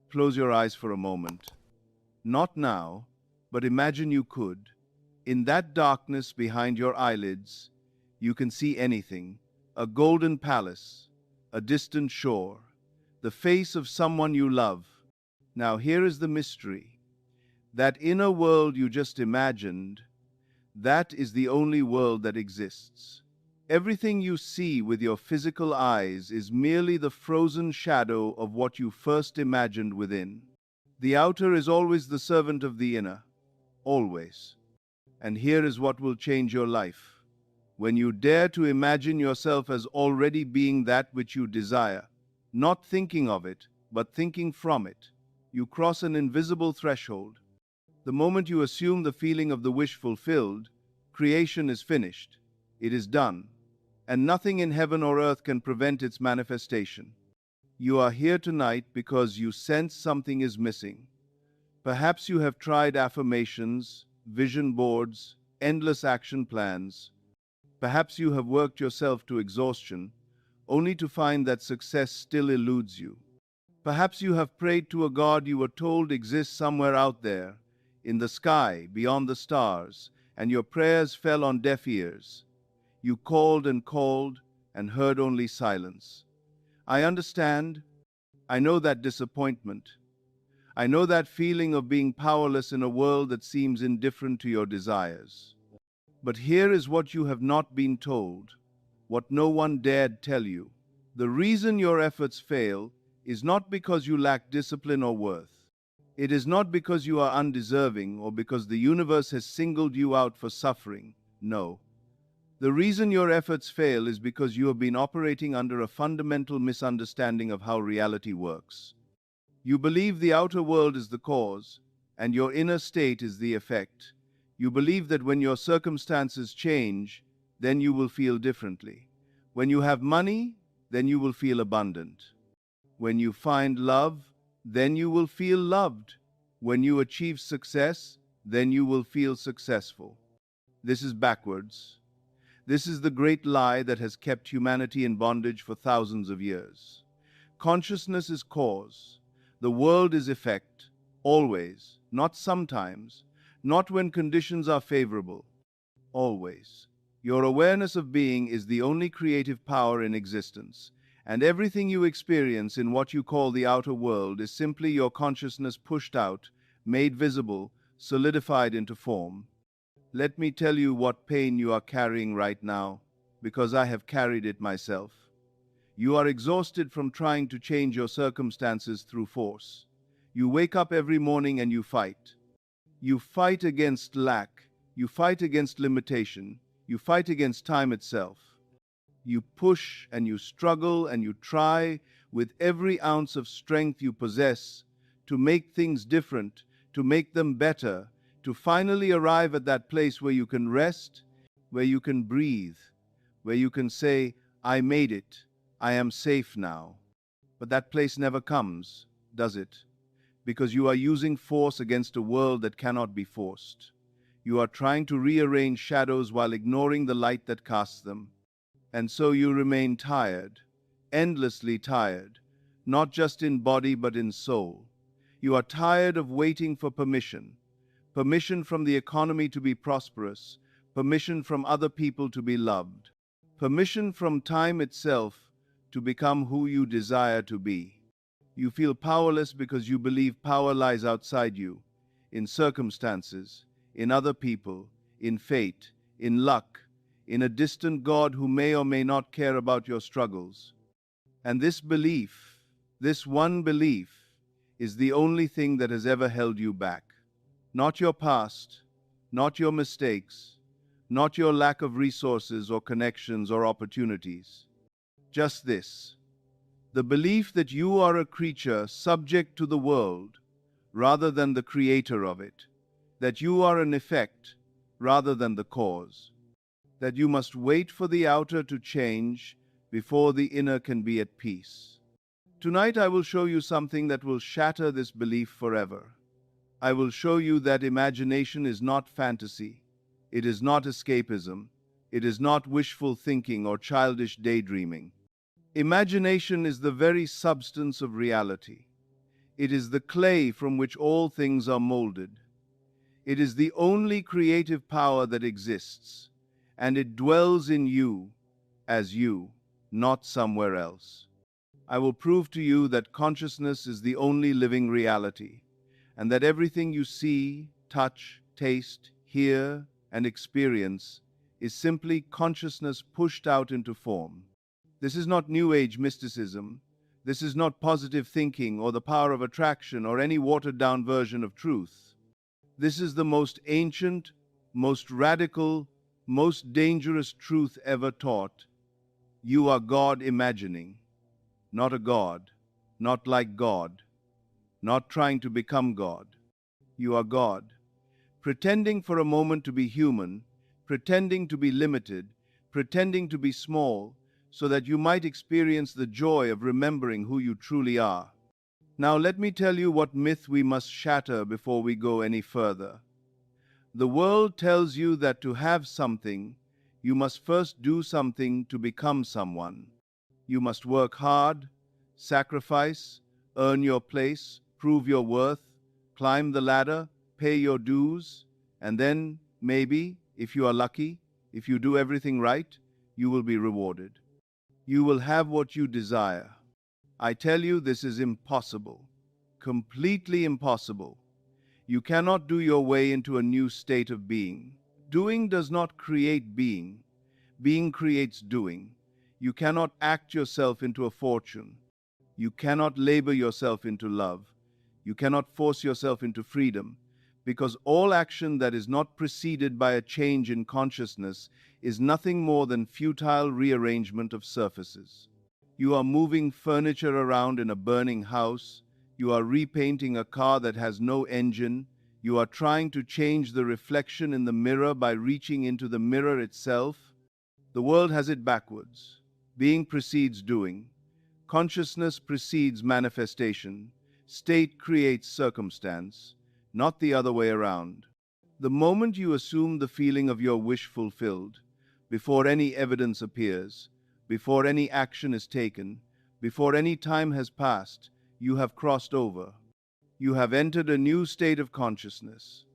Close your eyes for a moment. Not now, but imagine you could. In that darkness behind your eyelids, you can see anything: a golden palace, a distant shore, the face of someone you love. Now here is the mystery. That inner world you just imagined, that is the only world that exists. Everything you see with your physical eyes is merely the frozen shadow of what you first imagined within. The outer is always the servant of the inner, always. And here is what will change your life. When you dare to imagine yourself as already being that which you desire, not thinking of it, but thinking from it, you cross an invisible threshold. The moment you assume the feeling of the wish fulfilled, creation is finished. It is done. And nothing in heaven or earth can prevent its manifestation. You are here tonight because you sense something is missing. Perhaps you have tried affirmations, vision boards, endless action plans. Perhaps you have worked yourself to exhaustion, only to find that success still eludes you. Perhaps you have prayed to a God you were told exists somewhere out there, in the sky, beyond the stars, and your prayers fell on deaf ears. You called and heard only silence. I understand. I know that disappointment. I know that feeling of being powerless in a world that seems indifferent to your desires. But here is what you have not been told, what no one dared tell you. The reason your efforts fail is not because you lack discipline or worth. It is not because you are undeserving or because the universe has singled you out for suffering. No. The reason your efforts fail is because you have been operating under a fundamental misunderstanding of how reality works. You believe the outer world is the cause, and your inner state is the effect. You believe that when your circumstances change, then you will feel differently. When you have money, then you will feel abundant. When you find love, then you will feel loved. When you achieve success, then you will feel successful. This is backwards. This is the great lie that has kept humanity in bondage for thousands of years. Consciousness is cause. The world is effect. Always, not sometimes, not when conditions are favorable. Always. Your awareness of being is the only creative power in existence, and everything you experience in what you call the outer world is simply your consciousness pushed out, made visible, solidified into form. Let me tell you what pain you are carrying right now, because I have carried it myself. You are exhausted from trying to change your circumstances through force. You wake up every morning and you fight. You fight against lack. You fight against limitation. You fight against time itself. You push and you struggle and you try with every ounce of strength you possess to make things different, to make them better, to finally arrive at that place where you can rest, where you can breathe, where you can say, I made it, I am safe now. But that place never comes, does it? Because you are using force against a world that cannot be forced. You are trying to rearrange shadows while ignoring the light that casts them. And so you remain tired, endlessly tired, not just in body but in soul. You are tired of waiting for permission from the economy to be prosperous, permission from other people to be loved, permission from time itself to become who you desire to be. You feel powerless because you believe power lies outside you, in circumstances, in other people, in fate, in luck, in a distant God who may or may not care about your struggles. And this belief, this one belief, is the only thing that has ever held you back. Not your past, not your mistakes, not your lack of resources or connections or opportunities. Just this: the belief that you are a creature subject to the world rather than the creator of it, that you are an effect rather than the cause, that you must wait for the outer to change before the inner can be at peace. Tonight I will show you something that will shatter this belief forever. I will show you that imagination is not fantasy, it is not escapism, it is not wishful thinking or childish daydreaming. Imagination is the very substance of reality. It is the clay from which all things are molded. It is the only creative power that exists, and it dwells in you as you, not somewhere else. I will prove to you that consciousness is the only living reality, and that everything you see, touch, taste, hear, and experience is simply consciousness pushed out into form. This is not New Age mysticism. This is not positive thinking or the power of attraction or any watered-down version of truth. This is the most ancient, most radical, most dangerous truth ever taught. You are God imagining, not a God, not like God, not trying to become God. You are God, pretending for a moment to be human, pretending to be limited, pretending to be small, so that you might experience the joy of remembering who you truly are. Now let me tell you what myth we must shatter before we go any further. The world tells you that to have something, you must first do something to become someone. You must work hard, sacrifice, earn your place, prove your worth, climb the ladder, pay your dues, and then, maybe, if you are lucky, if you do everything right, you will be rewarded. You will have what you desire. I tell you, this is impossible. Completely impossible. You cannot do your way into a new state of being. Doing does not create being. Being creates doing. You cannot act yourself into a fortune. You cannot labor yourself into love. You cannot force yourself into freedom, because all action that is not preceded by a change in consciousness is nothing more than futile rearrangement of surfaces. You are moving furniture around in a burning house. You are repainting a car that has no engine. You are trying to change the reflection in the mirror by reaching into the mirror itself. The world has it backwards. Being precedes doing. Consciousness precedes manifestation. State creates circumstance, not the other way around. The moment you assume the feeling of your wish fulfilled, before any evidence appears, before any action is taken, before any time has passed, you have crossed over. You have entered a new state of consciousness.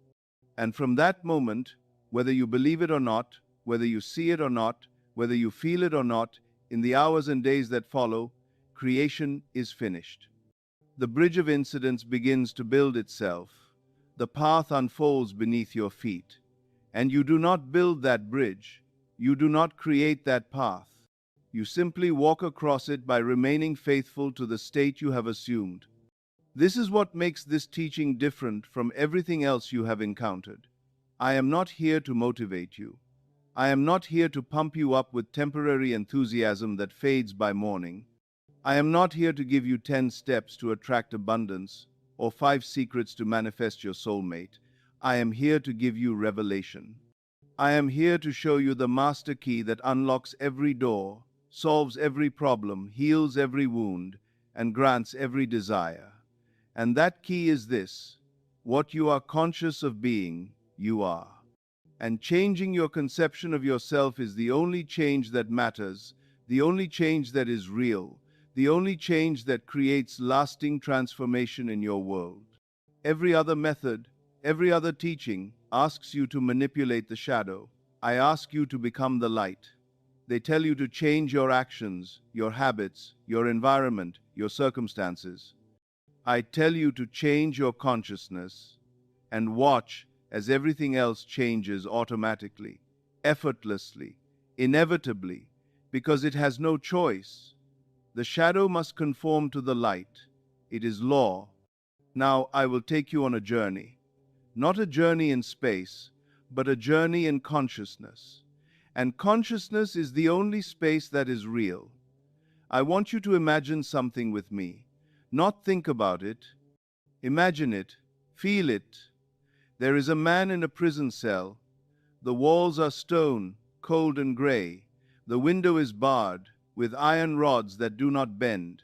And from that moment, whether you believe it or not, whether you see it or not, whether you feel it or not, in the hours and days that follow, creation is finished. The bridge of incidents begins to build itself. The path unfolds beneath your feet. And you do not build that bridge. You do not create that path. You simply walk across it by remaining faithful to the state you have assumed. This is what makes this teaching different from everything else you have encountered. I am not here to motivate you. I am not here to pump you up with temporary enthusiasm that fades by morning. I am not here to give you 10 steps to attract abundance or 5 secrets to manifest your soulmate. I am here to give you revelation. I am here to show you the master key that unlocks every door, solves every problem, heals every wound, and grants every desire. And that key is this: what you are conscious of being, you are. And changing your conception of yourself is the only change that matters, the only change that is real, the only change that creates lasting transformation in your world. Every other method, every other teaching asks you to manipulate the shadow. I ask you to become the light. They tell you to change your actions, your habits, your environment, your circumstances. I tell you to change your consciousness and watch as everything else changes automatically, effortlessly, inevitably, because it has no choice. The shadow must conform to the light. It is law. Now I will take you on a journey. Not a journey in space, but a journey in consciousness. And consciousness is the only space that is real. I want you to imagine something with me. Not think about it. Imagine it. Feel it. There is a man in a prison cell. The walls are stone, cold and gray. The window is barred, with iron rods that do not bend.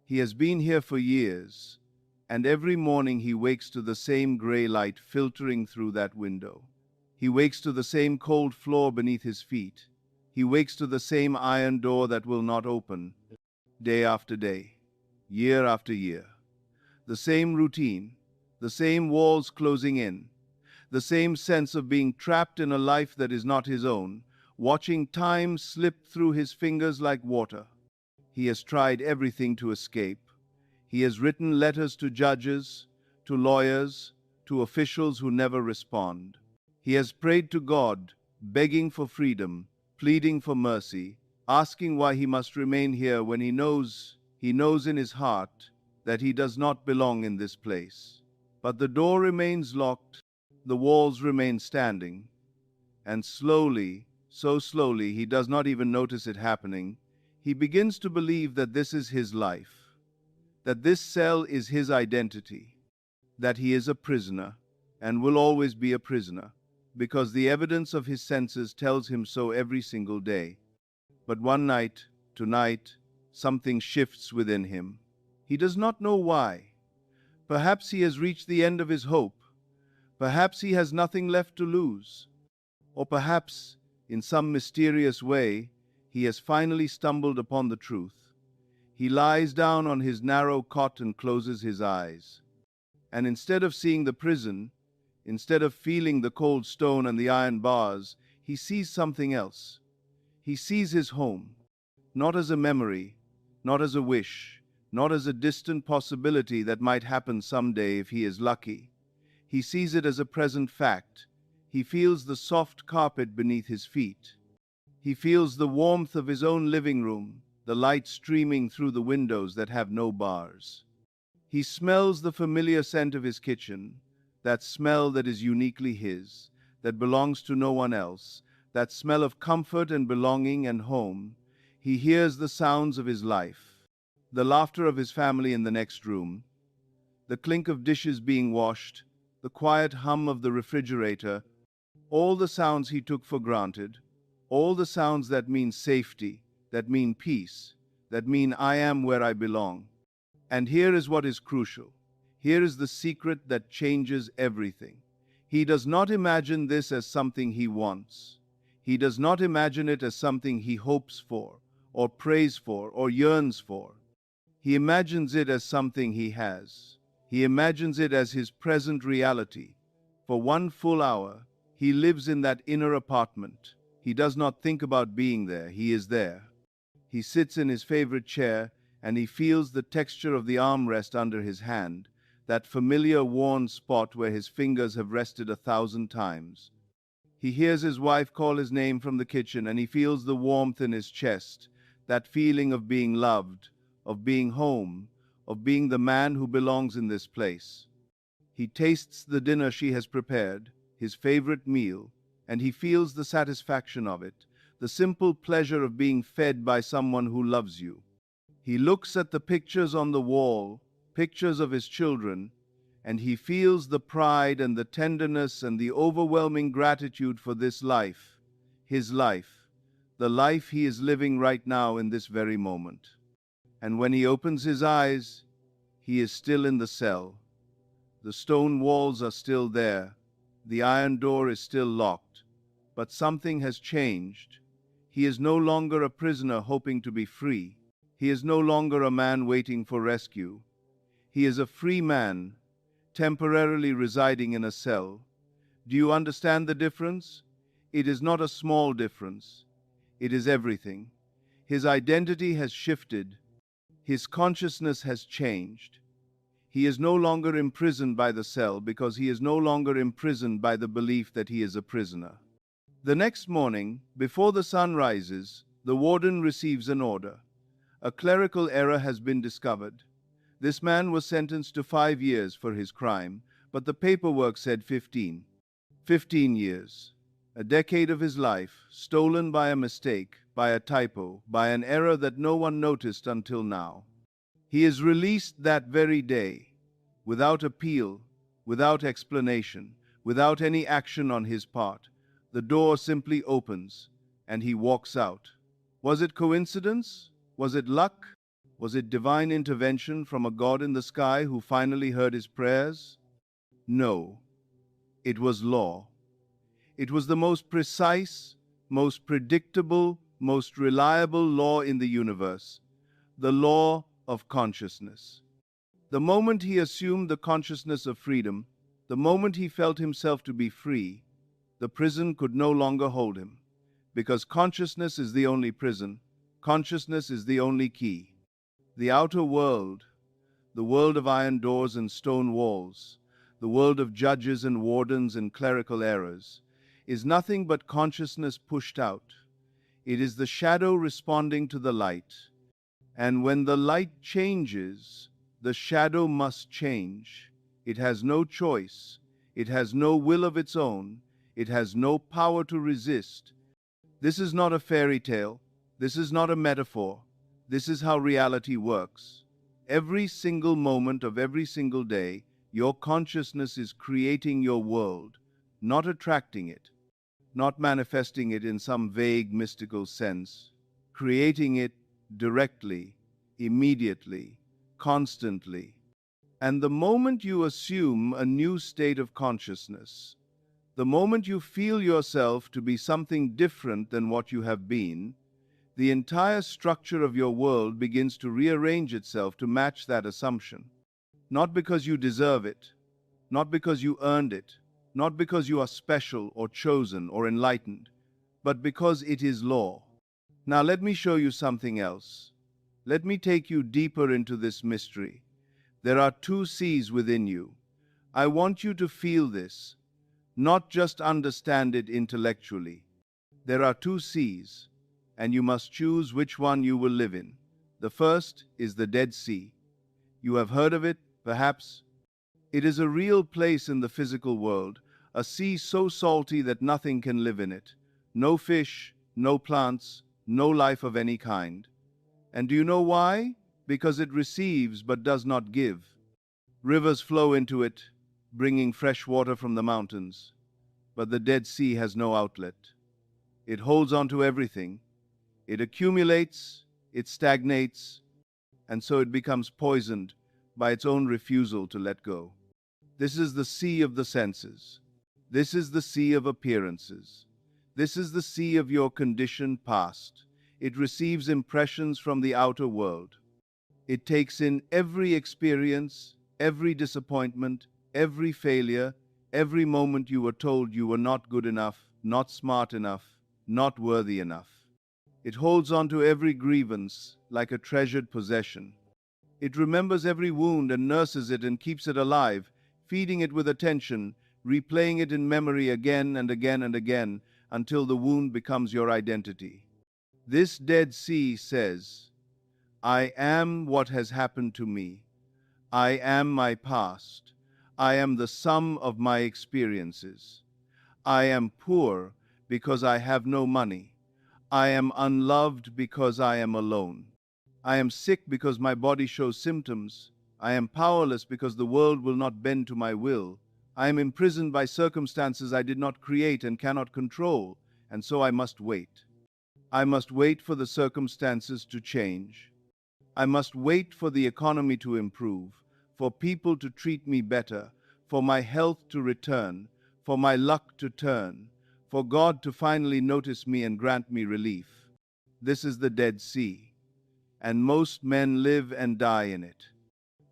He has been here for years, and every morning he wakes to the same gray light filtering through that window. He wakes to the same cold floor beneath his feet. He wakes to the same iron door that will not open, day after day, year after year. The same routine, the same walls closing in, the same sense of being trapped in a life that is not his own, watching time slip through his fingers like water. He has tried everything to escape. He has written letters to judges, to lawyers, to officials who never respond. He has prayed to God, begging for freedom, pleading for mercy, asking why he must remain here when he knows in his heart that he does not belong in this place. But the door remains locked, the walls remain standing, and slowly, so slowly he does not even notice it happening, he begins to believe that this is his life, that this cell is his identity, that he is a prisoner and will always be a prisoner, because the evidence of his senses tells him so every single day. But one night, tonight, something shifts within him. He does not know why. Perhaps he has reached the end of his hope. Perhaps he has nothing left to lose. Or perhaps, in some mysterious way, he has finally stumbled upon the truth. He lies down on his narrow cot and closes his eyes. And instead of seeing the prison, instead of feeling the cold stone and the iron bars, he sees something else. He sees his home, not as a memory, not as a wish, not as a distant possibility that might happen someday if he is lucky. He sees it as a present fact. He feels the soft carpet beneath his feet. He feels the warmth of his own living room, the light streaming through the windows that have no bars. He smells the familiar scent of his kitchen, that smell that is uniquely his, that belongs to no one else, that smell of comfort and belonging and home. He hears the sounds of his life, the laughter of his family in the next room, the clink of dishes being washed, the quiet hum of the refrigerator, all the sounds he took for granted, all the sounds that mean safety, that mean peace, that mean I am where I belong. And here is what is crucial. Here is the secret that changes everything. He does not imagine this as something he wants. He does not imagine it as something he hopes for, or prays for, or yearns for. He imagines it as something he has. He imagines it as his present reality. For 1 full hour, he lives in that inner apartment. He does not think about being there. He is there. He sits in his favorite chair, and he feels the texture of the armrest under his hand, that familiar worn spot where his fingers have rested 1,000 times. He hears his wife call his name from the kitchen, and he feels the warmth in his chest, that feeling of being loved, of being home, of being the man who belongs in this place. He tastes the dinner she has prepared, his favorite meal, and he feels the satisfaction of it, the simple pleasure of being fed by someone who loves you. He looks at the pictures on the wall, pictures of his children, and he feels the pride and the tenderness and the overwhelming gratitude for this life, his life, the life he is living right now in this very moment. And when he opens his eyes, he is still in the cell. The stone walls are still there. The iron door is still locked. But something has changed. He is no longer a prisoner hoping to be free. He is no longer a man waiting for rescue. He is a free man, temporarily residing in a cell. Do you understand the difference? It is not a small difference. It is everything. His identity has shifted. His consciousness has changed. He is no longer imprisoned by the cell because he is no longer imprisoned by the belief that he is a prisoner. The next morning, before the sun rises, the warden receives an order. A clerical error has been discovered. This man was sentenced to 5 years for his crime, but the paperwork said 15. 15 years. A decade of his life, stolen by a mistake, by a typo, by an error that no one noticed until now. He is released that very day, without appeal, without explanation, without any action on his part. The door simply opens, and he walks out. Was it coincidence? Was it luck? Was it divine intervention from a God in the sky who finally heard his prayers? No. It was law. It was the most precise, most predictable, most reliable law in the universe, the law of consciousness. The moment he assumed the consciousness of freedom, the moment he felt himself to be free, the prison could no longer hold him. Because consciousness is the only prison, consciousness is the only key. The outer world, the world of iron doors and stone walls, the world of judges and wardens and clerical errors, is nothing but consciousness pushed out. It is the shadow responding to the light. And when the light changes, the shadow must change. It has no choice. It has no will of its own. It has no power to resist. This is not a fairy tale. This is not a metaphor. This is how reality works. Every single moment of every single day, your consciousness is creating your world, not attracting it, not manifesting it in some vague mystical sense, creating it directly, immediately, constantly. And the moment you assume a new state of consciousness, the moment you feel yourself to be something different than what you have been, the entire structure of your world begins to rearrange itself to match that assumption. Not because you deserve it, not because you earned it, not because you are special or chosen or enlightened, but because it is law. Now let me show you something else. Let me take you deeper into this mystery. There are two C's within you. I want you to feel this, not just understand it intellectually. There are two C's, and you must choose which one you will live in. The first is the Dead Sea. You have heard of it, perhaps? It is a real place in the physical world, a sea so salty that nothing can live in it. No fish, no plants, no life of any kind. And do you know why? Because it receives but does not give. Rivers flow into it, bringing fresh water from the mountains. But the Dead Sea has no outlet. It holds on to everything. It accumulates, it stagnates, and so it becomes poisoned by its own refusal to let go. This is the sea of the senses. This is the sea of appearances. This is the sea of your conditioned past. It receives impressions from the outer world. It takes in every experience, every disappointment, every failure, every moment you were told you were not good enough, not smart enough, not worthy enough. It holds on to every grievance like a treasured possession. It remembers every wound and nurses it and keeps it alive, feeding it with attention, replaying it in memory again and again and again until the wound becomes your identity. This Dead Sea says, I am what has happened to me. I am my past. I am the sum of my experiences. I am poor because I have no money. I am unloved because I am alone. I am sick because my body shows symptoms. I am powerless because the world will not bend to my will. I am imprisoned by circumstances I did not create and cannot control, and so I must wait. I must wait for the circumstances to change. I must wait for the economy to improve, for people to treat me better, for my health to return, for my luck to turn, for God to finally notice me and grant me relief. This is the Dead Sea, and most men live and die in it.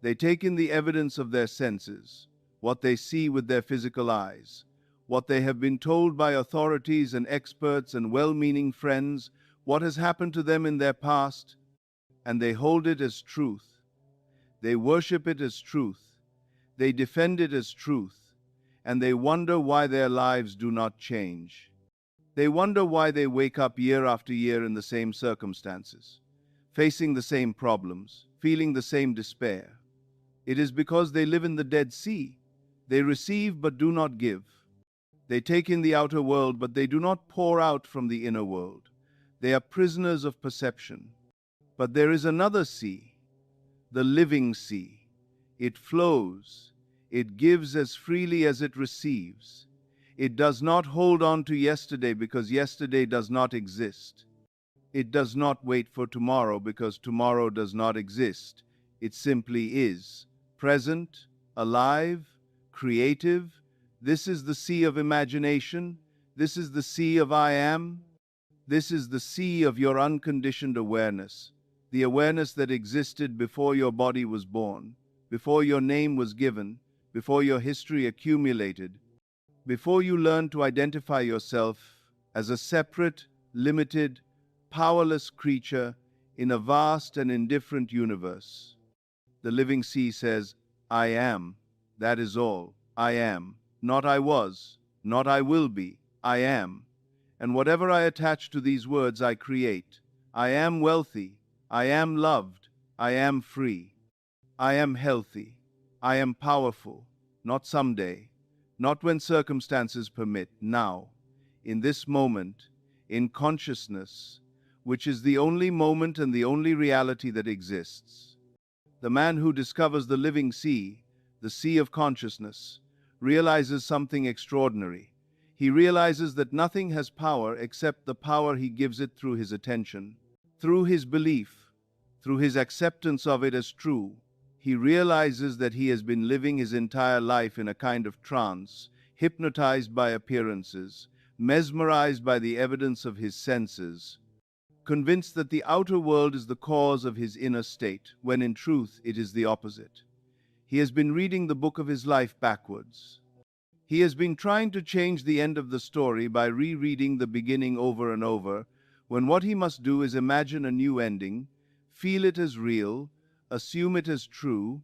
They take in the evidence of their senses, what they see with their physical eyes, what they have been told by authorities and experts and well-meaning friends, what has happened to them in their past, and they hold it as truth. They worship it as truth. They defend it as truth, and they wonder why their lives do not change. They wonder why they wake up year after year in the same circumstances, facing the same problems, feeling the same despair. It is because they live in the Dead Sea. They receive but do not give. They take in the outer world, but they do not pour out from the inner world. They are prisoners of perception. But there is another sea, the living sea. It flows. It gives as freely as it receives. It does not hold on to yesterday because yesterday does not exist. It does not wait for tomorrow because tomorrow does not exist. It simply is, present, alive, creative. This is the sea of imagination. This is the sea of I am. This is the sea of your unconditioned awareness, the awareness that existed before your body was born, before your name was given, before your history accumulated, before you learned to identify yourself as a separate, limited, powerless creature in a vast and indifferent universe. The living sea says, I am. That is all. I am. Not I was. Not I will be. I am. And whatever I attach to these words, I create. I am wealthy. I am loved. I am free. I am healthy. I am powerful. Not someday. Not when circumstances permit. Now. In this moment. In consciousness. Which is the only moment and the only reality that exists. The man who discovers the living sea, the sea of consciousness, realizes something extraordinary. He realizes that nothing has power except the power he gives it through his attention, through his belief, through his acceptance of it as true. He realizes that he has been living his entire life in a kind of trance, hypnotized by appearances, mesmerized by the evidence of his senses, convinced that the outer world is the cause of his inner state, when in truth it is the opposite. He has been reading the book of his life backwards. He has been trying to change the end of the story by rereading the beginning over and over, when what he must do is imagine a new ending, feel it as real, assume it as true,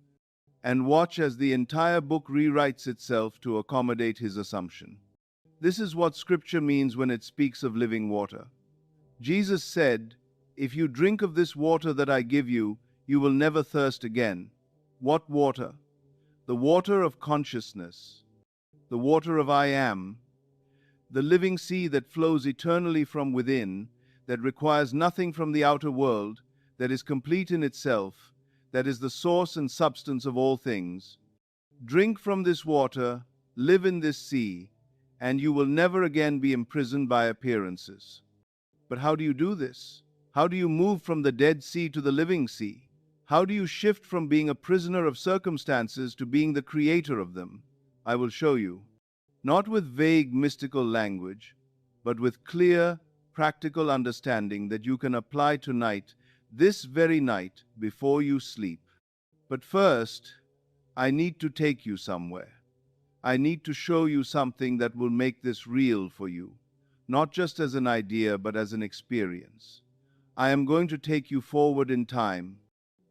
and watch as the entire book rewrites itself to accommodate his assumption. This is what Scripture means when it speaks of living water. Jesus said, "If you drink of this water that I give you, you will never thirst again." What water? The water of consciousness. The water of I am. The living sea that flows eternally from within, that requires nothing from the outer world, that is complete in itself, that is the source and substance of all things. Drink from this water, live in this sea, and you will never again be imprisoned by appearances. But how do you do this? How do you move from the dead sea to the living sea? How do you shift from being a prisoner of circumstances to being the creator of them? I will show you. Not with vague mystical language, but with clear, practical understanding that you can apply tonight, this very night, before you sleep. But first, I need to take you somewhere. I need to show you something that will make this real for you, not just as an idea, but as an experience. I am going to take you forward in time,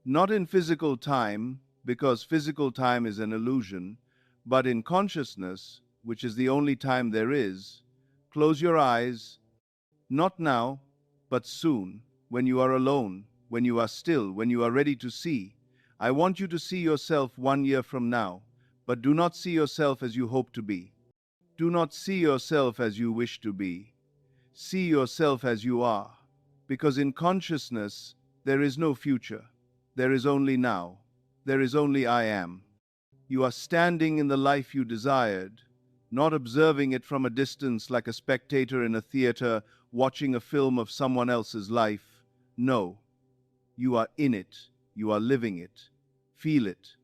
not in physical time, because physical time is an illusion, but in consciousness, which is the only time there is. Close your eyes, not now, but soon, when you are alone, when you are still, when you are ready to see. I want you to see yourself 1 year from now, but do not see yourself as you hope to be. Do not see yourself as you wish to be. See yourself as you are, because in consciousness there is no future. There is only now. There is only I am. You are standing in the life you desired, not observing it from a distance like a spectator in a theater watching a film of someone else's life. No, you are in it. You are living it. Feel it.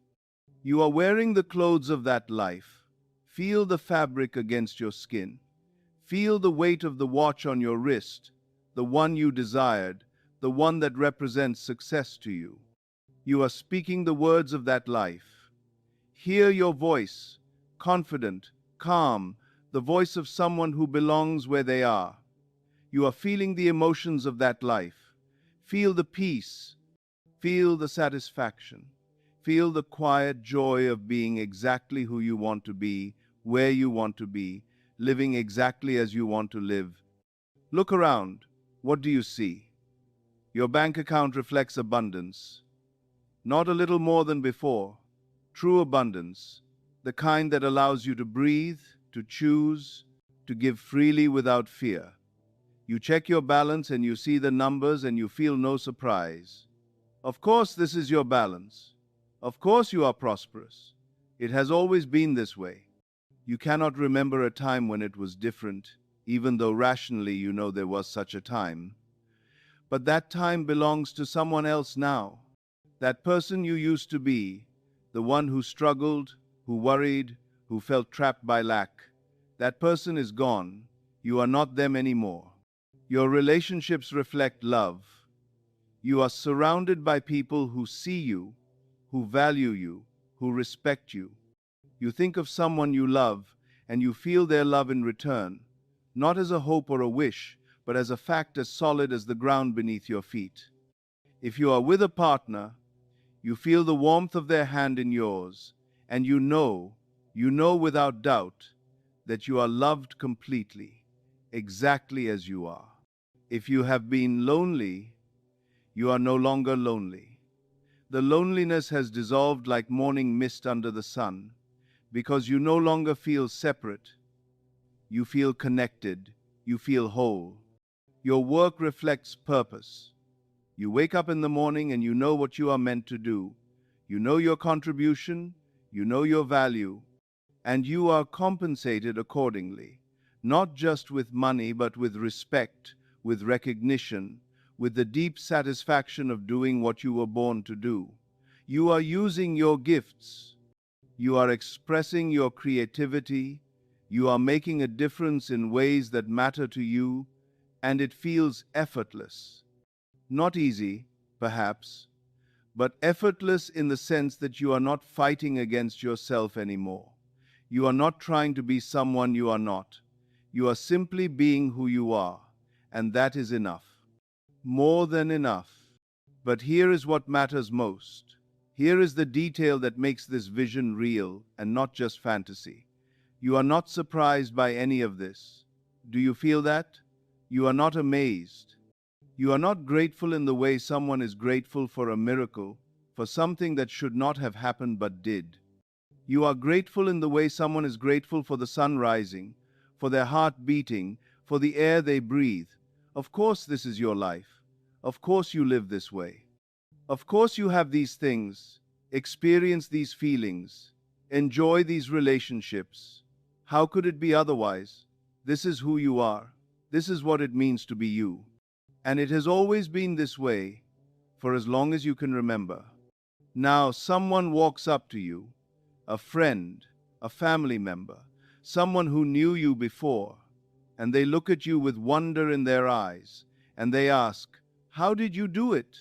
You are wearing the clothes of that life. Feel the fabric against your skin. Feel the weight of the watch on your wrist, the one you desired, the one that represents success to you. You are speaking the words of that life. Hear your voice, confident, calm, the voice of someone who belongs where they are. You are feeling the emotions of that life. Feel the peace. Feel the satisfaction. Feel the quiet joy of being exactly who you want to be, where you want to be, living exactly as you want to live. Look around. What do you see? Your bank account reflects abundance. Not a little more than before. True abundance, the kind that allows you to breathe, to choose, to give freely without fear. You check your balance and you see the numbers and you feel no surprise. Of course, this is your balance. Of course you are prosperous. It has always been this way. You cannot remember a time when it was different, even though rationally you know there was such a time. But that time belongs to someone else now. That person you used to be, the one who struggled, who worried, who felt trapped by lack, that person is gone. You are not them anymore. Your relationships reflect love. You are surrounded by people who see you, who value you, who respect you. You think of someone you love, and you feel their love in return, not as a hope or a wish, but as a fact as solid as the ground beneath your feet. If you are with a partner, you feel the warmth of their hand in yours, and you know without doubt, that you are loved completely, exactly as you are. If you have been lonely, you are no longer lonely. The loneliness has dissolved like morning mist under the sun, because you no longer feel separate. You feel connected. You feel whole. Your work reflects purpose. You wake up in the morning and you know what you are meant to do. You know your contribution, you know your value, and you are compensated accordingly, not just with money, but with respect, with recognition, with the deep satisfaction of doing what you were born to do. You are using your gifts. You are expressing your creativity. You are making a difference in ways that matter to you, and it feels effortless. Not easy, perhaps, but effortless in the sense that you are not fighting against yourself anymore. You are not trying to be someone you are not. You are simply being who you are, and that is enough. More than enough. But here is what matters most. Here is the detail that makes this vision real and not just fantasy. You are not surprised by any of this. Do you feel that? You are not amazed. You are not grateful in the way someone is grateful for a miracle, for something that should not have happened but did. You are grateful in the way someone is grateful for the sun rising, for their heart beating, for the air they breathe. Of course this is your life. Of course you live this way. Of course you have these things, experience these feelings, enjoy these relationships. How could it be otherwise? This is who you are. This is what it means to be you. And it has always been this way, for as long as you can remember. Now someone walks up to you, a friend, a family member, someone who knew you before, and they look at you with wonder in their eyes, and they ask, "How did you do it?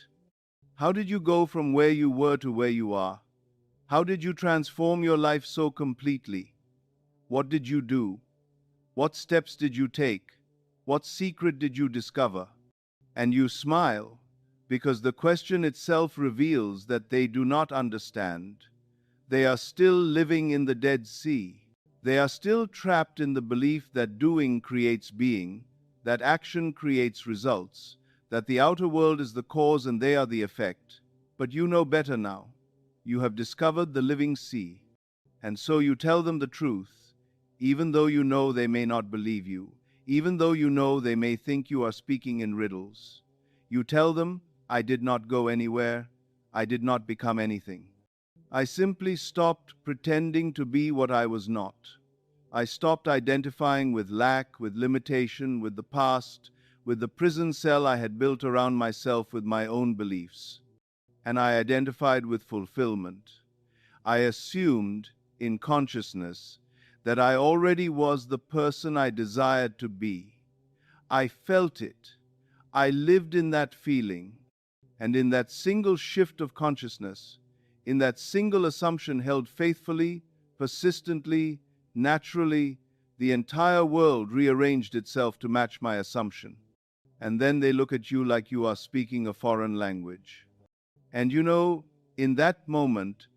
How did you go from where you were to where you are? How did you transform your life so completely? What did you do? What steps did you take? What secret did you discover?" And you smile, because the question itself reveals that they do not understand. They are still living in the Dead Sea. They are still trapped in the belief that doing creates being, that action creates results, that the outer world is the cause and they are the effect. But you know better now. You have discovered the living sea. And so you tell them the truth, even though you know they may not believe you, even though you know they may think you are speaking in riddles. You tell them, "I did not go anywhere. I did not become anything. I simply stopped pretending to be what I was not. I stopped identifying with lack, with limitation, with the past, with the prison cell I had built around myself with my own beliefs. And I identified with fulfillment. I assumed, in consciousness, that I already was the person I desired to be. I felt it. I lived in that feeling. And in that single shift of consciousness, in that single assumption held faithfully, persistently, naturally, the entire world rearranged itself to match my assumption. And then they look at you like you are speaking a foreign language. And you know, in that moment,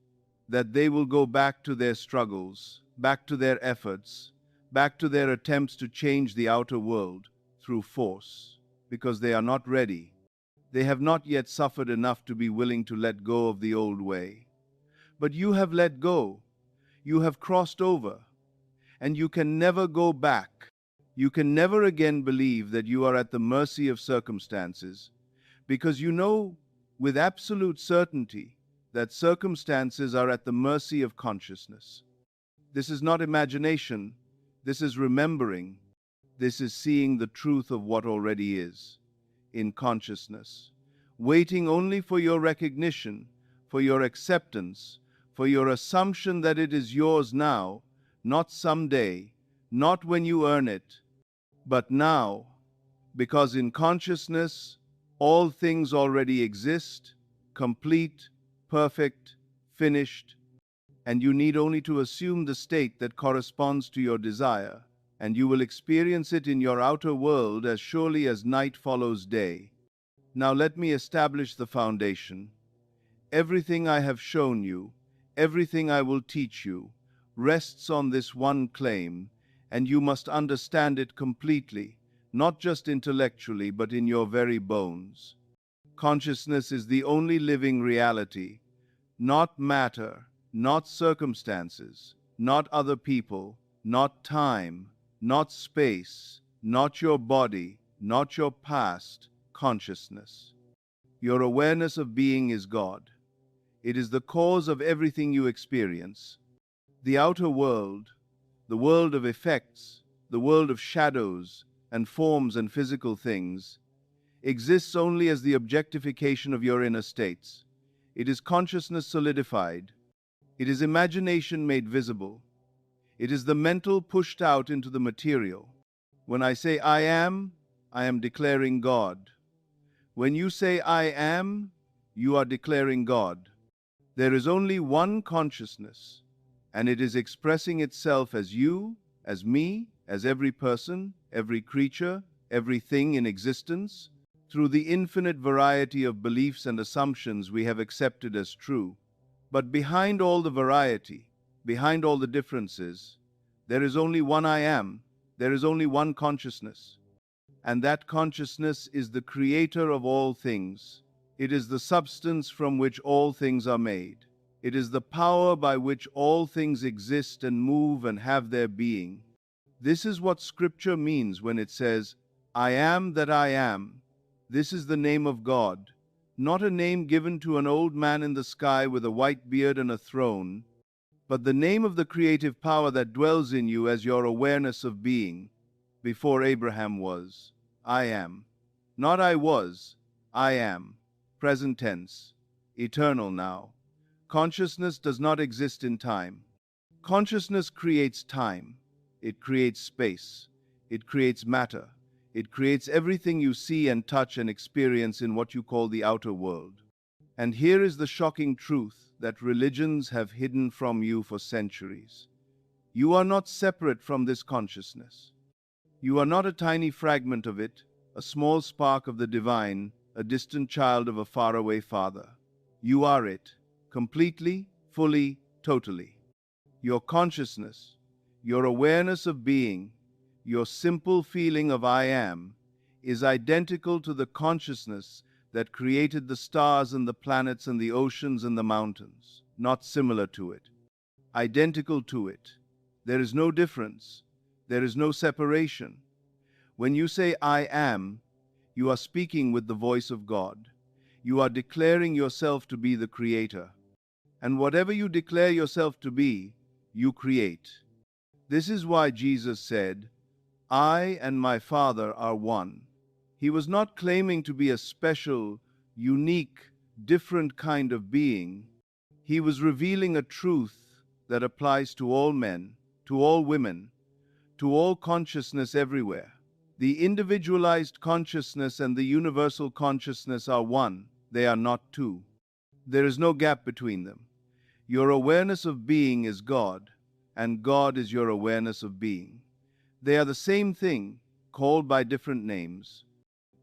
that they will go back to their struggles, back to their efforts, back to their attempts to change the outer world through force, because they are not ready. They have not yet suffered enough to be willing to let go of the old way. But you have let go. You have crossed over. And you can never go back. You can never again believe that you are at the mercy of circumstances, because you know with absolute certainty that circumstances are at the mercy of consciousness. This is not imagination. This is remembering. This is seeing the truth of what already is in consciousness, waiting only for your recognition, for your acceptance, for your assumption that it is yours now, not someday, not when you earn it, but now, because in consciousness, all things already exist, complete, perfect, finished. and you need only to assume the state that corresponds to your desire, and you will experience it in your outer world as surely as night follows day. Now let me establish the foundation. Everything I have shown you, everything I will teach you, rests on this one claim, and you must understand it completely, not just intellectually, but in your very bones. Consciousness is the only living reality, not matter, not circumstances, not other people, not time, not space, not your body, not your past. Consciousness. Your awareness of being is God. It is the cause of everything you experience. The outer world, the world of effects, the world of shadows and forms and physical things, exists only as the objectification of your inner states. It is consciousness solidified. It is imagination made visible. It is the mental pushed out into the material. When I say I am declaring God. When you say I am, you are declaring God. There is only one consciousness, and it is expressing itself as you, as me, as every person, every creature, everything in existence, through the infinite variety of beliefs and assumptions we have accepted as true. But behind all the variety, behind all the differences, there is only one I am, there is only one consciousness. And that consciousness is the creator of all things. It is the substance from which all things are made. It is the power by which all things exist and move and have their being. This is what Scripture means when it says, I am that I am. This is the name of God, not a name given to an old man in the sky with a white beard and a throne, but the name of the creative power that dwells in you as your awareness of being. Before Abraham was, I am. Not I was, I am. Present tense. Eternal now. Consciousness does not exist in time. Consciousness creates time. It creates space. It creates matter. It creates everything you see and touch and experience in what you call the outer world. And here is the shocking truth that religions have hidden from you for centuries. You are not separate from this consciousness. You are not a tiny fragment of it, a small spark of the divine, a distant child of a faraway father. You are it, completely, fully, totally. Your consciousness, your awareness of being, your simple feeling of I am, is identical to the consciousness that created the stars and the planets and the oceans and the mountains, not similar to it. Identical to it. There is no difference. There is no separation. When you say I am, you are speaking with the voice of God. You are declaring yourself to be the Creator. And whatever you declare yourself to be, you create. This is why Jesus said, I and my Father are one. He was not claiming to be a special, unique, different kind of being. He was revealing a truth that applies to all men, to all women, to all consciousness everywhere. The individualized consciousness and the universal consciousness are one. They are not two. There is no gap between them. Your awareness of being is God, and God is your awareness of being. They are the same thing, called by different names.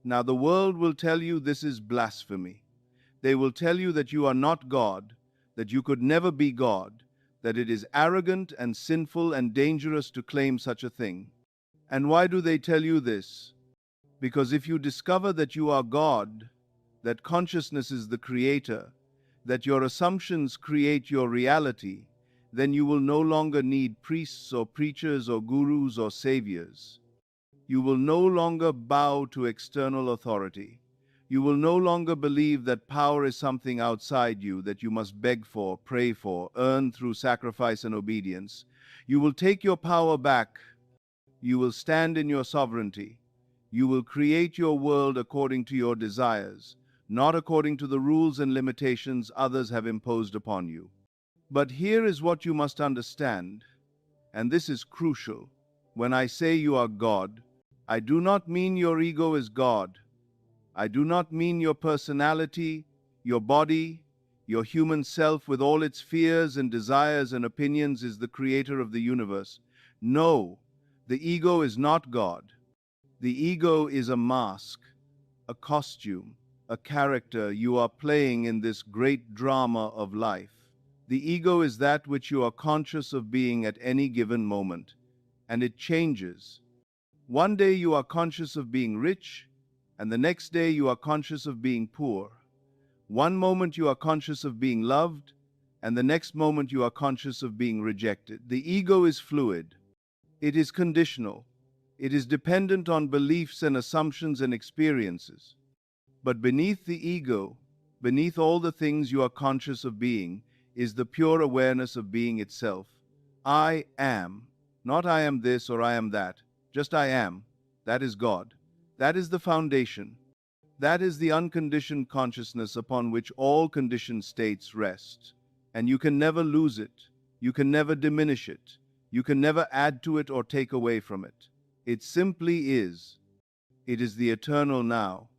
Now the world will tell you this is blasphemy. They will tell you that you are not God, that you could never be God, that it is arrogant and sinful and dangerous to claim such a thing. And why do they tell you this? Because if you discover that you are God, that consciousness is the creator, that your assumptions create your reality, then you will no longer need priests or preachers or gurus or saviors. You will no longer bow to external authority. You will no longer believe that power is something outside you that you must beg for, pray for, earn through sacrifice and obedience. You will take your power back. You will stand in your sovereignty. You will create your world according to your desires, not according to the rules and limitations others have imposed upon you. But here is what you must understand, and this is crucial. When I say you are God, I do not mean your ego is God. I do not mean your personality, your body, Your human self, with all its fears and desires and opinions, is the creator of the universe. No, the ego is not God. The ego is a mask, a costume, a character you are playing in this great drama of life. The ego is that which you are conscious of being at any given moment, and it changes. One day you are conscious of being rich, and the next day you are conscious of being poor. One moment you are conscious of being loved, and the next moment you are conscious of being rejected. The ego is fluid. It is conditional. It is dependent on beliefs and assumptions and experiences. But beneath the ego, beneath all the things you are conscious of being, is the pure awareness of being itself. I am. Not I am this or I am that. Just I am. That is God. That is the foundation. That is the unconditioned consciousness upon which all conditioned states rest. And you can never lose it. You can never diminish it. You can never add to it or take away from it. It simply is. It is the eternal now.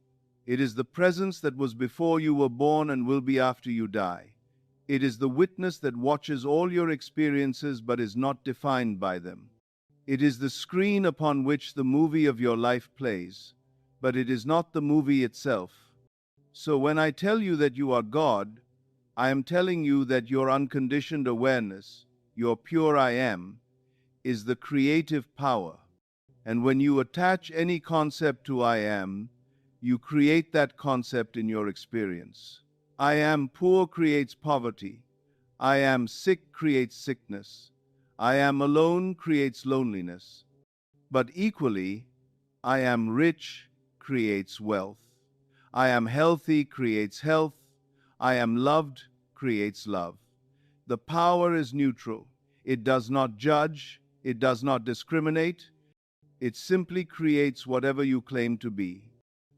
It is the presence that was before you were born and will be after you die. It is the witness that watches all your experiences but is not defined by them. It is the screen upon which the movie of your life plays, but it is not the movie itself. So when I tell you that you are God, I am telling you that your unconditioned awareness, your pure I am, is the creative power. And when you attach any concept to I am, you create that concept in your experience. I am poor creates poverty. I am sick creates sickness. I am alone creates loneliness. But equally, I am rich creates wealth. I am healthy creates health. I am loved creates love. The power is neutral. It does not judge. It does not discriminate. It simply creates whatever you claim to be.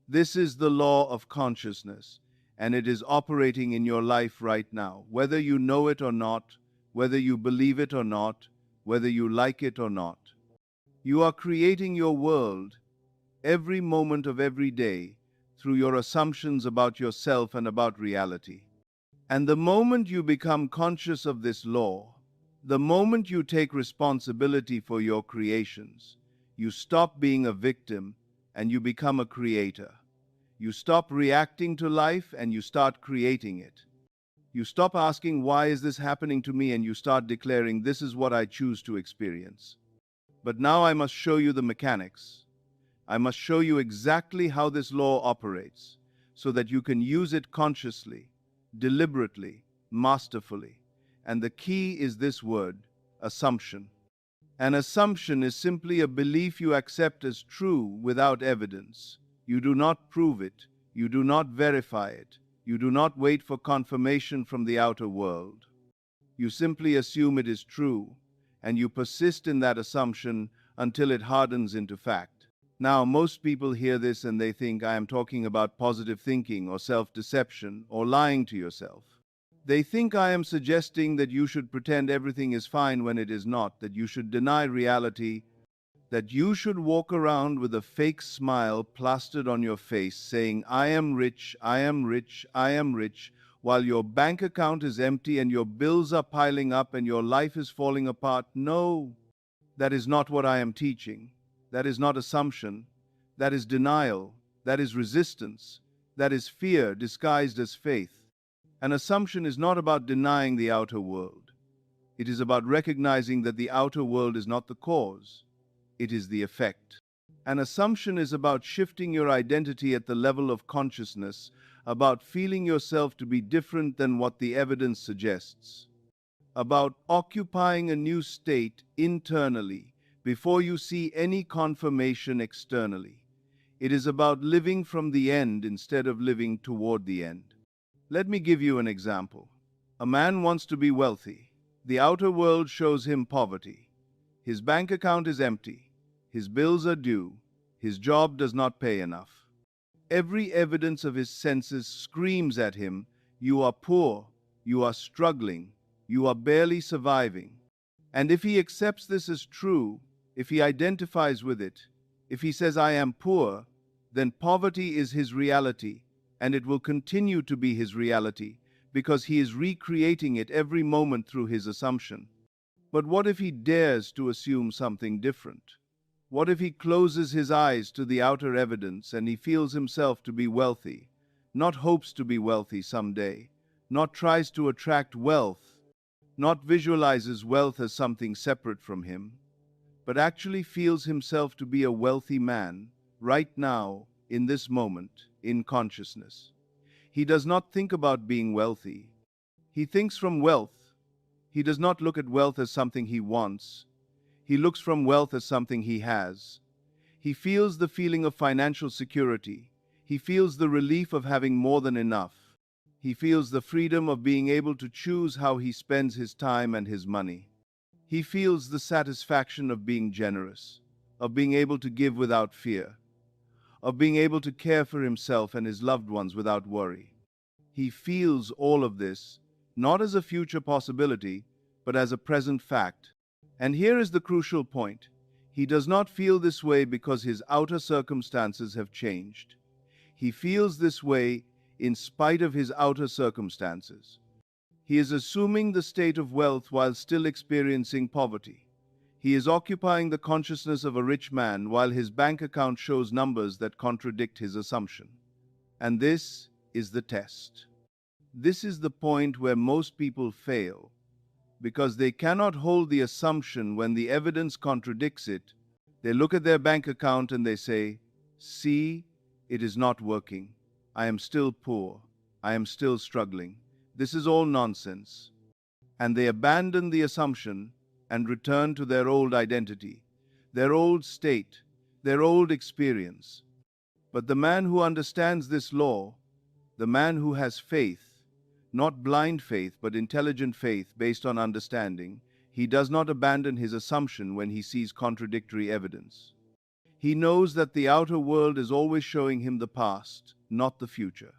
This is the law of consciousness, and it is operating in your life right now, whether you know it or not, whether you believe it or not, whether you like it or not. You are creating your world every moment of every day through your assumptions about yourself and about reality. And the moment you become conscious of this law, the moment you take responsibility for your creations, you stop being a victim and you become a creator. You stop reacting to life and you start creating it. You stop asking, why is this happening to me? And you start declaring, this is what I choose to experience. But now I must show you the mechanics. I must show you exactly how this law operates so that you can use it consciously, deliberately, masterfully. And the key is this word, assumption. An assumption is simply a belief you accept as true without evidence. You do not prove it. You do not verify it. You do not wait for confirmation from the outer world. You simply assume it is true, and you persist in that assumption until it hardens into fact. Now, most people hear this and they think I am talking about positive thinking or self-deception or lying to yourself. They think I am suggesting that you should pretend everything is fine when it is not, that you should deny reality, that you should walk around with a fake smile plastered on your face saying, I am rich, I am rich, I am rich, while your bank account is empty and your bills are piling up and your life is falling apart. No, that is not what I am teaching. That is not assumption. That is denial. That is resistance. That is fear disguised as faith. An assumption is not about denying the outer world. It is about recognizing that the outer world is not the cause. It is the effect. An assumption is about shifting your identity at the level of consciousness, about feeling yourself to be different than what the evidence suggests, about occupying a new state internally before you see any confirmation externally. It is about living from the end instead of living toward the end. Let me give you an example. A man wants to be wealthy. The outer world shows him poverty. His bank account is empty. His bills are due. His job does not pay enough. Every evidence of his senses screams at him, you are poor, you are struggling, you are barely surviving. And if he accepts this as true, if he identifies with it, if he says, I am poor, then poverty is his reality, and it will continue to be his reality, because he is recreating it every moment through his assumption. But what if he dares to assume something different? What if he closes his eyes to the outer evidence and he feels himself to be wealthy, not hopes to be wealthy someday, not tries to attract wealth, not visualizes wealth as something separate from him, but actually feels himself to be a wealthy man, right now, in this moment, in consciousness? He does not think about being wealthy. He thinks from wealth. He does not look at wealth as something he wants. He looks from wealth as something he has. He feels the feeling of financial security. He feels the relief of having more than enough. He feels the freedom of being able to choose how he spends his time and his money. He feels the satisfaction of being generous, of being able to give without fear, of being able to care for himself and his loved ones without worry. He feels all of this, not as a future possibility, but as a present fact. And here is the crucial point. He does not feel this way because his outer circumstances have changed. He feels this way in spite of his outer circumstances. He is assuming the state of wealth while still experiencing poverty. He is occupying the consciousness of a rich man while his bank account shows numbers that contradict his assumption. And this is the test. This is the point where most people fail, because they cannot hold the assumption when the evidence contradicts it. They look at their bank account and they say, "See, it is not working. I am still poor. I am still struggling. This is all nonsense." And they abandon the assumption and return to their old identity, their old state, their old experience. But the man who understands this law, the man who has faith, not blind faith but intelligent faith based on understanding, he does not abandon his assumption when he sees contradictory evidence. He knows that the outer world is always showing him the past, not the future.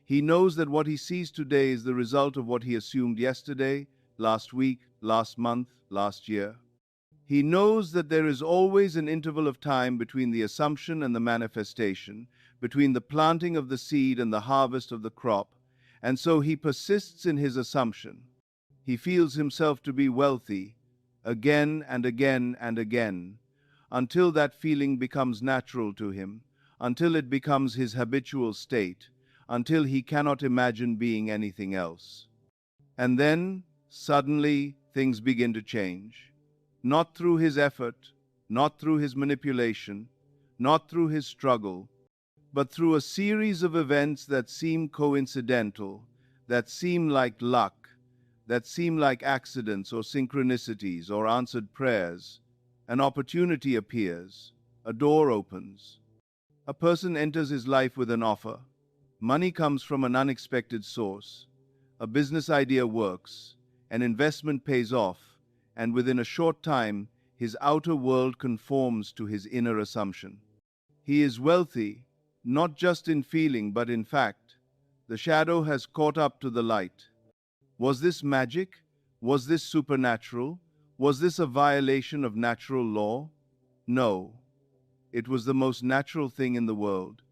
He knows that what he sees today is the result of what he assumed yesterday, last week, last month, last year. He knows that there is always an interval of time between the assumption and the manifestation, between the planting of the seed and the harvest of the crop, and so he persists in his assumption. He feels himself to be wealthy again and again and again, until that feeling becomes natural to him, until it becomes his habitual state, until he cannot imagine being anything else. And then, suddenly, things begin to change. Not through his effort, not through his manipulation, not through his struggle, but through a series of events that seem coincidental, that seem like luck, that seem like accidents or synchronicities or answered prayers. An opportunity appears, a door opens. A person enters his life with an offer. Money comes from an unexpected source. A business idea works. An investment pays off. And within a short time, his outer world conforms to his inner assumption. He is wealthy, not just in feeling but in fact. The shadow has caught up to the light. Was this magic? Was this supernatural? Was this a violation of natural law? No. It was the most natural thing in the world.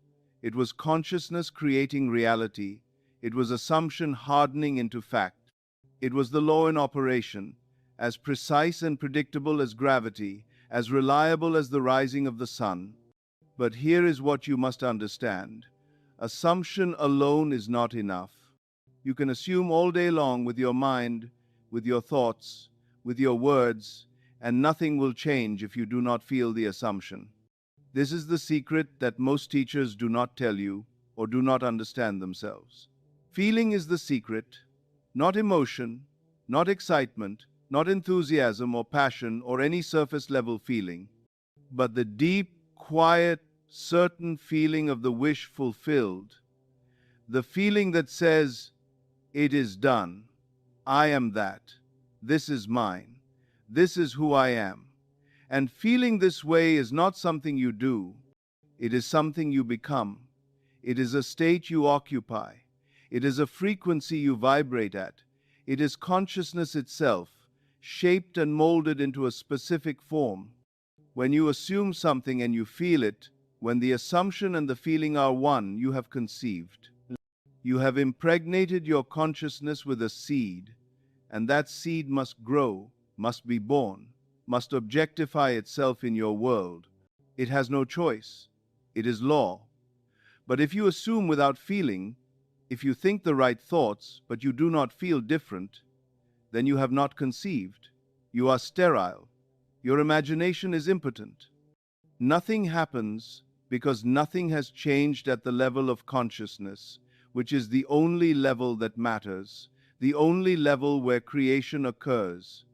It was consciousness creating reality. It was assumption hardening into fact. It was the law in operation, as precise and predictable as gravity, as reliable as the rising of the sun. But here is what you must understand. Assumption alone is not enough. You can assume all day long with your mind, with your thoughts, with your words, and nothing will change if you do not feel the assumption. This is the secret that most teachers do not tell you or do not understand themselves. Feeling is the secret, not emotion, not excitement, not enthusiasm or passion or any surface-level feeling, but the deep, quiet, certain feeling of the wish fulfilled, the feeling that says, "It is done. I am that. This is mine. This is who I am." And feeling this way is not something you do. It is something you become. It is a state you occupy. It is a frequency you vibrate at. It is consciousness itself, shaped and molded into a specific form. When you assume something and you feel it, when the assumption and the feeling are one, you have conceived. You have impregnated your consciousness with a seed, and that seed must grow, must be born, must objectify itself in your world. It has no choice. It is law. But if you assume without feeling, if you think the right thoughts, but you do not feel different, then you have not conceived. You are sterile. Your imagination is impotent. Nothing happens because nothing has changed at the level of consciousness, which is the only level that matters, the only level where creation occurs.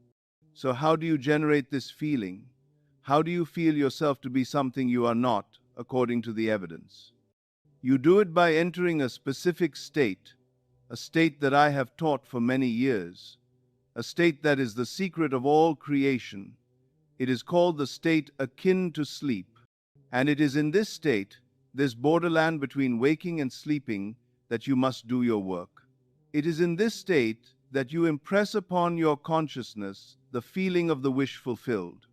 So how do you generate this feeling? How do you feel yourself to be something you are not, according to the evidence? You do it by entering a specific state, a state that I have taught for many years, a state that is the secret of all creation. It is called the state akin to sleep. And it is in this state, this borderland between waking and sleeping, that you must do your work. It is in this state that you impress upon your consciousness the feeling of the wish fulfilled.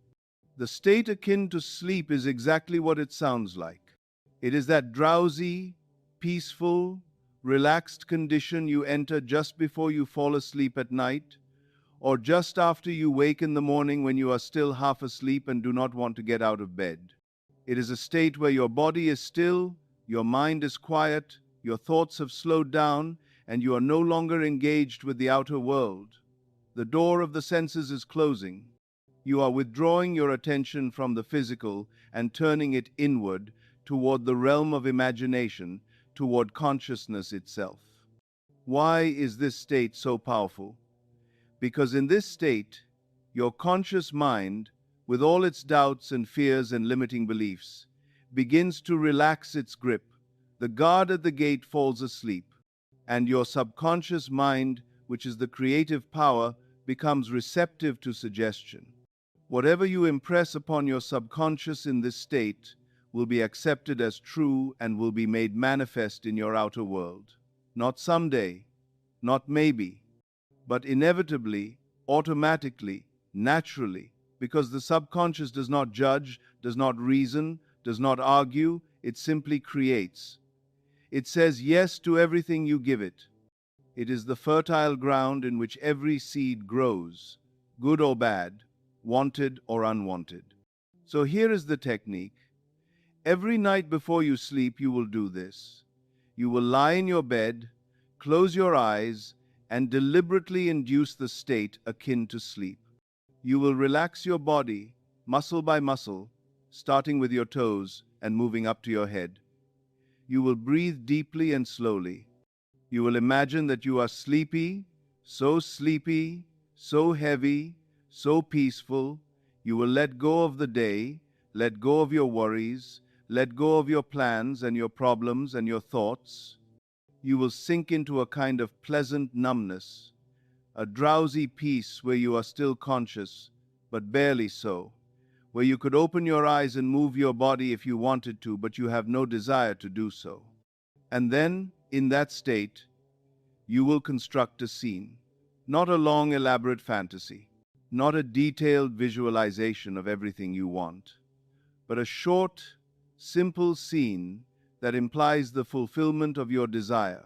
The state akin to sleep is exactly what it sounds like. It is that drowsy, peaceful, relaxed condition you enter just before you fall asleep at night, or just after you wake in the morning when you are still half asleep and do not want to get out of bed. It is a state where your body is still, your mind is quiet, your thoughts have slowed down, and you are no longer engaged with the outer world. The door of the senses is closing. You are withdrawing your attention from the physical and turning it inward toward the realm of imagination, toward consciousness itself. Why is this state so powerful? Because in this state, your conscious mind, with all its doubts and fears and limiting beliefs, begins to relax its grip. The guard at the gate falls asleep, and your subconscious mind, which is the creative power, becomes receptive to suggestion. Whatever you impress upon your subconscious in this state will be accepted as true and will be made manifest in your outer world. Not someday, not maybe, but inevitably, automatically, naturally, because the subconscious does not judge, does not reason, does not argue, it simply creates. It says yes to everything you give it. It is the fertile ground in which every seed grows, good or bad, wanted or unwanted. So here is the technique. Every night before you sleep, you will do this. You will lie in your bed, close your eyes, and deliberately induce the state akin to sleep. You will relax your body, muscle by muscle, starting with your toes and moving up to your head. You will breathe deeply and slowly. You will imagine that you are sleepy, so heavy, so peaceful. You will let go of the day, let go of your worries, let go of your plans and your problems and your thoughts. You will sink into a kind of pleasant numbness, a drowsy peace where you are still conscious, but barely so, where you could open your eyes and move your body if you wanted to, but you have no desire to do so. And then, in that state, you will construct a scene, not a long, elaborate fantasy, not a detailed visualization of everything you want, but a short, simple scene that implies the fulfillment of your desire,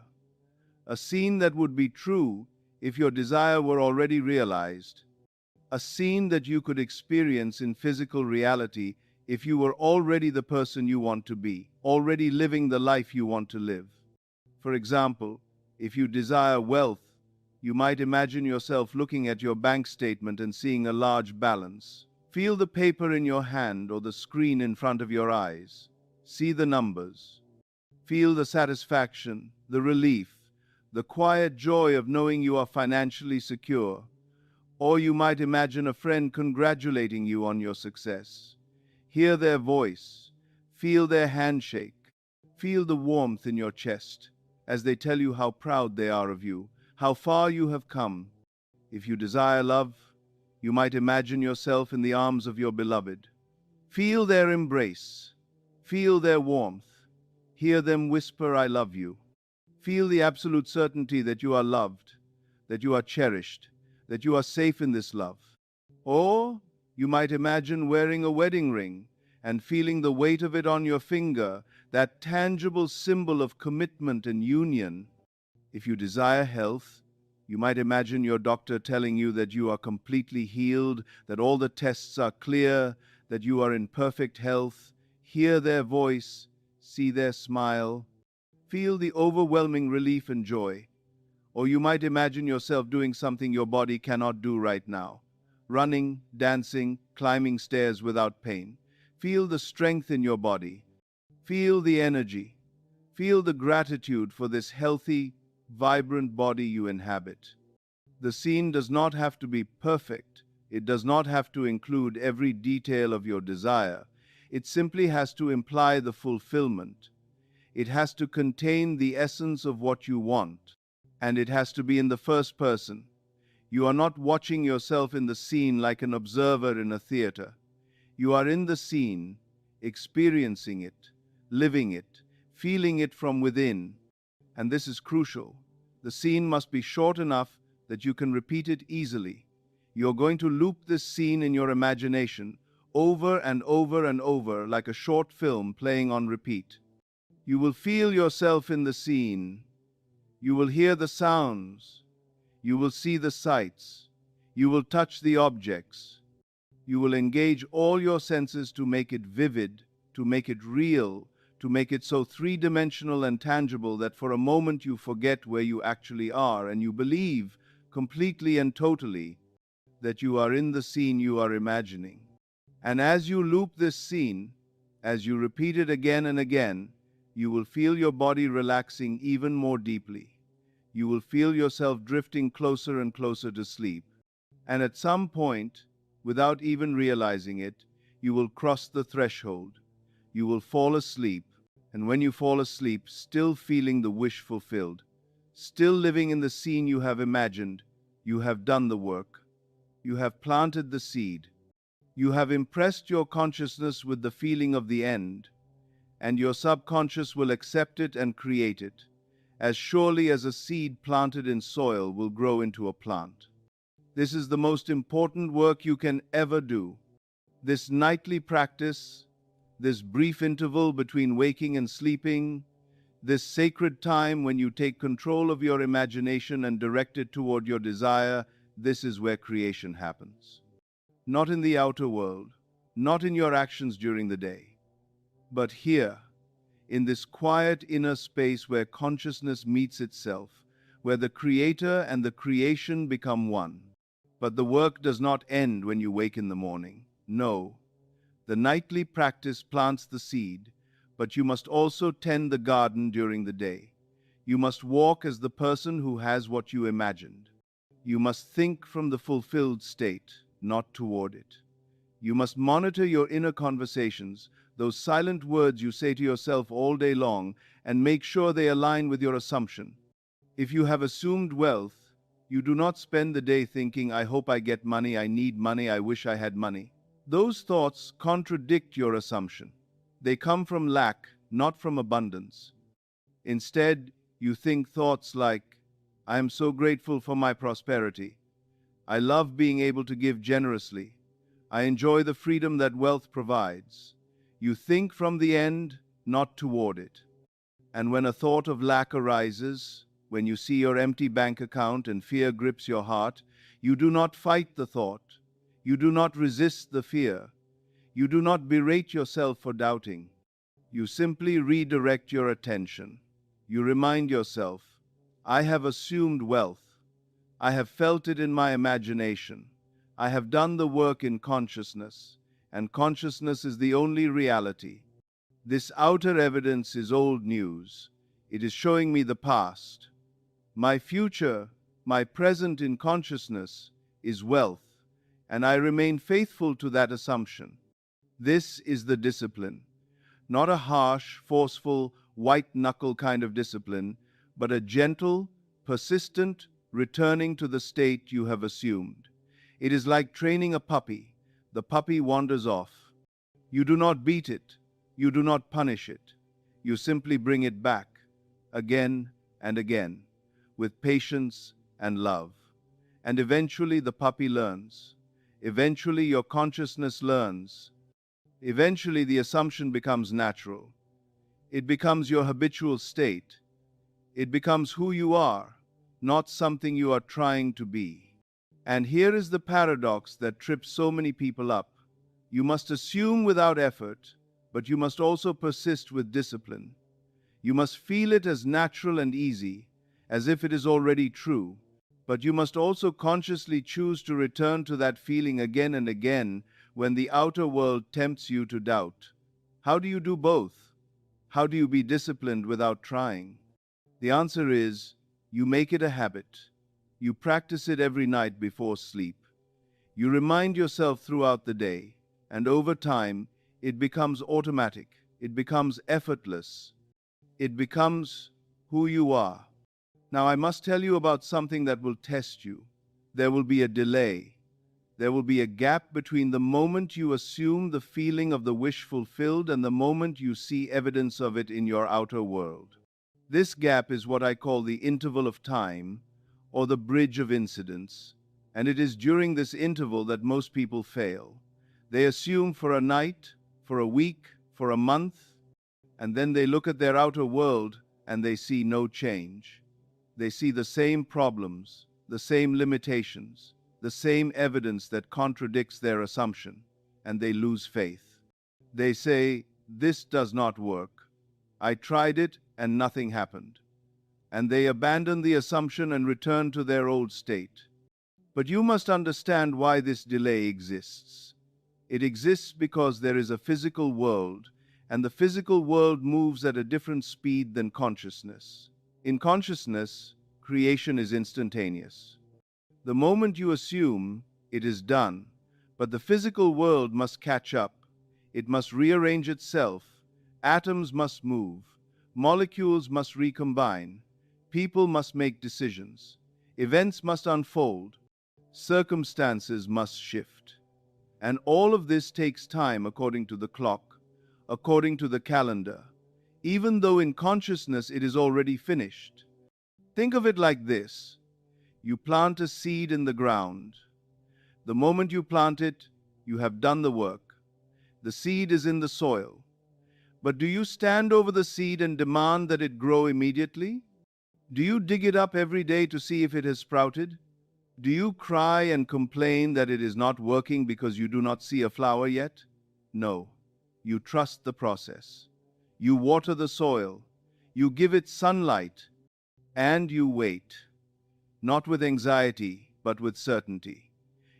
a scene that would be true if your desire were already realized, a scene that you could experience in physical reality if you were already the person you want to be, already living the life you want to live. For example, if you desire wealth, you might imagine yourself looking at your bank statement and seeing a large balance. Feel the paper in your hand or the screen in front of your eyes. See the numbers. Feel the satisfaction, the relief, the quiet joy of knowing you are financially secure. Or you might imagine a friend congratulating you on your success. Hear their voice, feel their handshake, feel the warmth in your chest as they tell you how proud they are of you, how far you have come. If you desire love, you might imagine yourself in the arms of your beloved. Feel their embrace, feel their warmth, hear them whisper, "I love you." Feel the absolute certainty that you are loved, that you are cherished, that you are safe in this love. Or you might imagine wearing a wedding ring and feeling the weight of it on your finger, that tangible symbol of commitment and union. If you desire health, you might imagine your doctor telling you that you are completely healed, that all the tests are clear, that you are in perfect health. Hear their voice, see their smile, feel the overwhelming relief and joy. Or you might imagine yourself doing something your body cannot do right now. Running, dancing, climbing stairs without pain. Feel the strength in your body. Feel the energy. Feel the gratitude for this healthy, vibrant body you inhabit. The scene does not have to be perfect. It does not have to include every detail of your desire. It simply has to imply the fulfillment. It has to contain the essence of what you want. And it has to be in the first person. You are not watching yourself in the scene like an observer in a theater. You are in the scene, experiencing it, living it, feeling it from within. And this is crucial. The scene must be short enough that you can repeat it easily. You're going to loop this scene in your imagination over and over and over like a short film playing on repeat. You will feel yourself in the scene. You will hear the sounds. You will see the sights. You will touch the objects. You will engage all your senses to make it vivid, to make it real, to make it so three-dimensional and tangible that for a moment you forget where you actually are and you believe completely and totally that you are in the scene you are imagining. And as you loop this scene, as you repeat it again and again, you will feel your body relaxing even more deeply. You will feel yourself drifting closer and closer to sleep. And at some point, without even realizing it, you will cross the threshold. You will fall asleep. And when you fall asleep, still feeling the wish fulfilled, still living in the scene you have imagined, you have done the work. You have planted the seed. You have impressed your consciousness with the feeling of the end, and your subconscious will accept it and create it, as surely as a seed planted in soil will grow into a plant. This is the most important work you can ever do. This nightly practice, this brief interval between waking and sleeping, this sacred time when you take control of your imagination and direct it toward your desire, this is where creation happens. Not in the outer world, not in your actions during the day, but here, in this quiet inner space where consciousness meets itself, where the creator and the creation become one. But the work does not end when you wake in the morning. No, the nightly practice plants the seed, but you must also tend the garden during the day. You must walk as the person who has what you imagined. You must think from the fulfilled state, not toward it. You must monitor your inner conversations, those silent words you say to yourself all day long, and make sure they align with your assumption. If you have assumed wealth, you do not spend the day thinking, I hope I get money, I need money, I wish I had money. Those thoughts contradict your assumption. They come from lack, not from abundance. Instead, you think thoughts like, I am so grateful for my prosperity. I love being able to give generously. I enjoy the freedom that wealth provides. You think from the end, not toward it. And when a thought of lack arises, when you see your empty bank account and fear grips your heart, you do not fight the thought. You do not resist the fear. You do not berate yourself for doubting. You simply redirect your attention. You remind yourself, I have assumed wealth. I have felt it in my imagination. I have done the work in consciousness, and consciousness is the only reality. This outer evidence is old news. It is showing me the past. My future, my present in consciousness, is wealth, and I remain faithful to that assumption. This is the discipline. Not a harsh, forceful, white-knuckle kind of discipline, but a gentle, persistent returning to the state you have assumed. It is like training a puppy. The puppy wanders off. You do not beat it. You do not punish it. You simply bring it back, again and again, with patience and love. And eventually the puppy learns. Eventually your consciousness learns. Eventually the assumption becomes natural. It becomes your habitual state. It becomes who you are, not something you are trying to be. And here is the paradox that trips so many people up. You must assume without effort, but you must also persist with discipline. You must feel it as natural and easy, as if it is already true, but you must also consciously choose to return to that feeling again and again when the outer world tempts you to doubt. How do you do both? How do you be disciplined without trying? The answer is, you make it a habit. You practice it every night before sleep. You remind yourself throughout the day, and over time, it becomes automatic. It becomes effortless. It becomes who you are. Now, I must tell you about something that will test you. There will be a delay. There will be a gap between the moment you assume the feeling of the wish fulfilled and the moment you see evidence of it in your outer world. This gap is what I call the interval of time, or the bridge of incidents, and it is during this interval that most people fail. They assume for a night, for a week, for a month, and then they look at their outer world and they see no change. They see the same problems, the same limitations, the same evidence that contradicts their assumption, and they lose faith. They say, "This does not work. I tried it and nothing happened." And they abandon the assumption and return to their old state. But you must understand why this delay exists. It exists because there is a physical world, and the physical world moves at a different speed than consciousness. In consciousness, creation is instantaneous. The moment you assume, it is done, but the physical world must catch up. It must rearrange itself. Atoms must move. Molecules must recombine. People must make decisions. Events must unfold. Circumstances must shift. And all of this takes time according to the clock, according to the calendar, even though in consciousness it is already finished. Think of it like this. You plant a seed in the ground. The moment you plant it, you have done the work. The seed is in the soil. But do you stand over the seed and demand that it grow immediately? Do you dig it up every day to see if it has sprouted? Do you cry and complain that it is not working because you do not see a flower yet? No. You trust the process. You water the soil. You give it sunlight. And you wait. Not with anxiety, but with certainty.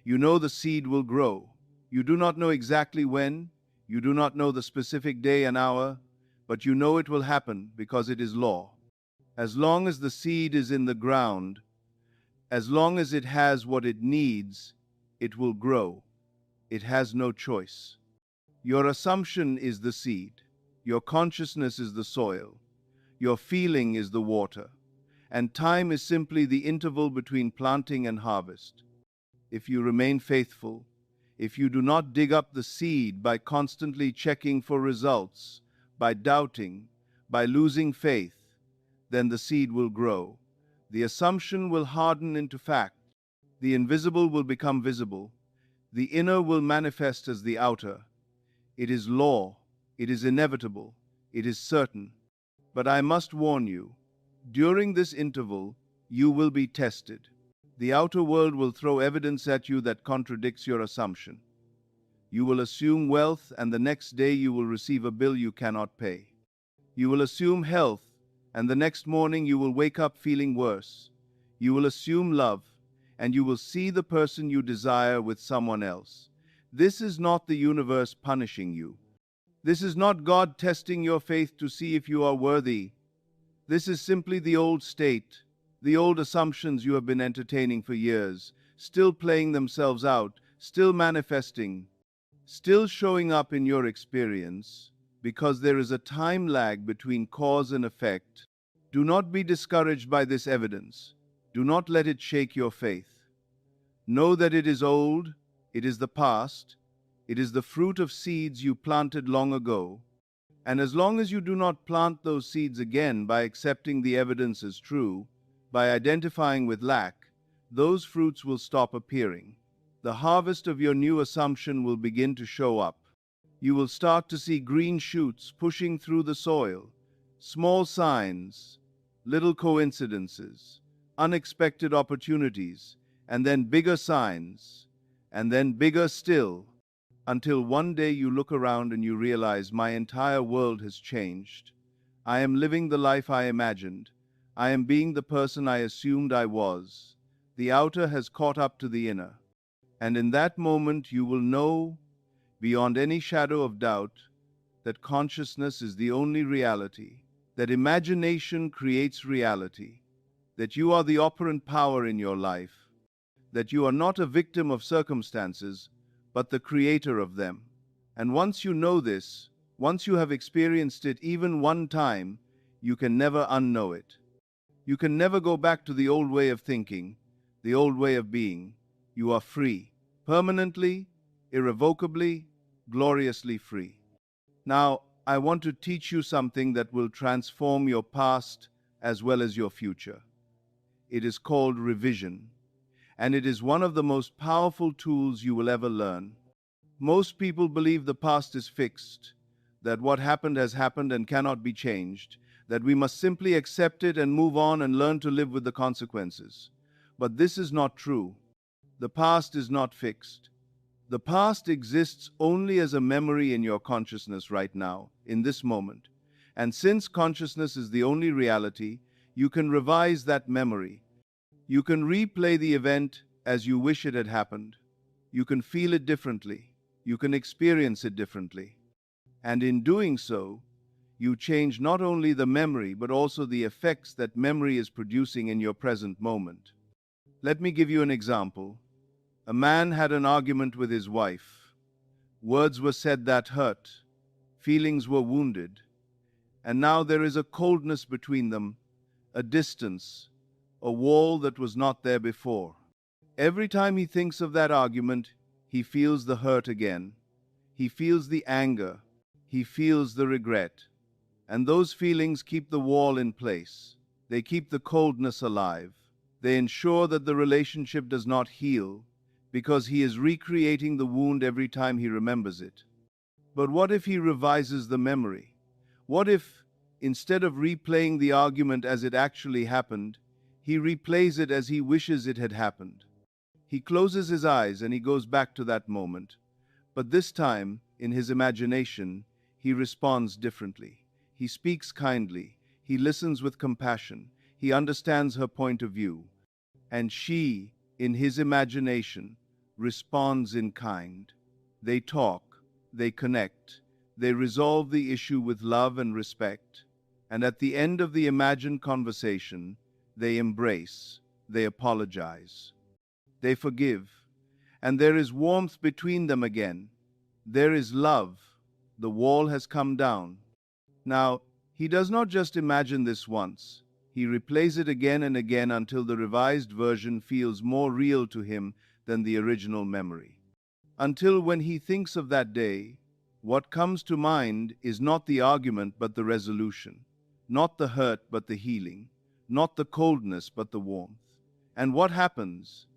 You know the seed will grow. You do not know exactly when. You do not know the specific day and hour, but you know it will happen because it is law. As long as the seed is in the ground, as long as it has what it needs, it will grow. It has no choice. Your assumption is the seed. Your consciousness is the soil. Your feeling is the water. And time is simply the interval between planting and harvest. If you remain faithful, if you do not dig up the seed by constantly checking for results, by doubting, by losing faith, then the seed will grow. The assumption will harden into fact. The invisible will become visible. The inner will manifest as the outer. It is law. It is inevitable. It is certain. But I must warn you, during this interval, you will be tested. The outer world will throw evidence at you that contradicts your assumption. You will assume wealth, and the next day you will receive a bill you cannot pay. You will assume health, and the next morning you will wake up feeling worse. You will assume love, and you will see the person you desire with someone else. This is not the universe punishing you. This is not God testing your faith to see if you are worthy. This is simply the old state, the old assumptions you have been entertaining for years, still playing themselves out, still manifesting, still showing up in your experience, because there is a time lag between cause and effect. Do not be discouraged by this evidence. Do not let it shake your faith. Know that it is old, it is the past, it is the fruit of seeds you planted long ago, and as long as you do not plant those seeds again by accepting the evidence as true, by identifying with lack, those fruits will stop appearing. The harvest of your new assumption will begin to show up. You will start to see green shoots pushing through the soil, small signs, little coincidences, unexpected opportunities, and then bigger signs, and then bigger still, until one day you look around and you realize my entire world has changed. I am living the life I imagined. I am being the person I assumed I was. The outer has caught up to the inner. And in that moment you will know, beyond any shadow of doubt, that consciousness is the only reality, that imagination creates reality, that you are the operant power in your life, that you are not a victim of circumstances, but the creator of them. And once you know this, once you have experienced it even one time, you can never unknow it. You can never go back to the old way of thinking, the old way of being. You are free, permanently, irrevocably, gloriously free. Now, I want to teach you something that will transform your past as well as your future. It is called revision, and it is one of the most powerful tools you will ever learn. Most people believe the past is fixed, that what happened has happened and cannot be changed, that we must simply accept it and move on and learn to live with the consequences. But this is not true. The past is not fixed. The past exists only as a memory in your consciousness right now, in this moment. And since consciousness is the only reality, you can revise that memory. You can replay the event as you wish it had happened. You can feel it differently. You can experience it differently. And in doing so, you change not only the memory, but also the effects that memory is producing in your present moment. Let me give you an example. A man had an argument with his wife. Words were said that hurt. Feelings were wounded. And now there is a coldness between them, a distance, a wall that was not there before. Every time he thinks of that argument, he feels the hurt again. He feels the anger. He feels the regret. And those feelings keep the wall in place. They keep the coldness alive. They ensure that the relationship does not heal, because he is recreating the wound every time he remembers it. But what if he revises the memory? What if, instead of replaying the argument as it actually happened, he replays it as he wishes it had happened? He closes his eyes and he goes back to that moment. But this time, in his imagination, he responds differently. He speaks kindly. He listens with compassion. He understands her point of view. And she, in his imagination, responds in kind. They talk, they connect, they resolve the issue with love and respect, and at the end of the imagined conversation, they embrace, they apologize, they forgive, and there is warmth between them again. There is love. The wall has come down. Now, he does not just imagine this once. He replays it again and again until the revised version feels more real to him than the original memory. Until when he thinks of that day, what comes to mind is not the argument but the resolution, not the hurt but the healing, not the coldness but the warmth. And what happens?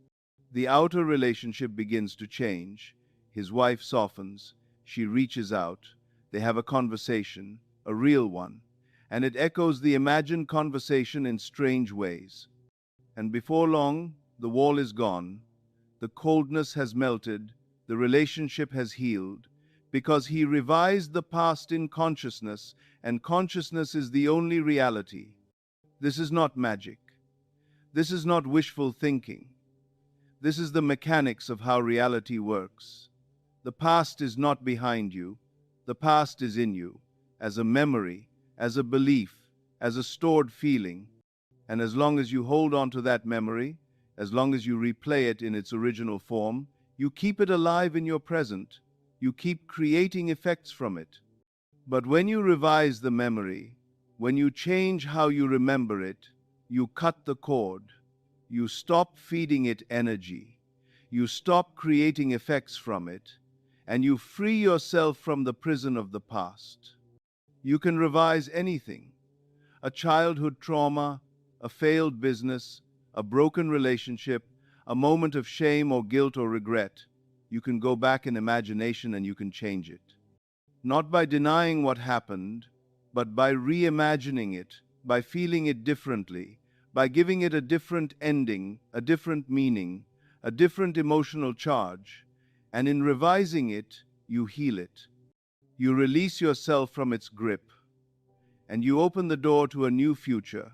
The outer relationship begins to change. His wife softens. She reaches out. They have a conversation, a real one, and it echoes the imagined conversation in strange ways. And before long, the wall is gone, the coldness has melted, the relationship has healed, because he revised the past in consciousness, and consciousness is the only reality. This is not magic. This is not wishful thinking. This is the mechanics of how reality works. The past is not behind you. The past is in you, as a memory, as a belief, as a stored feeling. And as long as you hold on to that memory, as long as you replay it in its original form, you keep it alive in your present. You keep creating effects from it. But when you revise the memory, when you change how you remember it, you cut the cord. You stop feeding it energy. You stop creating effects from it, and you free yourself from the prison of the past. You can revise anything: a childhood trauma, a failed business, a broken relationship, a moment of shame or guilt or regret. You can go back in imagination and you can change it. Not by denying what happened, but by reimagining it, by feeling it differently, by giving it a different ending, a different meaning, a different emotional charge, and in revising it, you heal it. You release yourself from its grip, and you open the door to a new future,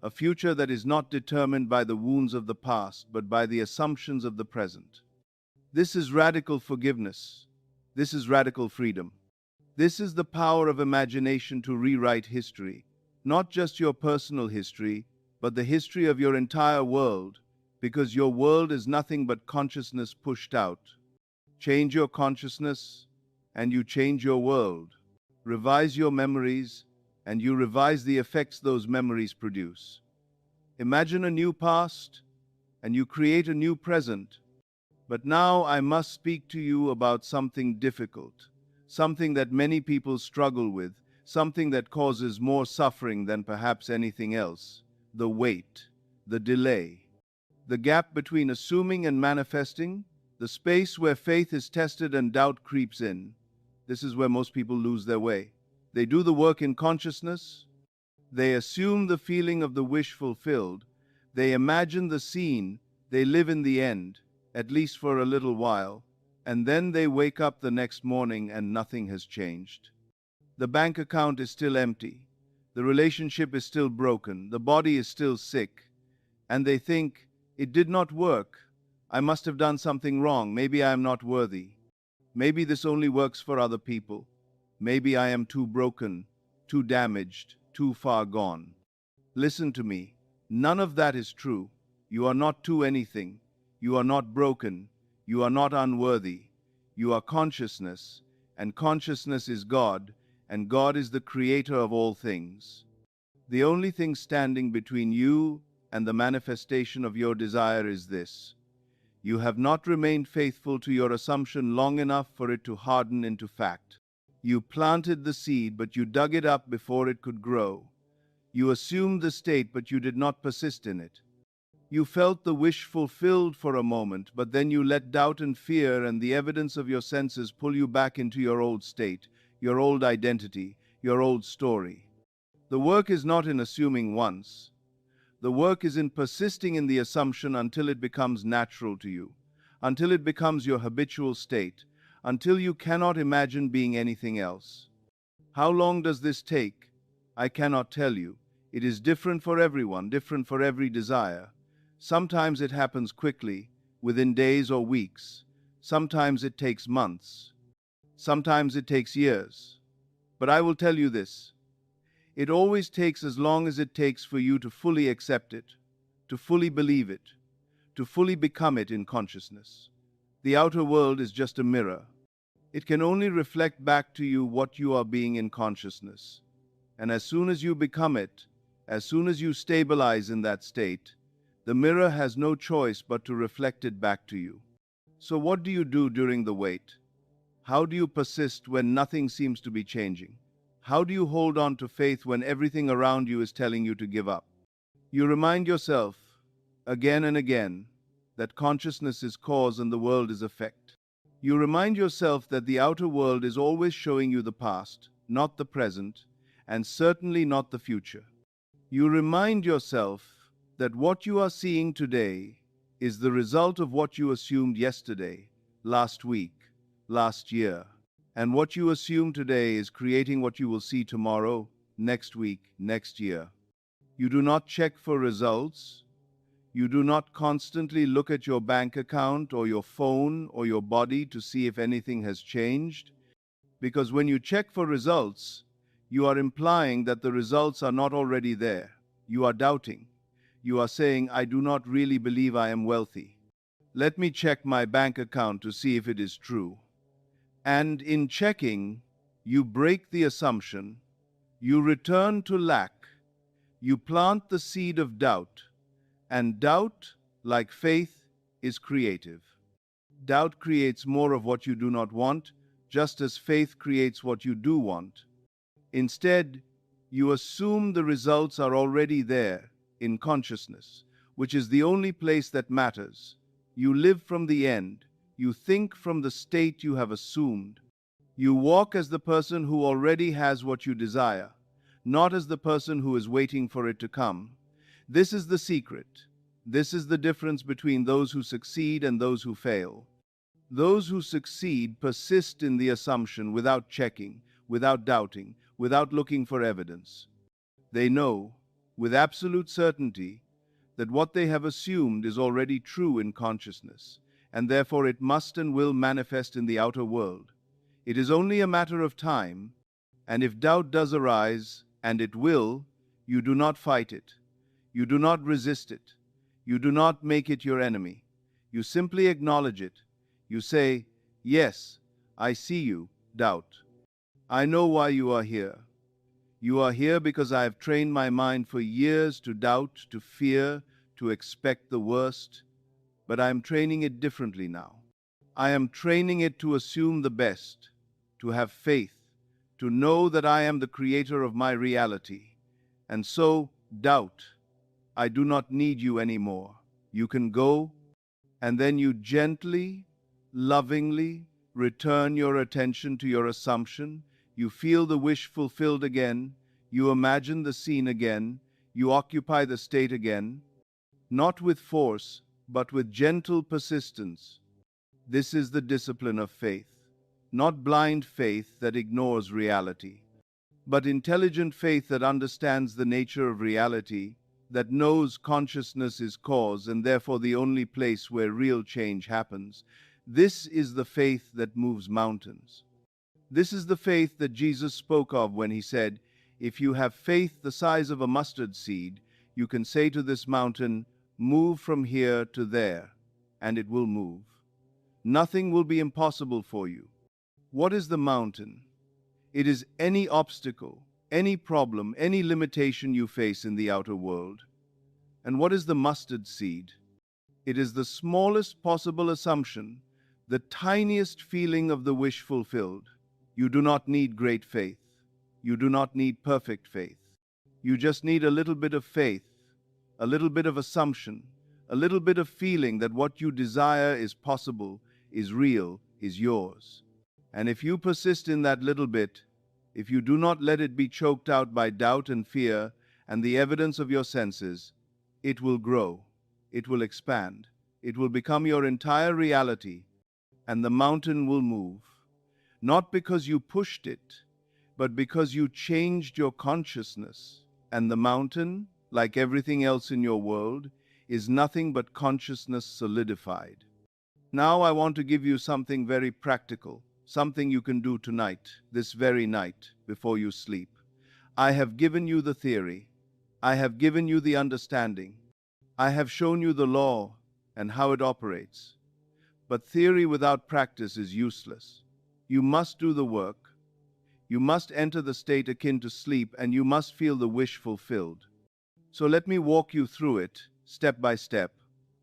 a future that is not determined by the wounds of the past, but by the assumptions of the present. This is radical forgiveness. This is radical freedom. This is the power of imagination to rewrite history, not just your personal history, but the history of your entire world, because your world is nothing but consciousness pushed out. Change your consciousness, and you change your world. Revise your memories, and you revise the effects those memories produce. Imagine a new past, and you create a new present. But now I must speak to you about something difficult, something that many people struggle with, something that causes more suffering than perhaps anything else: the wait, the delay, the gap between assuming and manifesting, the space where faith is tested and doubt creeps in. This is where most people lose their way. They do the work in consciousness. They assume the feeling of the wish fulfilled. They imagine the scene. They live in the end, at least for a little while, and then they wake up the next morning and nothing has changed. The bank account is still empty. The relationship is still broken. The body is still sick. And they think, it did not work. I must have done something wrong. Maybe I am not worthy. Maybe this only works for other people. Maybe I am too broken, too damaged, too far gone. Listen to me. None of that is true. You are not too anything. You are not broken. You are not unworthy. You are consciousness, and consciousness is God, and God is the creator of all things. The only thing standing between you and the manifestation of your desire is this: you have not remained faithful to your assumption long enough for it to harden into fact. You planted the seed, but you dug it up before it could grow. You assumed the state, but you did not persist in it. You felt the wish fulfilled for a moment, but then you let doubt and fear and the evidence of your senses pull you back into your old state, your old identity, your old story. The work is not in assuming once. The work is in persisting in the assumption until it becomes natural to you, until it becomes your habitual state, until you cannot imagine being anything else. How long does this take? I cannot tell you. It is different for everyone, different for every desire. Sometimes it happens quickly, within days or weeks. Sometimes it takes months. Sometimes it takes years. But I will tell you this: it always takes as long as it takes for you to fully accept it, to fully believe it, to fully become it in consciousness. The outer world is just a mirror. It can only reflect back to you what you are being in consciousness. And as soon as you become it, as soon as you stabilize in that state, the mirror has no choice but to reflect it back to you. So what do you do during the wait? How do you persist when nothing seems to be changing? How do you hold on to faith when everything around you is telling you to give up? You remind yourself, again and again, that consciousness is cause and the world is effect. You remind yourself that the outer world is always showing you the past, not the present, and certainly not the future. You remind yourself that what you are seeing today is the result of what you assumed yesterday, last week, last year. And what you assume today is creating what you will see tomorrow, next week, next year. You do not check for results. You do not constantly look at your bank account or your phone or your body to see if anything has changed. Because when you check for results, you are implying that the results are not already there. You are doubting. You are saying, I do not really believe I am wealthy. Let me check my bank account to see if it is true. And in checking, you break the assumption, you return to lack, you plant the seed of doubt, and doubt, like faith, is creative. Doubt creates more of what you do not want, just as faith creates what you do want. Instead, you assume the results are already there in consciousness, which is the only place that matters. You live from the end. You think from the state you have assumed. You walk as the person who already has what you desire, not as the person who is waiting for it to come. This is the secret. This is the difference between those who succeed and those who fail. Those who succeed persist in the assumption without checking, without doubting, without looking for evidence. They know, with absolute certainty, that what they have assumed is already true in consciousness, and therefore it must and will manifest in the outer world. It is only a matter of time, and if doubt does arise, and it will, you do not fight it. You do not resist it. You do not make it your enemy. You simply acknowledge it. You say, "Yes, I see you, doubt. I know why you are here. You are here because I have trained my mind for years to doubt, to fear, to expect the worst. But I am training it differently now. I am training it to assume the best, to have faith, to know that I am the creator of my reality. And so, doubt, I do not need you anymore. You can go." And then you gently, lovingly return your attention to your assumption. You feel the wish fulfilled again. You imagine the scene again. You occupy the state again, not with force, but with gentle persistence. This is the discipline of faith, not blind faith that ignores reality, but intelligent faith that understands the nature of reality, that knows consciousness is cause and therefore the only place where real change happens. This is the faith that moves mountains. This is the faith that Jesus spoke of when he said, "If you have faith the size of a mustard seed, you can say to this mountain, 'Move from here to there,' and it will move. Nothing will be impossible for you." What is the mountain? It is any obstacle, any problem, any limitation you face in the outer world. And what is the mustard seed? It is the smallest possible assumption, the tiniest feeling of the wish fulfilled. You do not need great faith. You do not need perfect faith. You just need a little bit of faith, a little bit of assumption, a little bit of feeling that what you desire is possible, is real, is yours. And if you persist in that little bit, if you do not let it be choked out by doubt and fear and the evidence of your senses, it will grow, it will expand, it will become your entire reality, and the mountain will move. Not because you pushed it, but because you changed your consciousness. And the mountain, like everything else in your world, is nothing but consciousness solidified. Now I want to give you something very practical, something you can do tonight, this very night, before you sleep. I have given you the theory. I have given you the understanding. I have shown you the law and how it operates. But theory without practice is useless. You must do the work. You must enter the state akin to sleep, and you must feel the wish fulfilled. So let me walk you through it, step by step,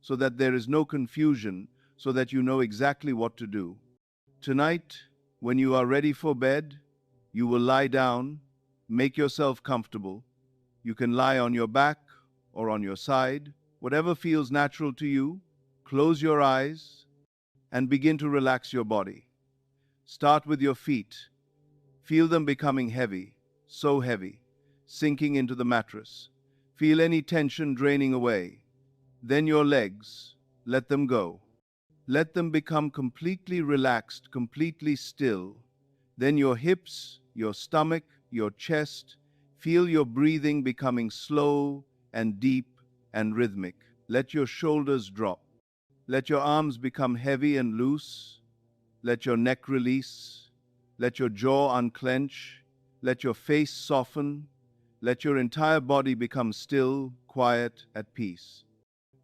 so that there is no confusion, so that you know exactly what to do. Tonight, when you are ready for bed, you will lie down, make yourself comfortable. You can lie on your back or on your side, whatever feels natural to you. Close your eyes and begin to relax your body. Start with your feet. Feel them becoming heavy, so heavy, sinking into the mattress. Feel any tension draining away. Then your legs, let them go. Let them become completely relaxed, completely still. Then your hips, your stomach, your chest. Feel your breathing becoming slow and deep and rhythmic. Let your shoulders drop. Let your arms become heavy and loose. Let your neck release. Let your jaw unclench. Let your face soften. Let your entire body become still, quiet, at peace.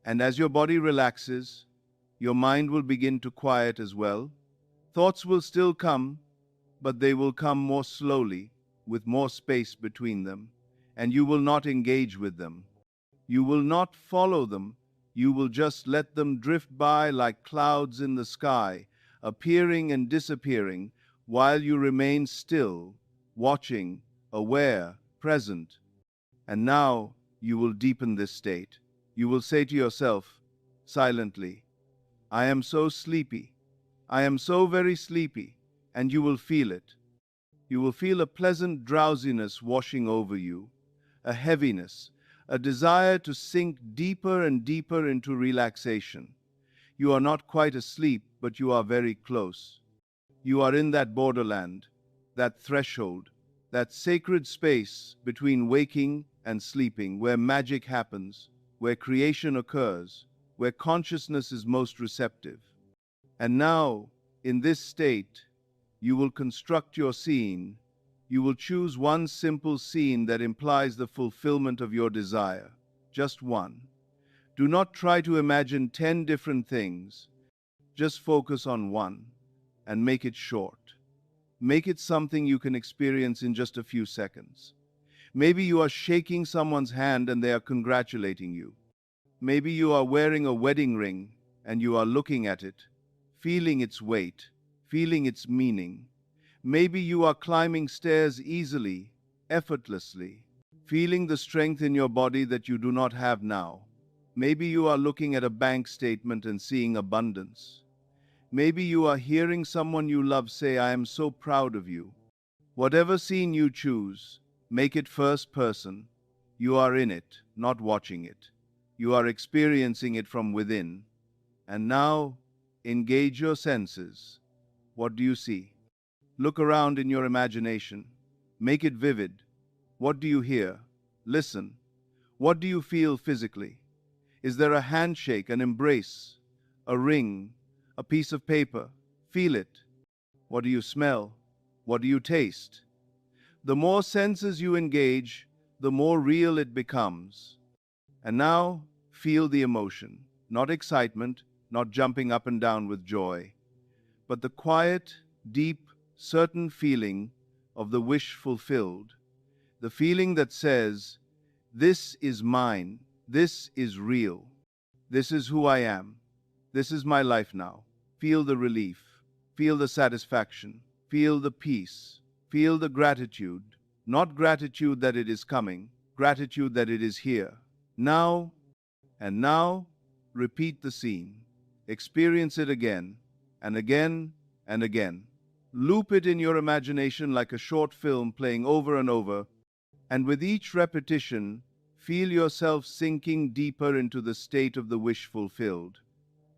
And as your body relaxes, your mind will begin to quiet as well. Thoughts will still come, but they will come more slowly, with more space between them, and you will not engage with them. You will not follow them. You will just let them drift by like clouds in the sky, appearing and disappearing, while you remain still, watching, aware, present. And now you will deepen this state. You will say to yourself, silently, "I am so sleepy. I am so very sleepy," and you will feel it. You will feel a pleasant drowsiness washing over you, a heaviness, a desire to sink deeper and deeper into relaxation. You are not quite asleep, but you are very close. You are in that borderland, that threshold, that sacred space between waking and sleeping, where magic happens, where creation occurs, where consciousness is most receptive. And now, in this state, you will construct your scene. You will choose one simple scene that implies the fulfillment of your desire. Just one. Do not try to imagine 10 different things. Just focus on one and make it short. Make it something you can experience in just a few seconds. Maybe you are shaking someone's hand and they are congratulating you. Maybe you are wearing a wedding ring and you are looking at it, feeling its weight, feeling its meaning. Maybe you are climbing stairs easily, effortlessly, feeling the strength in your body that you do not have now. Maybe you are looking at a bank statement and seeing abundance. Maybe you are hearing someone you love say, "I am so proud of you." Whatever scene you choose, make it first person. You are in it, not watching it. You are experiencing it from within. And now, engage your senses. What do you see? Look around in your imagination. Make it vivid. What do you hear? Listen. What do you feel physically? Is there a handshake, an embrace, a ring, a piece of paper? Feel it. What do you smell? What do you taste? The more senses you engage, the more real it becomes. And now, feel the emotion. Not excitement, not jumping up and down with joy, but the quiet, deep, certain feeling of the wish fulfilled. The feeling that says, "This is mine. This is real. This is who I am. This is my life now." Feel the relief. Feel the satisfaction. Feel the peace. Feel the gratitude. Not gratitude that it is coming, gratitude that it is here. Now, and now, repeat the scene. Experience it again, and again, and again. Loop it in your imagination like a short film playing over and over, and with each repetition, feel yourself sinking deeper into the state of the wish fulfilled.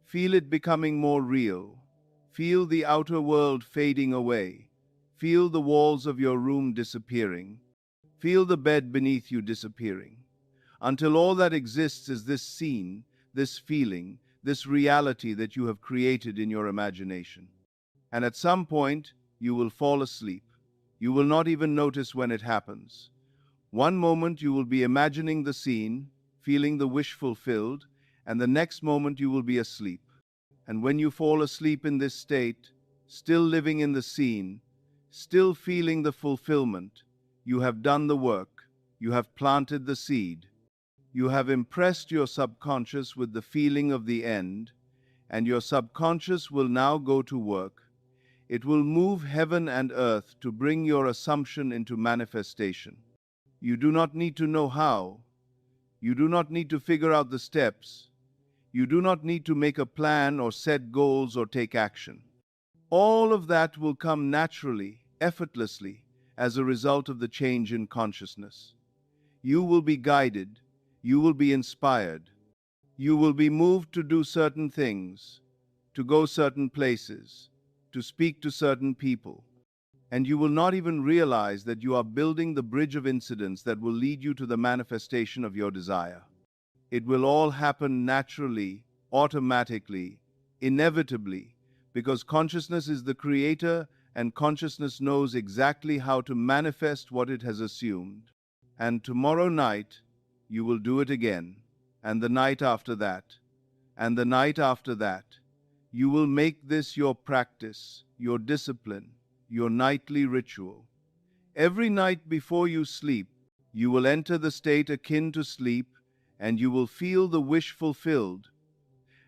Feel it becoming more real. Feel the outer world fading away. Feel the walls of your room disappearing. Feel the bed beneath you disappearing, until all that exists is this scene, this feeling, this reality that you have created in your imagination. And at some point, you will fall asleep. You will not even notice when it happens. One moment you will be imagining the scene, feeling the wish fulfilled, and the next moment you will be asleep. And when you fall asleep in this state, still living in the scene, still feeling the fulfillment, you have done the work, you have planted the seed. You have impressed your subconscious with the feeling of the end, and your subconscious will now go to work. It will move heaven and earth to bring your assumption into manifestation. You do not need to know how. You do not need to figure out the steps. You do not need to make a plan or set goals or take action. All of that will come naturally, effortlessly, as a result of the change in consciousness. You will be guided. You will be inspired. You will be moved to do certain things, to go certain places, to speak to certain people. And you will not even realize that you are building the bridge of incidents that will lead you to the manifestation of your desire. It will all happen naturally, automatically, inevitably, because consciousness is the creator and consciousness knows exactly how to manifest what it has assumed. And tomorrow night, you will do it again, and the night after that, and the night after that. You will make this your practice, your discipline, your nightly ritual. Every night before you sleep, you will enter the state akin to sleep, and you will feel the wish fulfilled.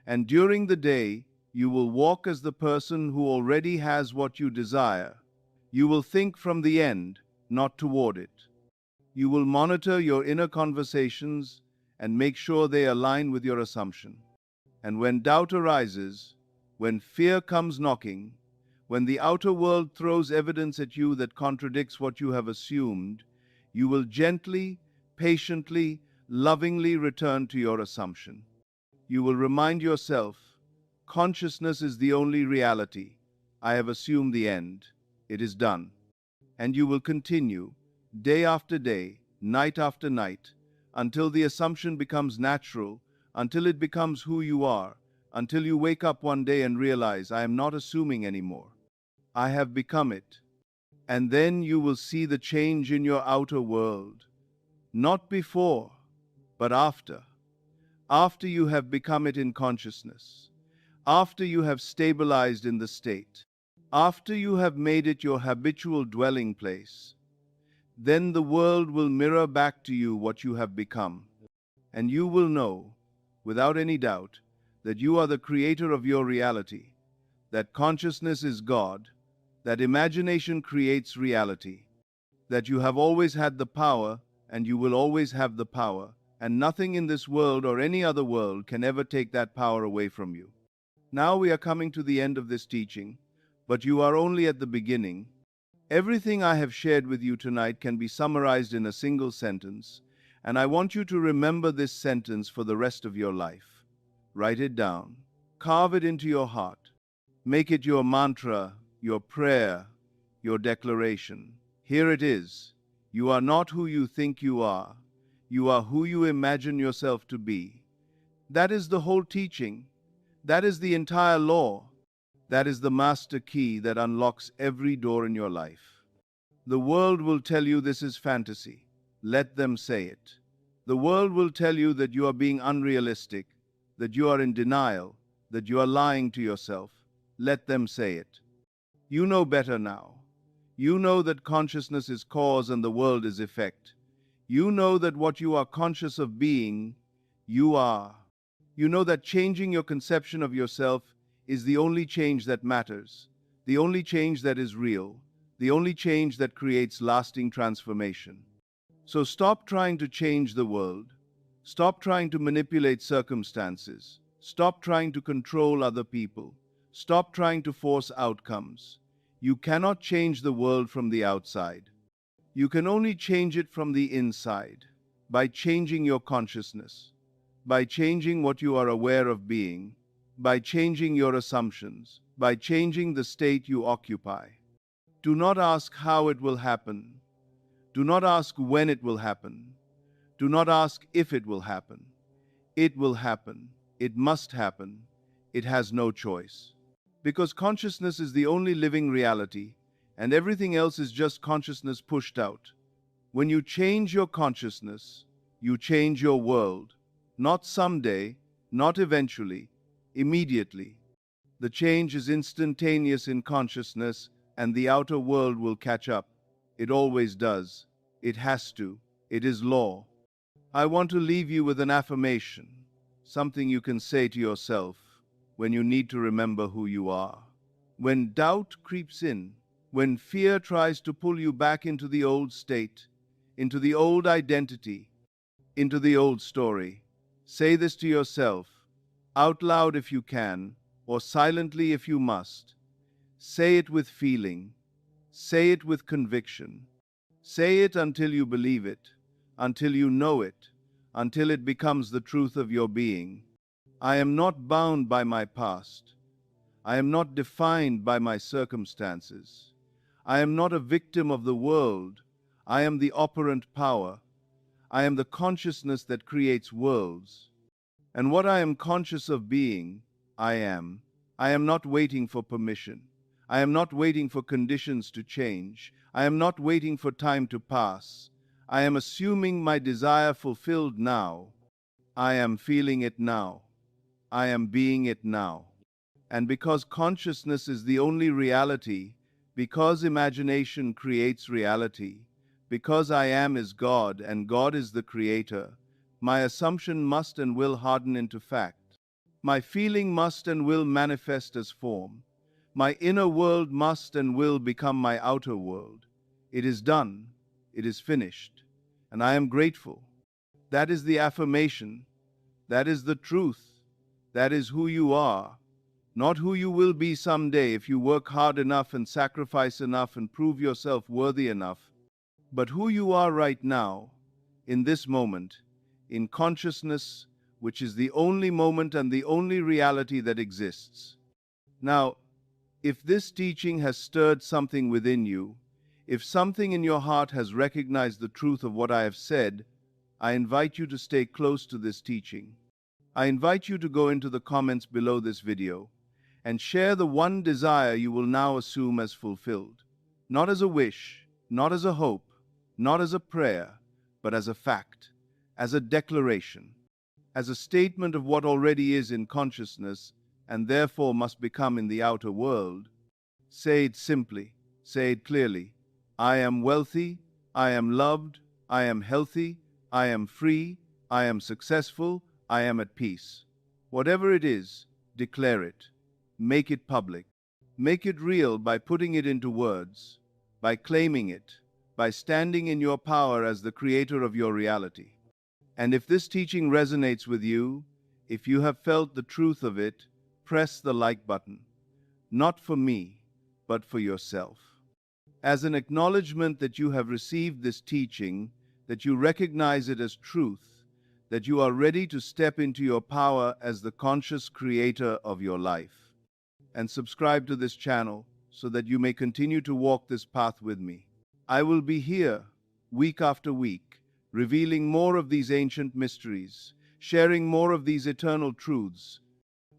And during the day, you will walk as the person who already has what you desire. You will think from the end, not toward it. You will monitor your inner conversations and make sure they align with your assumption. And when doubt arises, when fear comes knocking, When the outer world throws evidence at you that contradicts what you have assumed, you will gently, patiently, lovingly return to your assumption. You will remind yourself, consciousness is the only reality. I have assumed the end. It is done. And you will continue, day after day, night after night, until the assumption becomes natural, until it becomes who you are, until you wake up one day and realize, I am not assuming anymore. I have become it. And then you will see the change in your outer world. Not before, but after. After you have become it in consciousness. After you have stabilized in the state. After you have made it your habitual dwelling place. Then the world will mirror back to you what you have become. And you will know, without any doubt, that you are the creator of your reality, that consciousness is God, that imagination creates reality, that you have always had the power and you will always have the power, and nothing in this world or any other world can ever take that power away from you. Now we are coming to the end of this teaching, but you are only at the beginning. Everything I have shared with you tonight can be summarized in a single sentence, and I want you to remember this sentence for the rest of your life. Write it down. Carve it into your heart. Make it your mantra, your prayer, your declaration. Here it is. You are not who you think you are. You are who you imagine yourself to be. That is the whole teaching. That is the entire law. That is the master key that unlocks every door in your life. The world will tell you this is fantasy. Let them say it. The world will tell you that you are being unrealistic, that you are in denial, that you are lying to yourself. Let them say it. You know better now. You know that consciousness is cause and the world is effect. You know that what you are conscious of being, you are. You know that changing your conception of yourself is the only change that matters, the only change that is real, the only change that creates lasting transformation. So stop trying to change the world. Stop trying to manipulate circumstances. Stop trying to control other people. Stop trying to force outcomes. You cannot change the world from the outside. You can only change it from the inside, by changing your consciousness, by changing what you are aware of being, by changing your assumptions, by changing the state you occupy. Do not ask how it will happen. Do not ask when it will happen. Do not ask if it will happen. It will happen. It must happen. It has no choice. Because consciousness is the only living reality, and everything else is just consciousness pushed out. When you change your consciousness, you change your world. Not someday, not eventually, immediately. The change is instantaneous in consciousness, and the outer world will catch up. It always does. It has to. It is law. I want to leave you with an affirmation, something you can say to yourself when you need to remember who you are. When doubt creeps in, when fear tries to pull you back into the old state, into the old identity, into the old story, say this to yourself, out loud if you can, or silently if you must. Say it with feeling. Say it with conviction. Say it until you believe it, until you know it, until it becomes the truth of your being. I am not bound by my past. I am not defined by my circumstances. I am not a victim of the world. I am the operant power. I am the consciousness that creates worlds. And what I am conscious of being, I am. I am not waiting for permission. I am not waiting for conditions to change. I am not waiting for time to pass. I am assuming my desire fulfilled now. I am feeling it now. I am being it now. And because consciousness is the only reality, because imagination creates reality, because I am is God and God is the creator, my assumption must and will harden into fact. My feeling must and will manifest as form. My inner world must and will become my outer world. It is done. It is finished. And I am grateful. That is the affirmation. That is the truth. That is who you are. Not who you will be someday if you work hard enough and sacrifice enough and prove yourself worthy enough, but who you are right now, in this moment, in consciousness, which is the only moment and the only reality that exists. Now, if this teaching has stirred something within you, if something in your heart has recognized the truth of what I have said, I invite you to stay close to this teaching. I invite you to go into the comments below this video and share the one desire you will now assume as fulfilled. Not as a wish, not as a hope, not as a prayer, but as a fact, as a declaration, as a statement of what already is in consciousness and therefore must become in the outer world. Say it simply, say it clearly. I am wealthy, I am loved, I am healthy, I am free, I am successful, I am at peace. Whatever it is, declare it. Make it public. Make it real by putting it into words, by claiming it, by standing in your power as the creator of your reality. And if this teaching resonates with you, if you have felt the truth of it, press the like button. Not for me, but for yourself. As an acknowledgement that you have received this teaching, that you recognize it as truth, that you are ready to step into your power as the conscious creator of your life. And subscribe to this channel so that you may continue to walk this path with me. I will be here, week after week, revealing more of these ancient mysteries, sharing more of these eternal truths,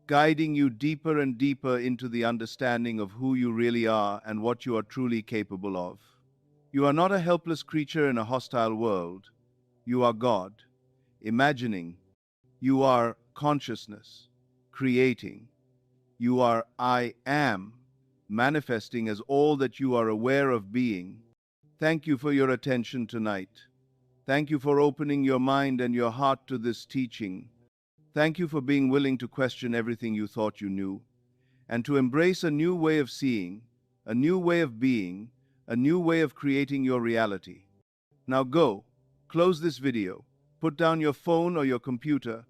guiding you deeper and deeper into the understanding of who you really are and what you are truly capable of. You are not a helpless creature in a hostile world. You are God, imagining. You are consciousness, creating. You are I am, manifesting as all that you are aware of being. Thank you for your attention tonight. Thank you for opening your mind and your heart to this teaching. Thank you for being willing to question everything you thought you knew, and to embrace a new way of seeing, a new way of being, a new way of creating your reality. Now go, close this video, put down your phone or your computer,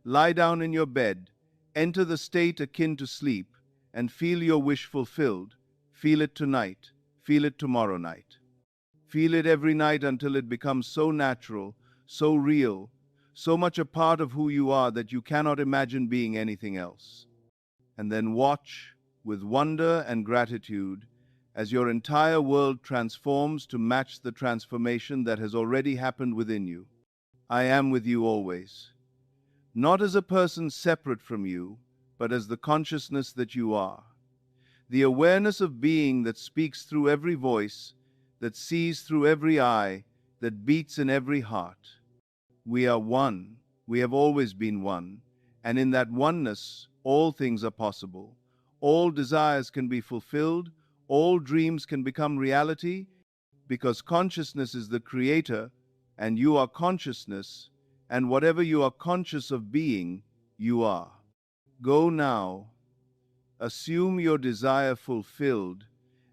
lie down in your bed, enter the state akin to sleep, and feel your wish fulfilled. Feel it tonight, feel it tomorrow night. Feel it every night until it becomes so natural, so real, so much a part of who you are that you cannot imagine being anything else. And then watch, with wonder and gratitude, as your entire world transforms to match the transformation that has already happened within you. I am with you always. Not as a person separate from you, but as the consciousness that you are. The awareness of being that speaks through every voice, that sees through every eye, that beats in every heart. We are one. We have always been one. And in that oneness, all things are possible. All desires can be fulfilled. All dreams can become reality, because consciousness is the creator, and you are consciousness, and whatever you are conscious of being, you are. Go now. Assume your desire fulfilled,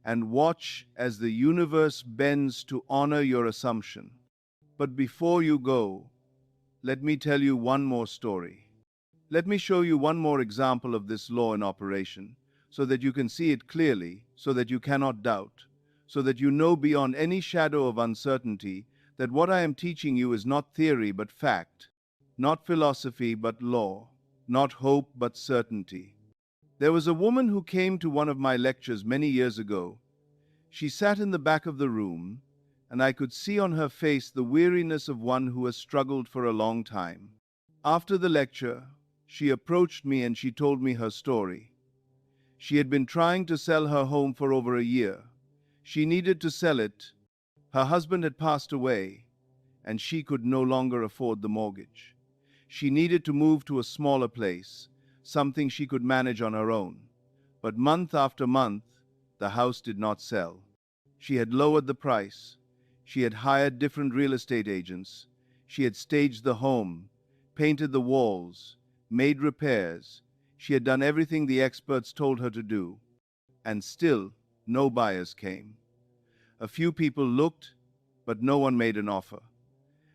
and watch as the universe bends to honor your assumption. But before you go, let me tell you one more story. Let me show you one more example of this law in operation, so that you can see it clearly, so that you cannot doubt, so that you know beyond any shadow of uncertainty that what I am teaching you is not theory but fact, not philosophy but law, not hope but certainty. There was a woman who came to one of my lectures many years ago. She sat in the back of the room, and I could see on her face the weariness of one who has struggled for a long time. After the lecture, she approached me and she told me her story. She had been trying to sell her home for over a year. She needed to sell it. Her husband had passed away, and she could no longer afford the mortgage. She needed to move to a smaller place, something she could manage on her own. But month after month, the house did not sell. She had lowered the price. She had hired different real estate agents. She had staged the home, painted the walls, made repairs. She had done everything the experts told her to do. And still, no buyers came. A few people looked, but no one made an offer.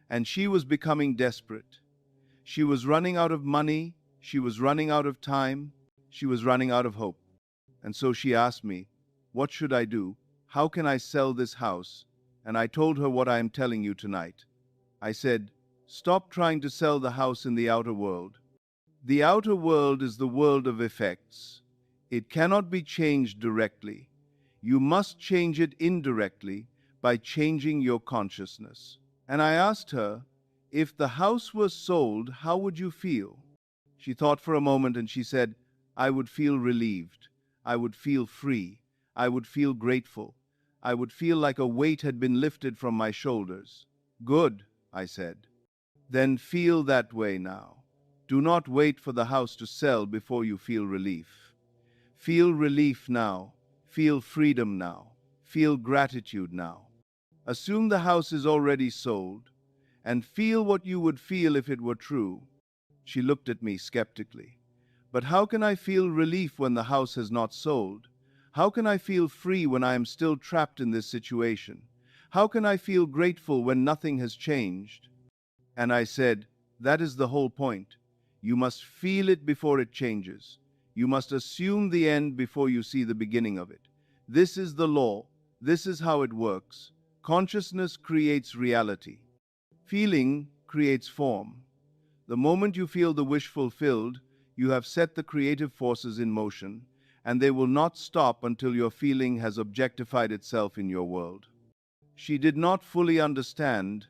And she was becoming desperate. She was running out of money. She was running out of time. She was running out of hope. And so she asked me, "What should I do? How can I sell this house?" And I told her what I am telling you tonight. I said, "Stop trying to sell the house in the outer world. The outer world is the world of effects. It cannot be changed directly. You must change it indirectly by changing your consciousness." And I asked her, "If the house was sold, how would you feel?" She thought for a moment and she said, "I would feel relieved. I would feel free. I would feel grateful. I would feel like a weight had been lifted from my shoulders." "Good," I said. "Then feel that way now. Do not wait for the house to sell before you feel relief. Feel relief now. Feel freedom now. Feel gratitude now. Assume the house is already sold, and feel what you would feel if it were true." She looked at me skeptically. "But how can I feel relief when the house has not sold? How can I feel free when I am still trapped in this situation? How can I feel grateful when nothing has changed?" And I said, "That is the whole point. You must feel it before it changes. You must assume the end before you see the beginning of it. This is the law. This is how it works. Consciousness creates reality. Feeling creates form. The moment you feel the wish fulfilled, you have set the creative forces in motion, and they will not stop until your feeling has objectified itself in your world." She did not fully understand,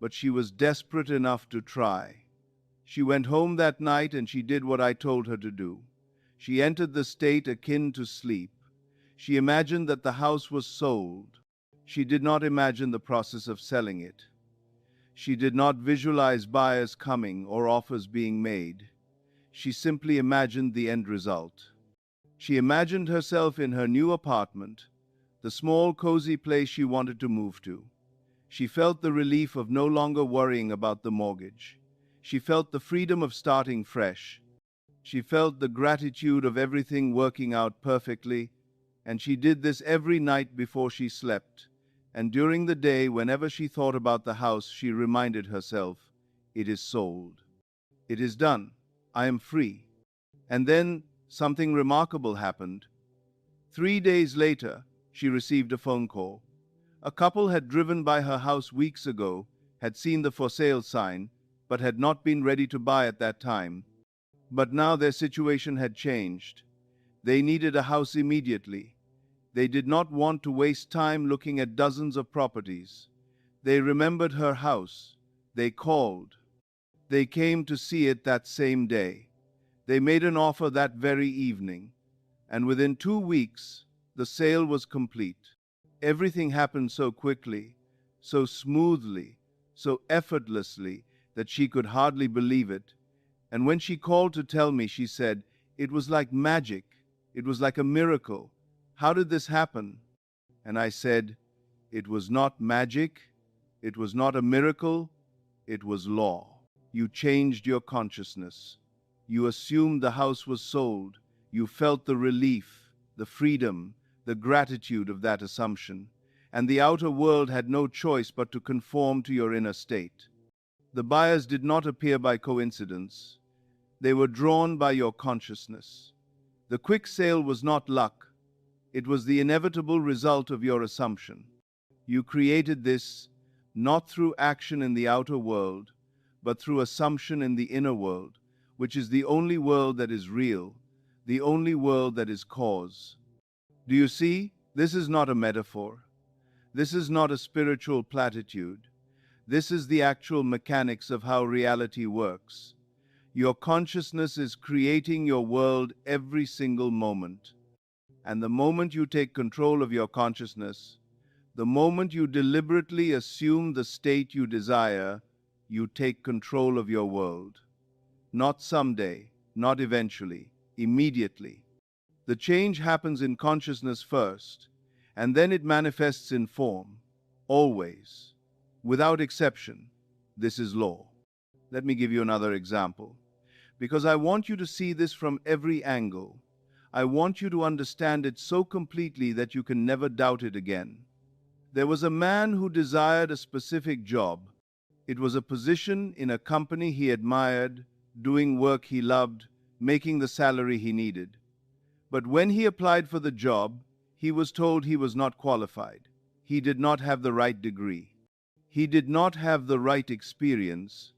but she was desperate enough to try. She went home that night and she did what I told her to do. She entered the state akin to sleep. She imagined that the house was sold. She did not imagine the process of selling it. She did not visualize buyers coming or offers being made. She simply imagined the end result. She imagined herself in her new apartment, the small, cozy place she wanted to move to. She felt the relief of no longer worrying about the mortgage. She felt the freedom of starting fresh. She felt the gratitude of everything working out perfectly, and she did this every night before she slept. And during the day, whenever she thought about the house, she reminded herself, "It is sold. It is done. I am free." And then something remarkable happened. 3 days later, she received a phone call. A couple had driven by her house weeks ago, had seen the for sale sign, but had not been ready to buy at that time. But now their situation had changed. They needed a house immediately. They did not want to waste time looking at dozens of properties. They remembered her house. They called. They came to see it that same day. They made an offer that very evening. And within 2 weeks, the sale was complete. Everything happened so quickly, so smoothly, so effortlessly that she could hardly believe it. And when she called to tell me, she said, "It was like magic. It was like a miracle. How did this happen?" And I said, "It was not magic. It was not a miracle. It was law. You changed your consciousness. You assumed the house was sold. You felt the relief, the freedom, the gratitude of that assumption, and the outer world had no choice but to conform to your inner state. The buyers did not appear by coincidence. They were drawn by your consciousness. The quick sale was not luck. It was the inevitable result of your assumption. You created this not through action in the outer world, but through assumption in the inner world, which is the only world that is real, the only world that is cause. Do you see? This is not a metaphor. This is not a spiritual platitude. This is the actual mechanics of how reality works. Your consciousness is creating your world every single moment. And the moment you take control of your consciousness, the moment you deliberately assume the state you desire, you take control of your world. Not someday, not eventually, immediately. The change happens in consciousness first, and then it manifests in form, always, without exception. This is law. Let me give you another example, because I want you to see this from every angle. I want you to understand it so completely that you can never doubt it again. There was a man who desired a specific job. It was a position in a company he admired, doing work he loved, making the salary he needed. But when he applied for the job, he was told he was not qualified. He did not have the right degree. He did not have the right experience.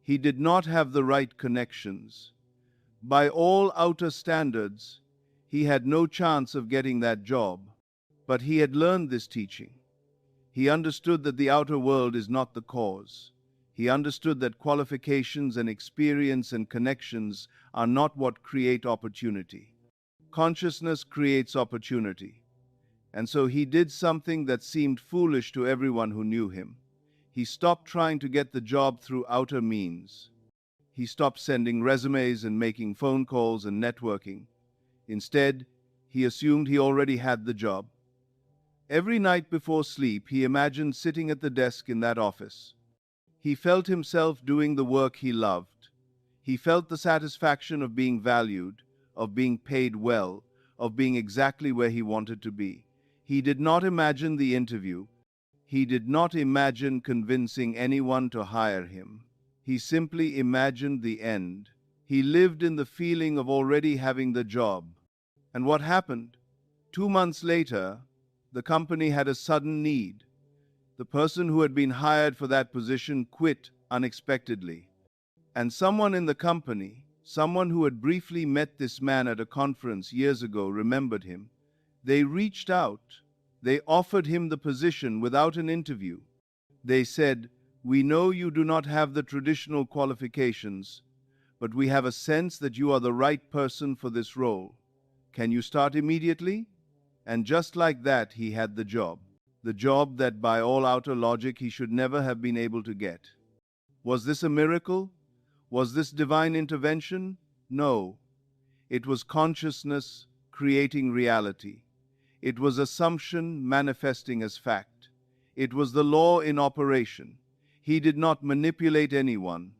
He did not have the right connections. By all outer standards, he had no chance of getting that job. But he had learned this teaching. He understood that the outer world is not the cause. He understood that qualifications and experience and connections are not what create opportunity. Consciousness creates opportunity. And so he did something that seemed foolish to everyone who knew him. He stopped trying to get the job through outer means. He stopped sending resumes and making phone calls and networking. Instead, he assumed he already had the job. Every night before sleep, he imagined sitting at the desk in that office. He felt himself doing the work he loved. He felt the satisfaction of being valued, of being paid well, of being exactly where he wanted to be. He did not imagine the interview. He did not imagine convincing anyone to hire him. He simply imagined the end. He lived in the feeling of already having the job. And what happened? 2 months later, the company had a sudden need. The person who had been hired for that position quit unexpectedly. And someone in the company, someone who had briefly met this man at a conference years ago, remembered him. They reached out. They offered him the position without an interview. They said, "We know you do not have the traditional qualifications, but we have a sense that you are the right person for this role. Can you start immediately?" And just like that, he had the job. The job that by all outer logic he should never have been able to get. Was this a miracle? Was this divine intervention? No. It was consciousness creating reality. It was assumption manifesting as fact. It was the law in operation. He did not manipulate anyone.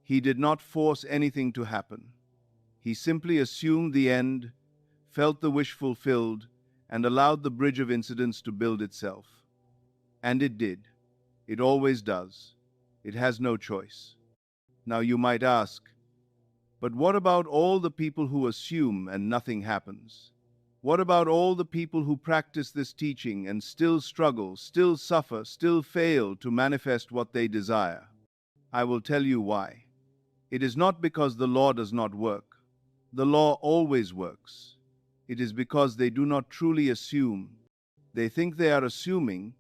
He did not force anything to happen. He simply assumed the end, felt the wish fulfilled, and allowed the bridge of incidents to build itself. And it did. It always does. It has no choice. Now you might ask, but what about all the people who assume and nothing happens? What about all the people who practice this teaching and still struggle, still suffer, still fail to manifest what they desire? I will tell you why. It is not because the law does not work. The law always works. It is because they do not truly assume. They think they are assuming,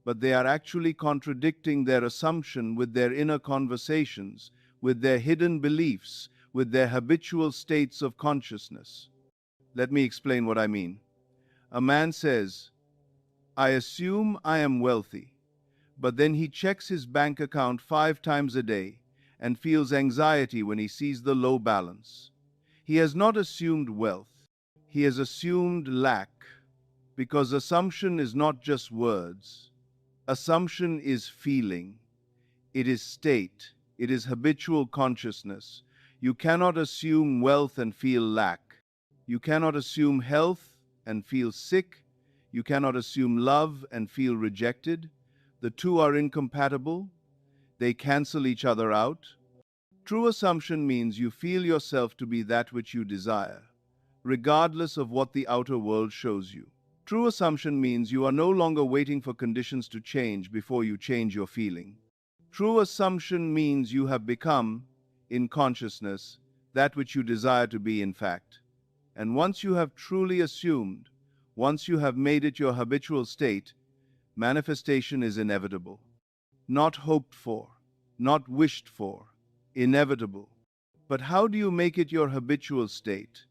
but they are actually contradicting their assumption with their inner conversations, with their hidden beliefs, with their habitual states of consciousness. Let me explain what I mean. A man says, "I assume I am wealthy," but then he checks his bank account 5 times a day and feels anxiety when he sees the low balance. He has not assumed wealth. He has assumed lack, because assumption is not just words. Assumption is feeling. It is state. It is habitual consciousness. You cannot assume wealth and feel lack. You cannot assume health and feel sick. You cannot assume love and feel rejected. The two are incompatible. They cancel each other out. True assumption means you feel yourself to be that which you desire, regardless of what the outer world shows you. True assumption means you are no longer waiting for conditions to change before you change your feeling. True assumption means you have become, in consciousness, that which you desire to be in fact. And once you have truly assumed, once you have made it your habitual state, manifestation is inevitable. Not hoped for, not wished for, inevitable. But how do you make it your habitual state?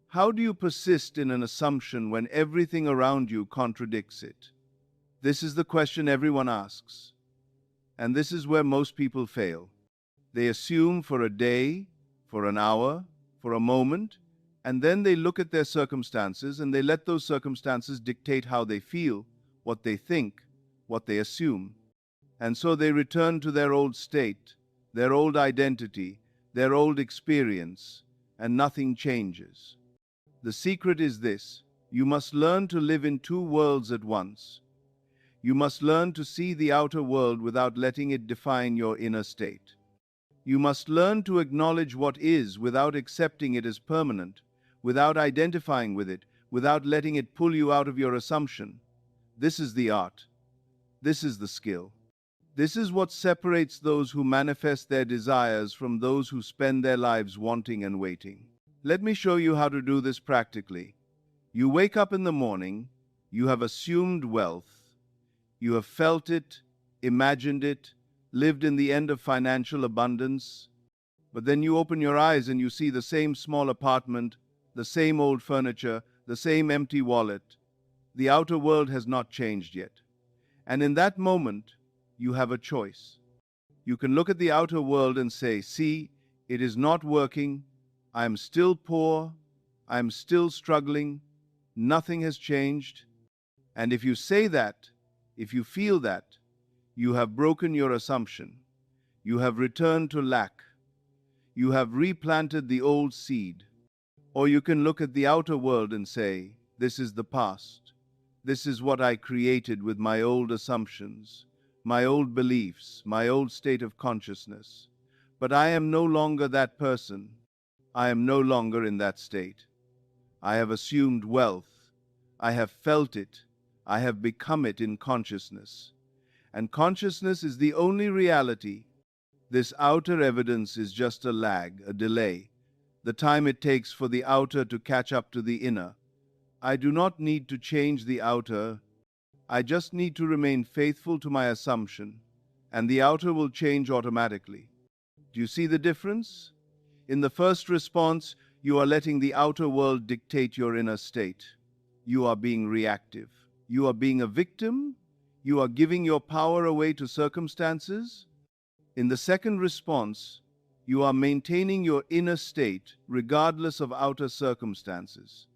How do you persist in an assumption when everything around you contradicts it? This is the question everyone asks. And this is where most people fail. They assume for a day, for an hour, for a moment, and then they look at their circumstances and they let those circumstances dictate how they feel, what they think, what they assume. And so they return to their old state, their old identity, their old experience, and nothing changes. The secret is this: you must learn to live in 2 worlds at once. You must learn to see the outer world without letting it define your inner state. You must learn to acknowledge what is without accepting it as permanent, without identifying with it, without letting it pull you out of your assumption. This is the art. This is the skill. This is what separates those who manifest their desires from those who spend their lives wanting and waiting. Let me show you how to do this practically. You wake up in the morning, you have assumed wealth, you have felt it, imagined it, lived in the end of financial abundance, but then you open your eyes and you see the same small apartment, the same old furniture, the same empty wallet. The outer world has not changed yet. And in that moment, you have a choice. You can look at the outer world and say, see, it is not working, I am still poor, I am still struggling, nothing has changed. And if you say that, if you feel that, you have broken your assumption. You have returned to lack. You have replanted the old seed. Or you can look at the outer world and say, this is the past. This is what I created with my old assumptions, my old beliefs, my old state of consciousness. But I am no longer that person. I am no longer in that state. I have assumed wealth. I have felt it. I have become it in consciousness. And consciousness is the only reality. This outer evidence is just a lag, a delay, the time it takes for the outer to catch up to the inner. I do not need to change the outer. I just need to remain faithful to my assumption, and the outer will change automatically. Do you see the difference? In the first response, you are letting the outer world dictate your inner state. You are being reactive. You are being a victim. You are giving your power away to circumstances. In the second response, you are maintaining your inner state regardless of outer circumstances.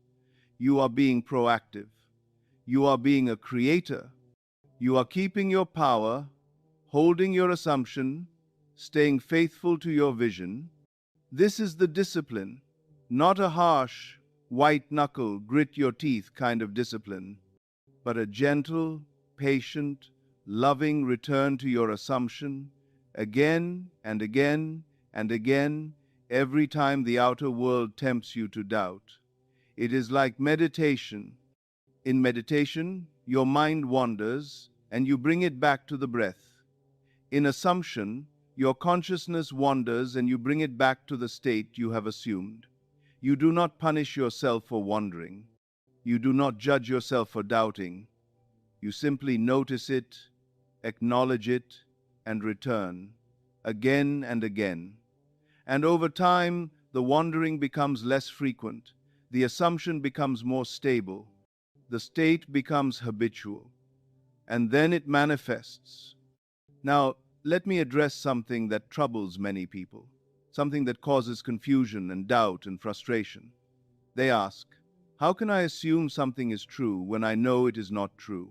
You are being proactive. You are being a creator. You are keeping your power, holding your assumption, staying faithful to your vision. This is the discipline, not a harsh, white-knuckle, grit-your-teeth kind of discipline, but a gentle, patient, loving return to your assumption, again and again and again, every time the outer world tempts you to doubt. It is like meditation. In meditation, your mind wanders and you bring it back to the breath. In assumption, your consciousness wanders and you bring it back to the state you have assumed. You do not punish yourself for wandering. You do not judge yourself for doubting. You simply notice it, acknowledge it, and return, again and again. And over time, the wandering becomes less frequent. The assumption becomes more stable. The state becomes habitual. And then it manifests. Now, let me address something that troubles many people, something that causes confusion and doubt and frustration. They ask, how can I assume something is true when I know it is not true?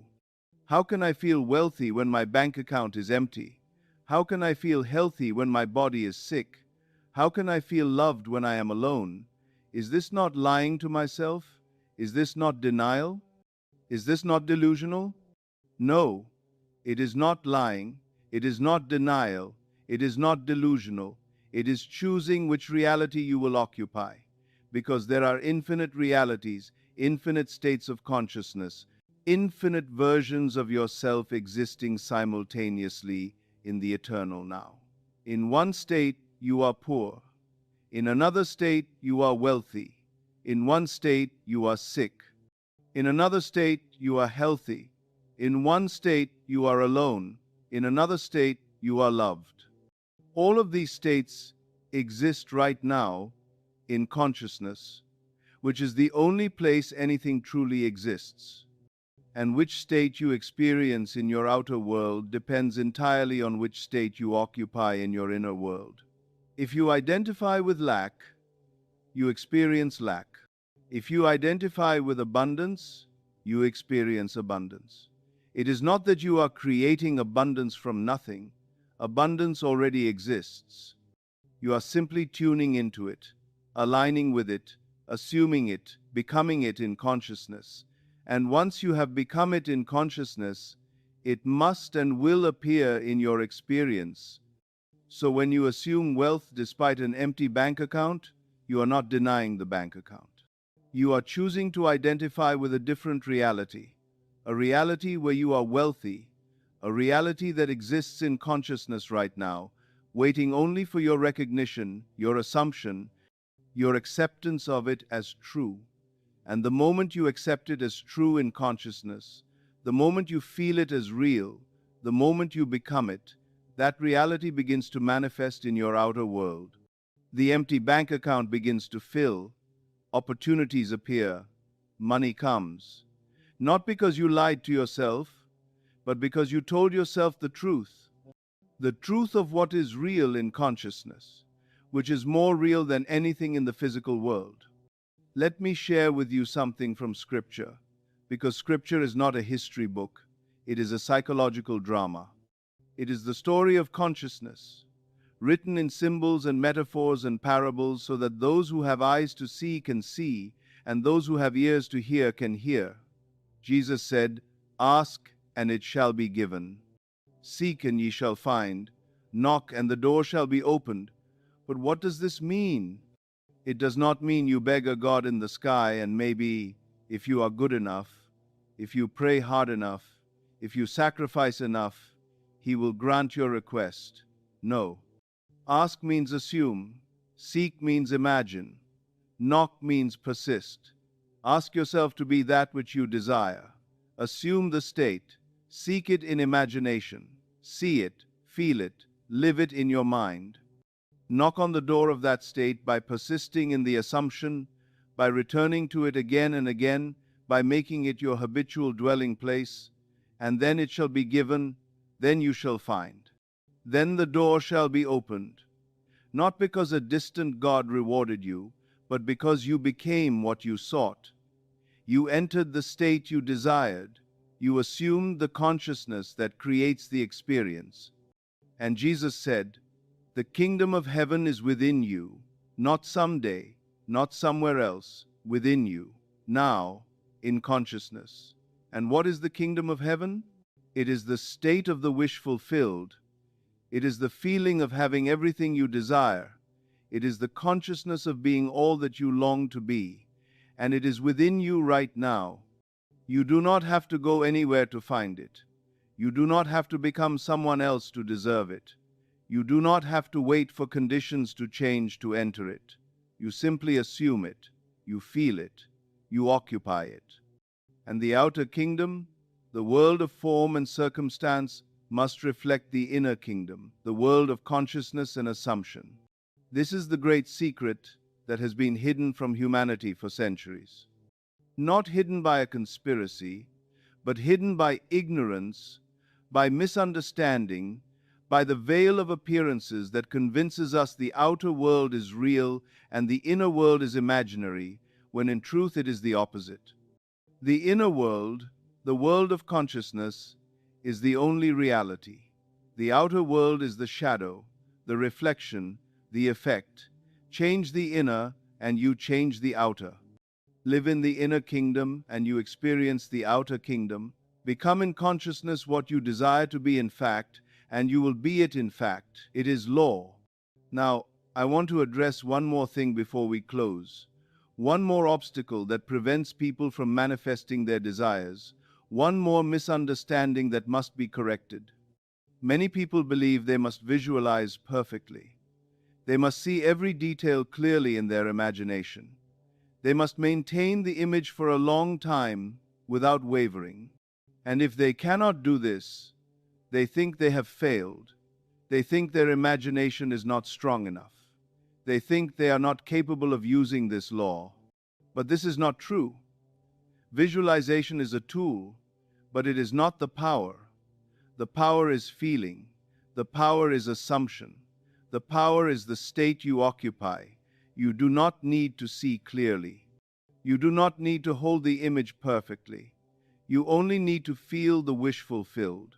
How can I feel wealthy when my bank account is empty? How can I feel healthy when my body is sick? How can I feel loved when I am alone? Is this not lying to myself? Is this not denial? Is this not delusional? No, it is not lying. It is not denial. It is not delusional. It is choosing which reality you will occupy. Because there are infinite realities, infinite states of consciousness, infinite versions of yourself existing simultaneously in the eternal now. In one state, you are poor. In another state, you are wealthy. In one state, you are sick. In another state, you are healthy. In one state, you are alone. In another state, you are loved. All of these states exist right now in consciousness, which is the only place anything truly exists. And which state you experience in your outer world depends entirely on which state you occupy in your inner world. If you identify with lack, you experience lack. If you identify with abundance, you experience abundance. It is not that you are creating abundance from nothing. Abundance already exists. You are simply tuning into it, aligning with it, assuming it, becoming it in consciousness. And once you have become it in consciousness, it must and will appear in your experience. So when you assume wealth despite an empty bank account, you are not denying the bank account. You are choosing to identify with a different reality, a reality where you are wealthy, a reality that exists in consciousness right now, waiting only for your recognition, your assumption, your acceptance of it as true. And the moment you accept it as true in consciousness, the moment you feel it as real, the moment you become it, that reality begins to manifest in your outer world. The empty bank account begins to fill, opportunities appear, money comes. Not because you lied to yourself, but because you told yourself the truth of what is real in consciousness, which is more real than anything in the physical world. Let me share with you something from Scripture, because Scripture is not a history book, it is a psychological drama. It is the story of consciousness, written in symbols and metaphors and parables so that those who have eyes to see can see, and those who have ears to hear can hear. Jesus said, "Ask, and it shall be given. Seek, and ye shall find. Knock, and the door shall be opened." But what does this mean? It does not mean you beg a God in the sky and maybe, if you are good enough, if you pray hard enough, if you sacrifice enough, He will grant your request. No. Ask means assume. Seek means imagine. Knock means persist. Ask yourself to be that which you desire. Assume the state. Seek it in imagination. See it, feel it, live it in your mind. Knock on the door of that state by persisting in the assumption, by returning to it again and again, by making it your habitual dwelling place, and then it shall be given, then you shall find. Then the door shall be opened, not because a distant God rewarded you, but because you became what you sought. You entered the state you desired. You assumed the consciousness that creates the experience. And Jesus said, "The kingdom of heaven is within you, not someday, not somewhere else, within you, now, in consciousness." And what is the kingdom of heaven? It is the state of the wish fulfilled. It is the feeling of having everything you desire. It is the consciousness of being all that you long to be. And it is within you right now. You do not have to go anywhere to find it. You do not have to become someone else to deserve it. You do not have to wait for conditions to change to enter it. You simply assume it. You feel it. You occupy it. And the outer kingdom, the world of form and circumstance, must reflect the inner kingdom, the world of consciousness and assumption. This is the great secret that has been hidden from humanity for centuries. Not hidden by a conspiracy, but hidden by ignorance, by misunderstanding, by the veil of appearances that convinces us the outer world is real and the inner world is imaginary, when in truth it is the opposite. The inner world, the world of consciousness, is the only reality. The outer world is the shadow, the reflection, the effect. Change the inner, and you change the outer. Live in the inner kingdom, and you experience the outer kingdom. Become in consciousness what you desire to be in fact, and you will be it in fact. It is law. Now, I want to address one more thing before we close. One more obstacle that prevents people from manifesting their desires. One more misunderstanding that must be corrected. Many people believe they must visualize perfectly. They must see every detail clearly in their imagination. They must maintain the image for a long time without wavering. And if they cannot do this, they think they have failed. They think their imagination is not strong enough. They think they are not capable of using this law. But this is not true. Visualization is a tool, but it is not the power. The power is feeling. The power is assumption. The power is the state you occupy. You do not need to see clearly. You do not need to hold the image perfectly. You only need to feel the wish fulfilled.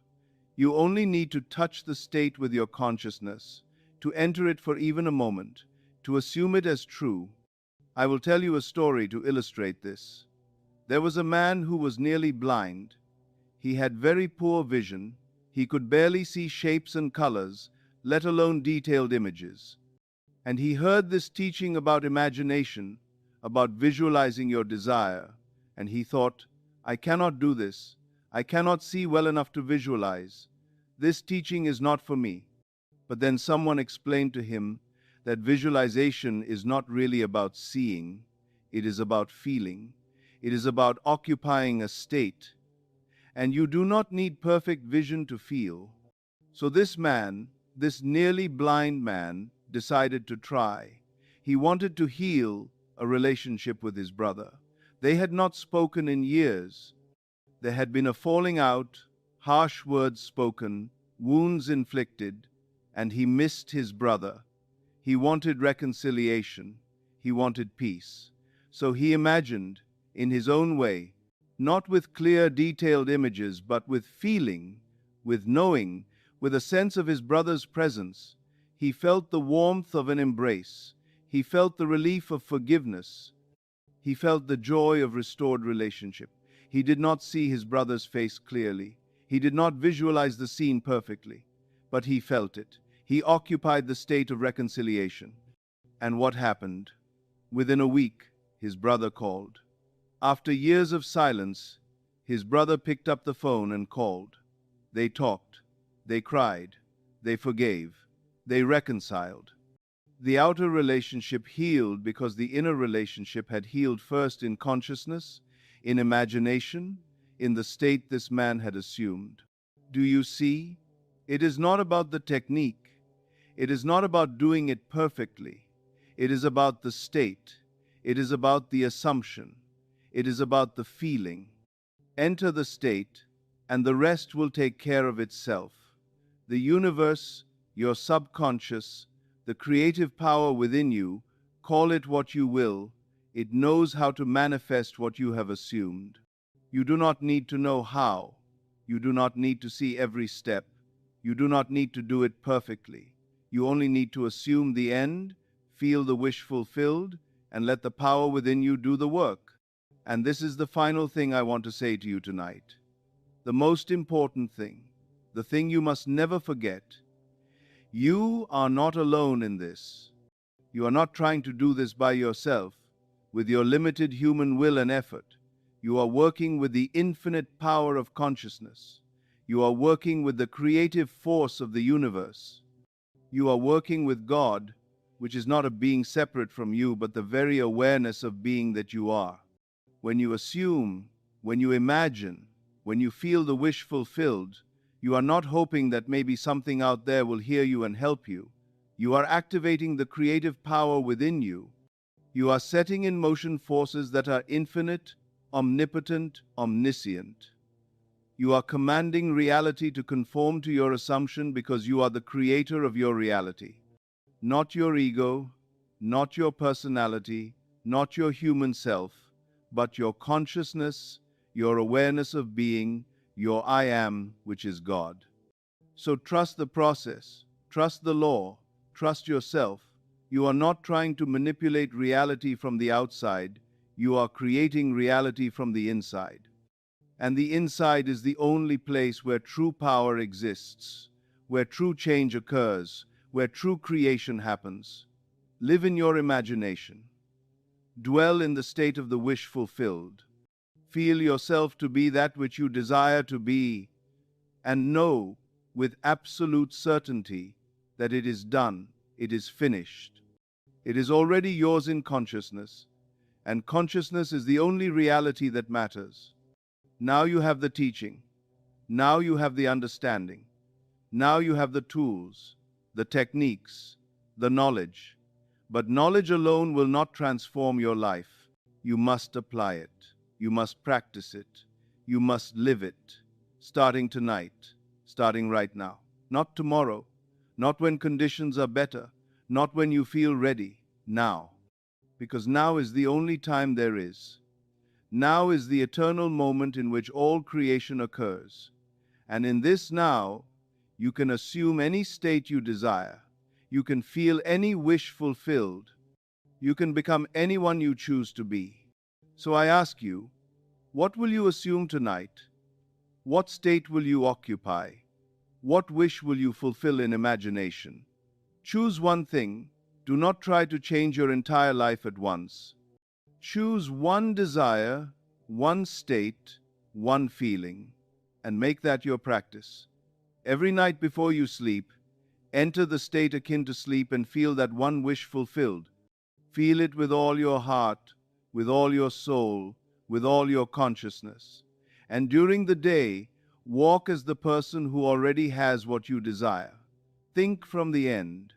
You only need to touch the state with your consciousness, to enter it for even a moment, to assume it as true. I will tell you a story to illustrate this. There was a man who was nearly blind. He had very poor vision. He could barely see shapes and colors, let alone detailed images. And he heard this teaching about imagination, about visualizing your desire, and he thought, I cannot do this. I cannot see well enough to visualize. This teaching is not for me. But then someone explained to him that visualization is not really about seeing, it is about feeling. It is about occupying a state. And you do not need perfect vision to feel. So this man, this nearly blind man, decided to try. He wanted to heal a relationship with his brother. They had not spoken in years. There had been a falling out, harsh words spoken, wounds inflicted, and he missed his brother. He wanted reconciliation. He wanted peace. So he imagined, in his own way, not with clear, detailed images, but with feeling, with knowing, with a sense of his brother's presence. He felt the warmth of an embrace. He felt the relief of forgiveness. He felt the joy of restored relationship. He did not see his brother's face clearly. He did not visualize the scene perfectly, but he felt it. He occupied the state of reconciliation. And what happened? Within a week, his brother called. After years of silence, his brother picked up the phone and called. They talked. They cried. They forgave. They reconciled. The outer relationship healed because the inner relationship had healed first in consciousness, in imagination, in the state this man had assumed. Do you see? It is not about the technique. It is not about doing it perfectly. It is about the state. It is about the assumption. It is about the feeling. Enter the state, and the rest will take care of itself. The universe, your subconscious, the creative power within you, call it what you will, it knows how to manifest what you have assumed. You do not need to know how. You do not need to see every step. You do not need to do it perfectly. You only need to assume the end, feel the wish fulfilled, and let the power within you do the work. And this is the final thing I want to say to you tonight. The most important thing, the thing you must never forget. You are not alone in this. You are not trying to do this by yourself, with your limited human will and effort. You are working with the infinite power of consciousness. You are working with the creative force of the universe. You are working with God, which is not a being separate from you, but the very awareness of being that you are. When you assume, when you imagine, when you feel the wish fulfilled, you are not hoping that maybe something out there will hear you and help you. You are activating the creative power within you. You are setting in motion forces that are infinite, omnipotent, omniscient. You are commanding reality to conform to your assumption because you are the creator of your reality. Not your ego, not your personality, not your human self, but your consciousness, your awareness of being, your I am, which is God. So trust the process, trust the law, trust yourself. You are not trying to manipulate reality from the outside, you are creating reality from the inside. And the inside is the only place where true power exists, where true change occurs, where true creation happens. Live in your imagination. Dwell in the state of the wish fulfilled. Feel yourself to be that which you desire to be, and know with absolute certainty that it is done, it is finished. It is already yours in consciousness, and consciousness is the only reality that matters. Now you have the teaching. Now you have the understanding. Now you have the tools, the techniques, the knowledge. But knowledge alone will not transform your life. You must apply it. You must practice it. You must live it. Starting tonight. Starting right now. Not tomorrow. Not when conditions are better. Not when you feel ready. Now. Because now is the only time there is. Now is the eternal moment in which all creation occurs. And in this now, you can assume any state you desire. You can feel any wish fulfilled. You can become anyone you choose to be. So I ask you, what will you assume tonight? What state will you occupy? What wish will you fulfill in imagination? Choose one thing. Do not try to change your entire life at once. Choose one desire, one state, one feeling, and make that your practice. Every night before you sleep, enter the state akin to sleep and feel that one wish fulfilled. Feel it with all your heart, with all your soul, with all your consciousness. And during the day, walk as the person who already has what you desire. Think from the end.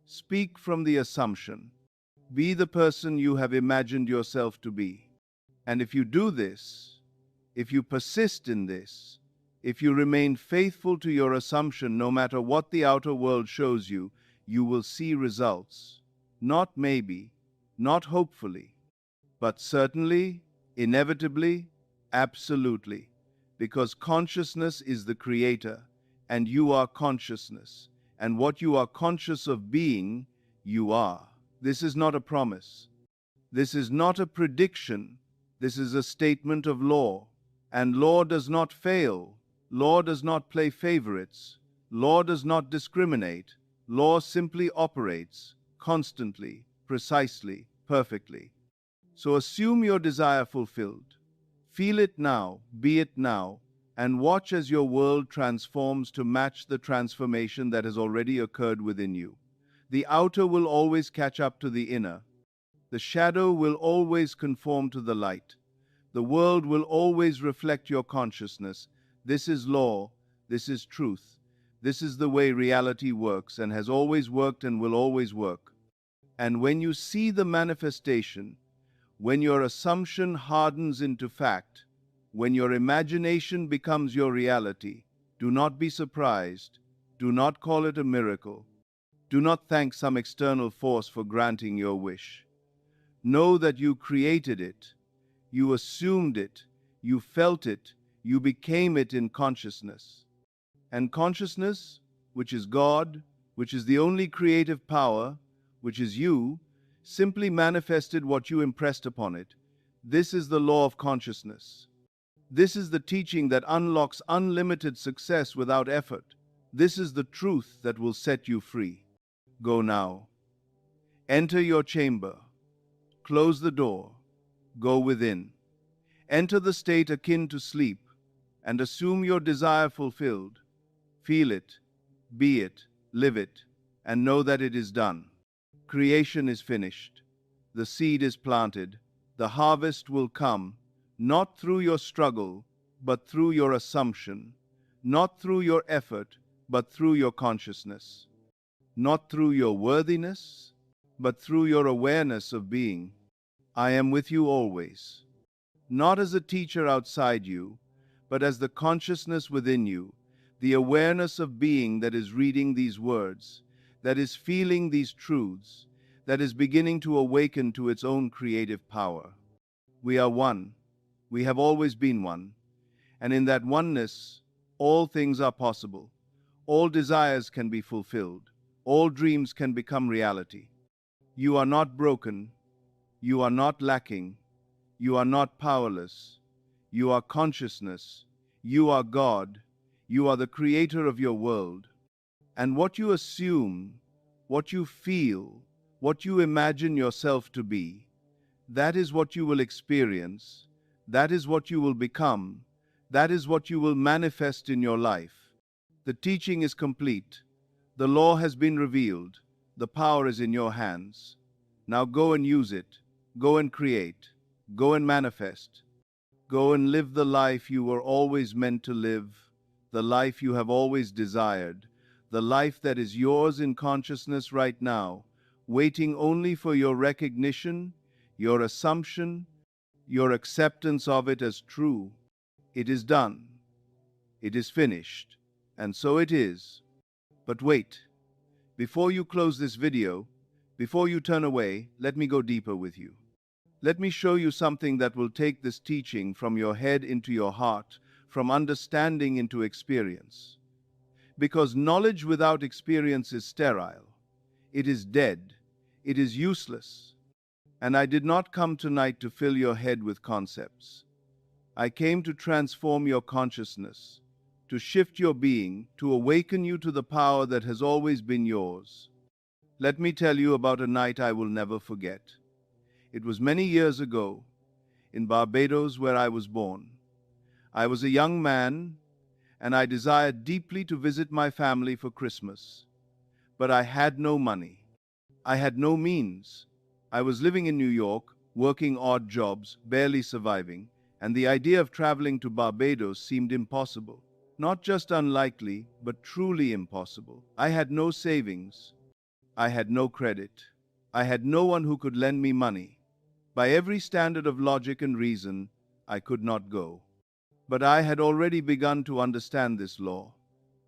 Speak from the assumption. Be the person you have imagined yourself to be. And if you do this, if you persist in this, if you remain faithful to your assumption no matter what the outer world shows you, you will see results. Not maybe, not hopefully, but certainly, inevitably, absolutely. Because consciousness is the creator, and you are consciousness. And what you are conscious of being, you are. This is not a promise. This is not a prediction. This is a statement of law. And law does not fail. Law does not play favorites. Law does not discriminate. Law simply operates, constantly, precisely, perfectly. So assume your desire fulfilled. Feel it now, be it now, and watch as your world transforms to match the transformation that has already occurred within you. The outer will always catch up to the inner. The shadow will always conform to the light. The world will always reflect your consciousness. This is law. This is truth. This is the way reality works and has always worked and will always work. And when you see the manifestation, when your assumption hardens into fact, when your imagination becomes your reality, do not be surprised. Do not call it a miracle. Do not thank some external force for granting your wish. Know that you created it. You assumed it. You felt it. You became it in consciousness. And consciousness, which is God, which is the only creative power, which is you, simply manifested what you impressed upon it. This is the law of consciousness. This is the teaching that unlocks unlimited success without effort. This is the truth that will set you free. Go now. Enter your chamber. Close the door. Go within. Enter the state akin to sleep and assume your desire fulfilled. Feel it, be it, live it, and know that it is done. Creation is finished. The seed is planted. The harvest will come, not through your struggle, but through your assumption, not through your effort, but through your consciousness, not through your worthiness, but through your awareness of being. I am with you always, not as a teacher outside you, but as the consciousness within you, the awareness of being that is reading these words, that is feeling these truths, that is beginning to awaken to its own creative power. We are one. We have always been one. And in that oneness, all things are possible. All desires can be fulfilled. All dreams can become reality. You are not broken. You are not lacking. You are not powerless. You are consciousness. You are God. You are the creator of your world. And what you assume, what you feel, what you imagine yourself to be, that is what you will experience. That is what you will become. That is what you will manifest in your life. The teaching is complete. The law has been revealed. The power is in your hands. Now go and use it. Go and create. Go and manifest. Go and live the life you were always meant to live, the life you have always desired, the life that is yours in consciousness right now, waiting only for your recognition, your assumption, your acceptance of it as true. It is done. It is finished. And so it is. But wait. Before you close this video, before you turn away, let me go deeper with you. Let me show you something that will take this teaching from your head into your heart, from understanding into experience. Because knowledge without experience is sterile. It is dead. It is useless. And I did not come tonight to fill your head with concepts. I came to transform your consciousness, to shift your being, to awaken you to the power that has always been yours. Let me tell you about a night I will never forget. It was many years ago, in Barbados, where I was born. I was a young man, and I desired deeply to visit my family for Christmas. But I had no money. I had no means. I was living in New York, working odd jobs, barely surviving, and the idea of traveling to Barbados seemed impossible. Not just unlikely, but truly impossible. I had no savings. I had no credit. I had no one who could lend me money. By every standard of logic and reason, I could not go. But I had already begun to understand this law.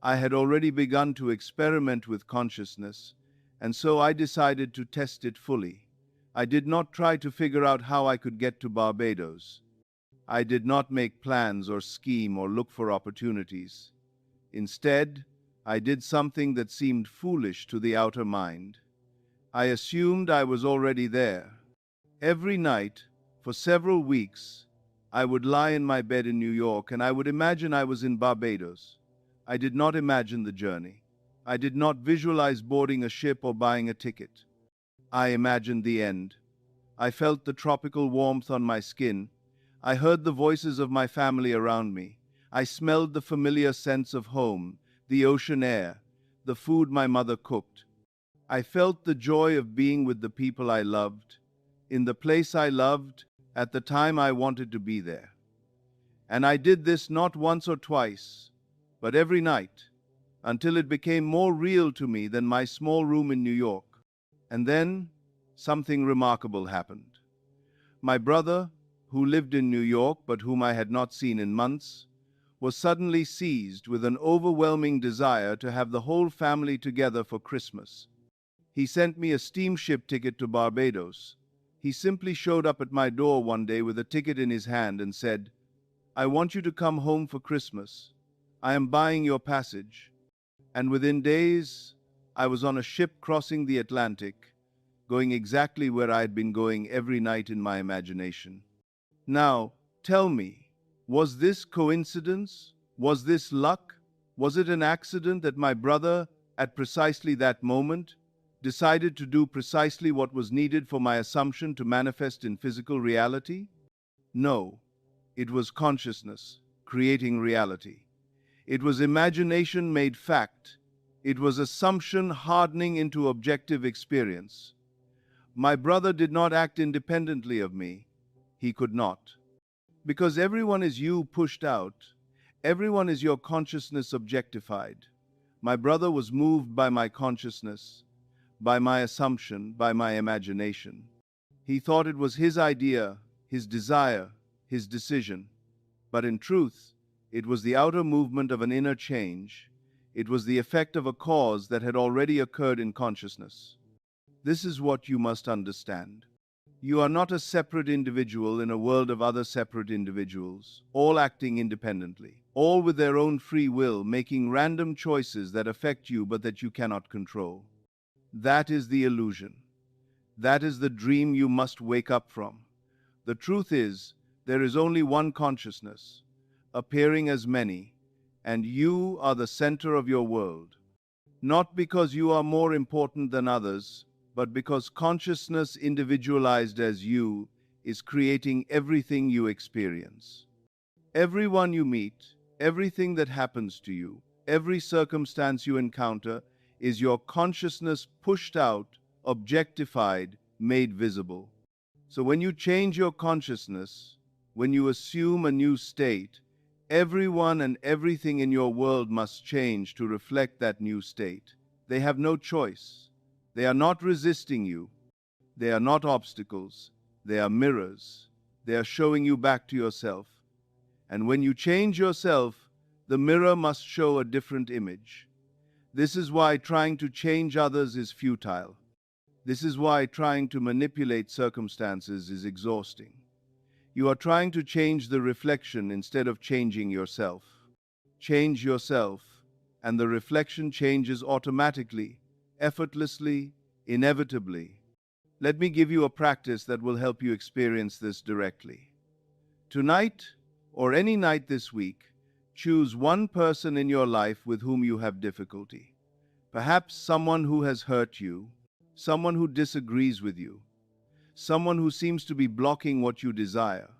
I had already begun to experiment with consciousness, and so I decided to test it fully. I did not try to figure out how I could get to Barbados. I did not make plans or scheme or look for opportunities. Instead, I did something that seemed foolish to the outer mind. I assumed I was already there. Every night, for several weeks, I would lie in my bed in New York and I would imagine I was in Barbados. I did not imagine the journey. I did not visualize boarding a ship or buying a ticket. I imagined the end. I felt the tropical warmth on my skin. I heard the voices of my family around me. I smelled the familiar sense of home, the ocean air, the food my mother cooked. I felt the joy of being with the people I loved, in the place I loved, at the time I wanted to be there. And I did this not once or twice, but every night, until it became more real to me than my small room in New York. And then, something remarkable happened. My brother, who lived in New York but whom I had not seen in months, was suddenly seized with an overwhelming desire to have the whole family together for Christmas. He sent me a steamship ticket to Barbados. He simply showed up at my door one day with a ticket in his hand and said, "I want you to come home for Christmas. I am buying your passage." And within days, I was on a ship crossing the Atlantic, going exactly where I had been going every night in my imagination. Now, tell me, was this coincidence? Was this luck? Was it an accident that my brother, at precisely that moment, decided to do precisely what was needed for my assumption to manifest in physical reality? No, it was consciousness creating reality. It was imagination made fact. It was assumption hardening into objective experience. My brother did not act independently of me. He could not. Because everyone is you pushed out. Everyone is your consciousness objectified. My brother was moved by my consciousness, by my assumption, by my imagination. He thought it was his idea, his desire, his decision. But in truth, it was the outer movement of an inner change. It was the effect of a cause that had already occurred in consciousness. This is what you must understand. You are not a separate individual in a world of other separate individuals, all acting independently, all with their own free will, making random choices that affect you but that you cannot control. That is the illusion. That is the dream you must wake up from. The truth is, there is only one consciousness, appearing as many, and you are the center of your world. Not because you are more important than others, but because consciousness individualized as you is creating everything you experience. Everyone you meet, everything that happens to you, every circumstance you encounter is your consciousness pushed out, objectified, made visible. So when you change your consciousness, when you assume a new state, everyone and everything in your world must change to reflect that new state. They have no choice. They are not resisting you. They are not obstacles. They are mirrors. They are showing you back to yourself. And when you change yourself, the mirror must show a different image. This is why trying to change others is futile. This is why trying to manipulate circumstances is exhausting. You are trying to change the reflection instead of changing yourself. Change yourself, and the reflection changes automatically, effortlessly, inevitably. Let me give you a practice that will help you experience this directly. Tonight, or any night this week, choose one person in your life with whom you have difficulty. Perhaps someone who has hurt you, someone who disagrees with you, someone who seems to be blocking what you desire.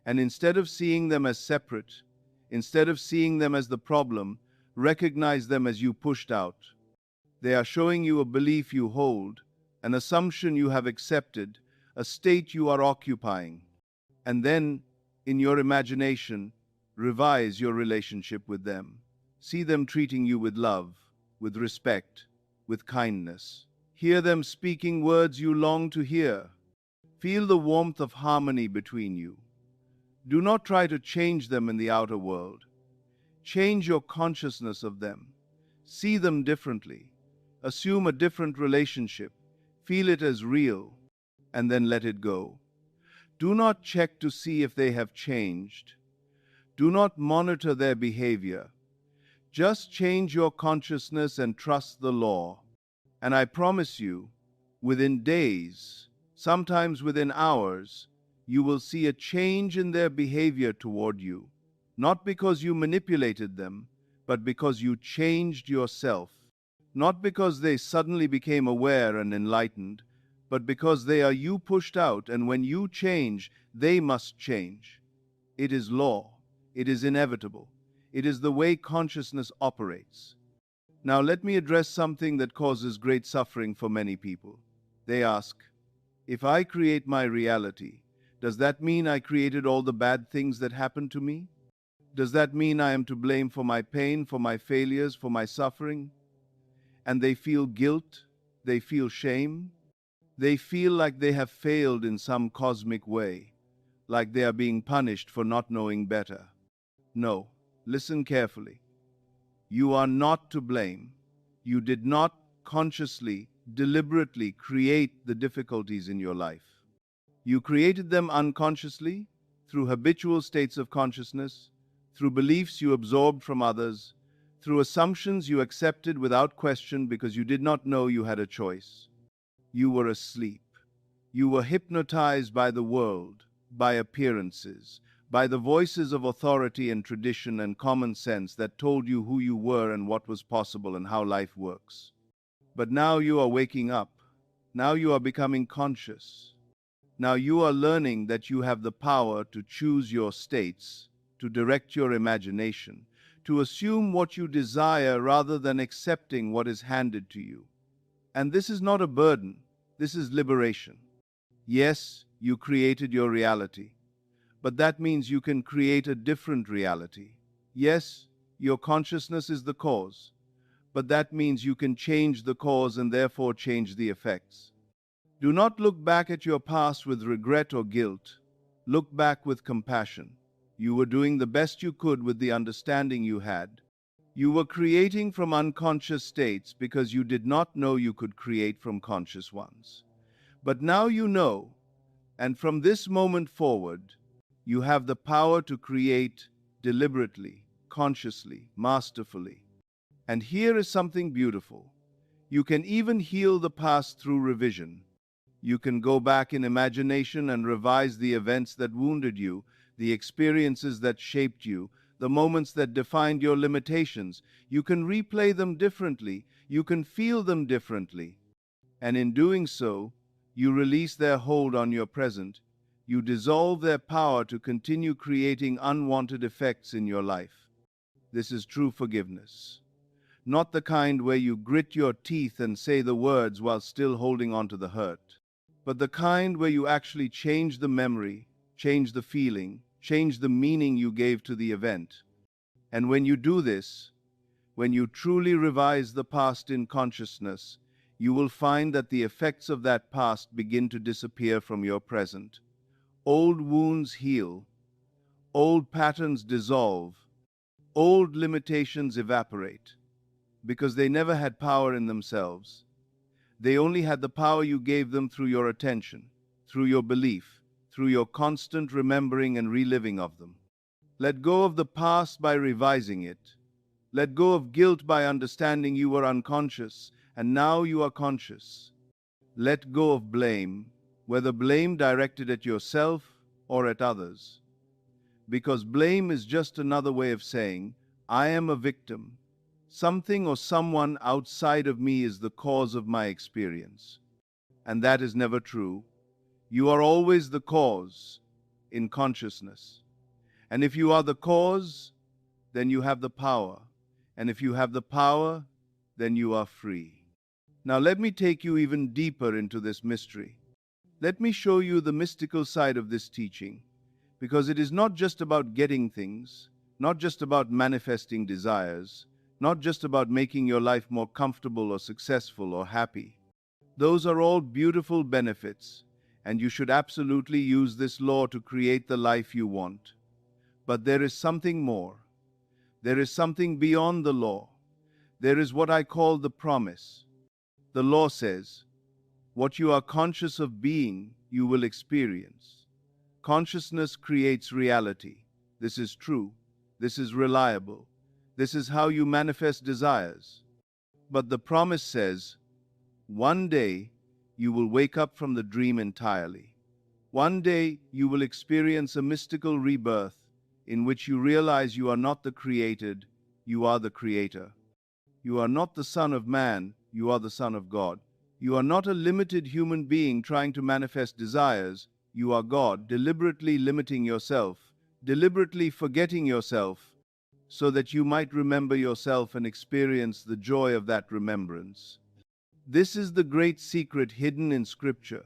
And instead of seeing them as separate, instead of seeing them as the problem, recognize them as you pushed out. They are showing you a belief you hold, an assumption you have accepted, a state you are occupying. And then, in your imagination, revise your relationship with them. See them treating you with love, with respect, with kindness. Hear them speaking words you long to hear. Feel the warmth of harmony between you. Do not try to change them in the outer world. Change your consciousness of them. See them differently. Assume a different relationship. Feel it as real, and then let it go. Do not check to see if they have changed. Do not monitor their behavior. Just change your consciousness and trust the law. And I promise you, within days, sometimes within hours, you will see a change in their behavior toward you, not because you manipulated them, but because you changed yourself. Not because they suddenly became aware and enlightened, but because they are you pushed out, and when you change, they must change. It is law. It is inevitable. It is the way consciousness operates. Now let me address something that causes great suffering for many people. They ask, if I create my reality, does that mean I created all the bad things that happened to me? Does that mean I am to blame for my pain, for my failures, for my suffering? And they feel guilt, they feel shame, they feel like they have failed in some cosmic way, like they are being punished for not knowing better. No, listen carefully. You are not to blame. You did not consciously, deliberately create the difficulties in your life. You created them unconsciously, through habitual states of consciousness, through beliefs you absorbed from others, through assumptions you accepted without question because you did not know you had a choice. You were asleep. You were hypnotized by the world, by appearances, by the voices of authority and tradition and common sense that told you who you were and what was possible and how life works. But now you are waking up. Now you are becoming conscious. Now you are learning that you have the power to choose your states, to direct your imagination, to assume what you desire rather than accepting what is handed to you. And this is not a burden. This is liberation. Yes, you created your reality, but that means you can create a different reality. Yes, your consciousness is the cause, but that means you can change the cause and therefore change the effects. Do not look back at your past with regret or guilt. Look back with compassion. You were doing the best you could with the understanding you had. You were creating from unconscious states because you did not know you could create from conscious ones. But now you know, and from this moment forward, you have the power to create deliberately, consciously, masterfully. And here is something beautiful. You can even heal the past through revision. You can go back in imagination and revise the events that wounded you, the experiences that shaped you, the moments that defined your limitations. You can replay them differently. You can feel them differently. And in doing so, you release their hold on your present. You dissolve their power to continue creating unwanted effects in your life. This is true forgiveness. Not the kind where you grit your teeth and say the words while still holding on to the hurt, but the kind where you actually change the memory, change the feeling, change the meaning you gave to the event. And when you do this, when you truly revise the past in consciousness, you will find that the effects of that past begin to disappear from your present. Old wounds heal, old patterns dissolve, old limitations evaporate, because they never had power in themselves. They only had the power you gave them through your attention, through your belief, through your constant remembering and reliving of them. Let go of the past by revising it. Let go of guilt by understanding you were unconscious, and now you are conscious. Let go of blame, whether blame directed at yourself or at others. Because blame is just another way of saying, I am a victim. Something or someone outside of me is the cause of my experience. And that is never true. You are always the cause in consciousness. And if you are the cause, then you have the power. And if you have the power, then you are free. Now let me take you even deeper into this mystery. Let me show you the mystical side of this teaching, because it is not just about getting things, not just about manifesting desires, not just about making your life more comfortable or successful or happy. Those are all beautiful benefits, and you should absolutely use this law to create the life you want. But there is something more. There is something beyond the law. There is what I call the promise. The law says, what you are conscious of being, you will experience. Consciousness creates reality. This is true. This is reliable. This is how you manifest desires. But the promise says, one day you will wake up from the dream entirely. One day you will experience a mystical rebirth in which you realize you are not the created, you are the creator. You are not the son of man, you are the son of God. You are not a limited human being trying to manifest desires, you are God, deliberately limiting yourself, deliberately forgetting yourself, so that you might remember yourself and experience the joy of that remembrance. This is the great secret hidden in Scripture.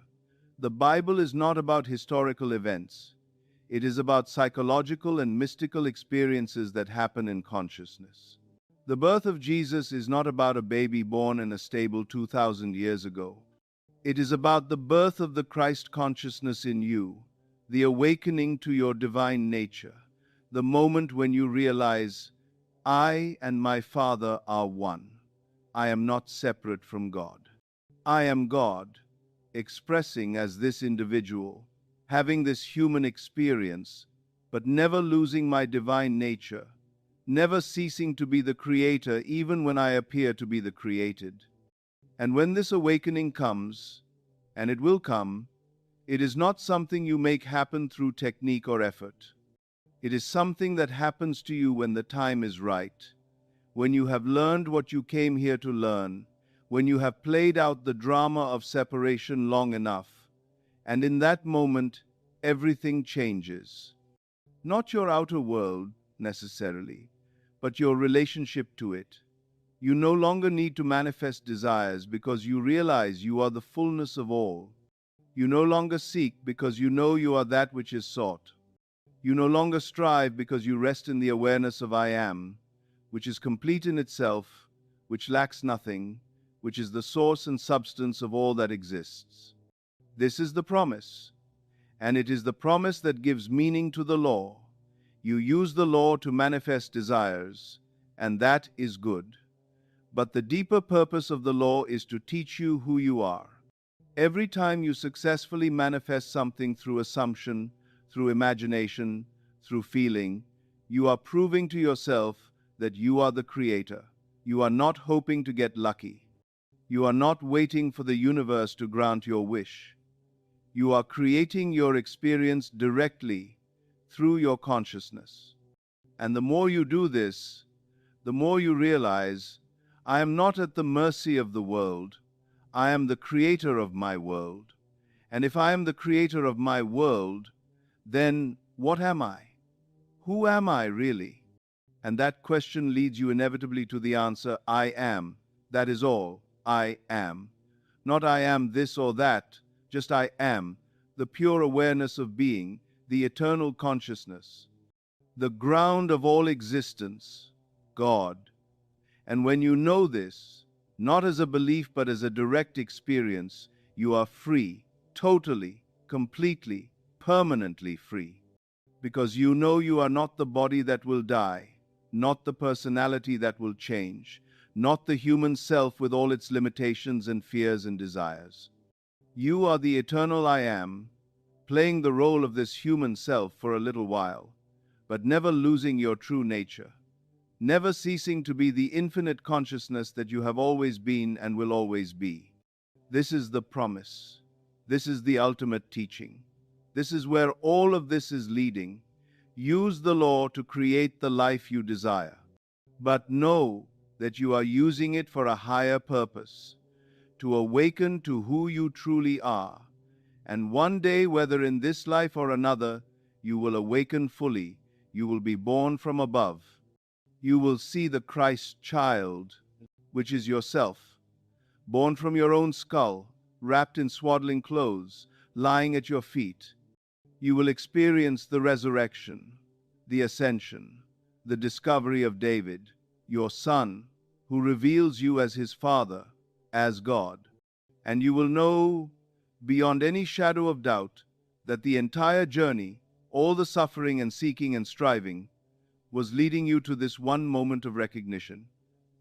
The Bible is not about historical events. It is about psychological and mystical experiences that happen in consciousness. The birth of Jesus is not about a baby born in a stable 2,000 years ago. It is about the birth of the Christ consciousness in you, the awakening to your divine nature, the moment when you realize, I and my Father are one. I am not separate from God. I am God, expressing as this individual, having this human experience, but never losing my divine nature, never ceasing to be the creator even when I appear to be the created. And when this awakening comes, and it will come, it is not something you make happen through technique or effort. It is something that happens to you when the time is right, when you have learned what you came here to learn, when you have played out the drama of separation long enough, and in that moment, everything changes. Not your outer world, necessarily, but your relationship to it. You no longer need to manifest desires because you realize you are the fullness of all. You no longer seek because you know you are that which is sought. You no longer strive because you rest in the awareness of I am, which is complete in itself, which lacks nothing, which is the source and substance of all that exists. This is the promise, and it is the promise that gives meaning to the law. You use the law to manifest desires, and that is good. But the deeper purpose of the law is to teach you who you are. Every time you successfully manifest something through assumption, through imagination, through feeling, you are proving to yourself that you are the creator. You are not hoping to get lucky. You are not waiting for the universe to grant your wish. You are creating your experience directly through your consciousness. And the more you do this, the more you realize, I am not at the mercy of the world. I am the creator of my world. And if I am the creator of my world, then what am I? Who am I really? And that question leads you inevitably to the answer, I am. That is all. I am. Not I am this or that, just I am, the pure awareness of being, the eternal consciousness, the ground of all existence, God. And when you know this, not as a belief but as a direct experience, you are free, totally, completely, permanently free. Because you know you are not the body that will die, not the personality that will change, not the human self with all its limitations and fears and desires. You are the eternal I am, playing the role of this human self for a little while, but never losing your true nature, never ceasing to be the infinite consciousness that you have always been and will always be. This is the promise. This is the ultimate teaching. This is where all of this is leading. Use the law to create the life you desire. But know that you are using it for a higher purpose, to awaken to who you truly are, And one day, whether in this life or another, you will awaken fully. You will be born from above. You will see the Christ child, which is yourself, born from your own skull, wrapped in swaddling clothes, lying at your feet. You will experience the resurrection, the ascension, the discovery of David, your son, who reveals you as his father, as God. And you will know beyond any shadow of doubt that the entire journey, all the suffering and seeking and striving, was leading you to this one moment of recognition.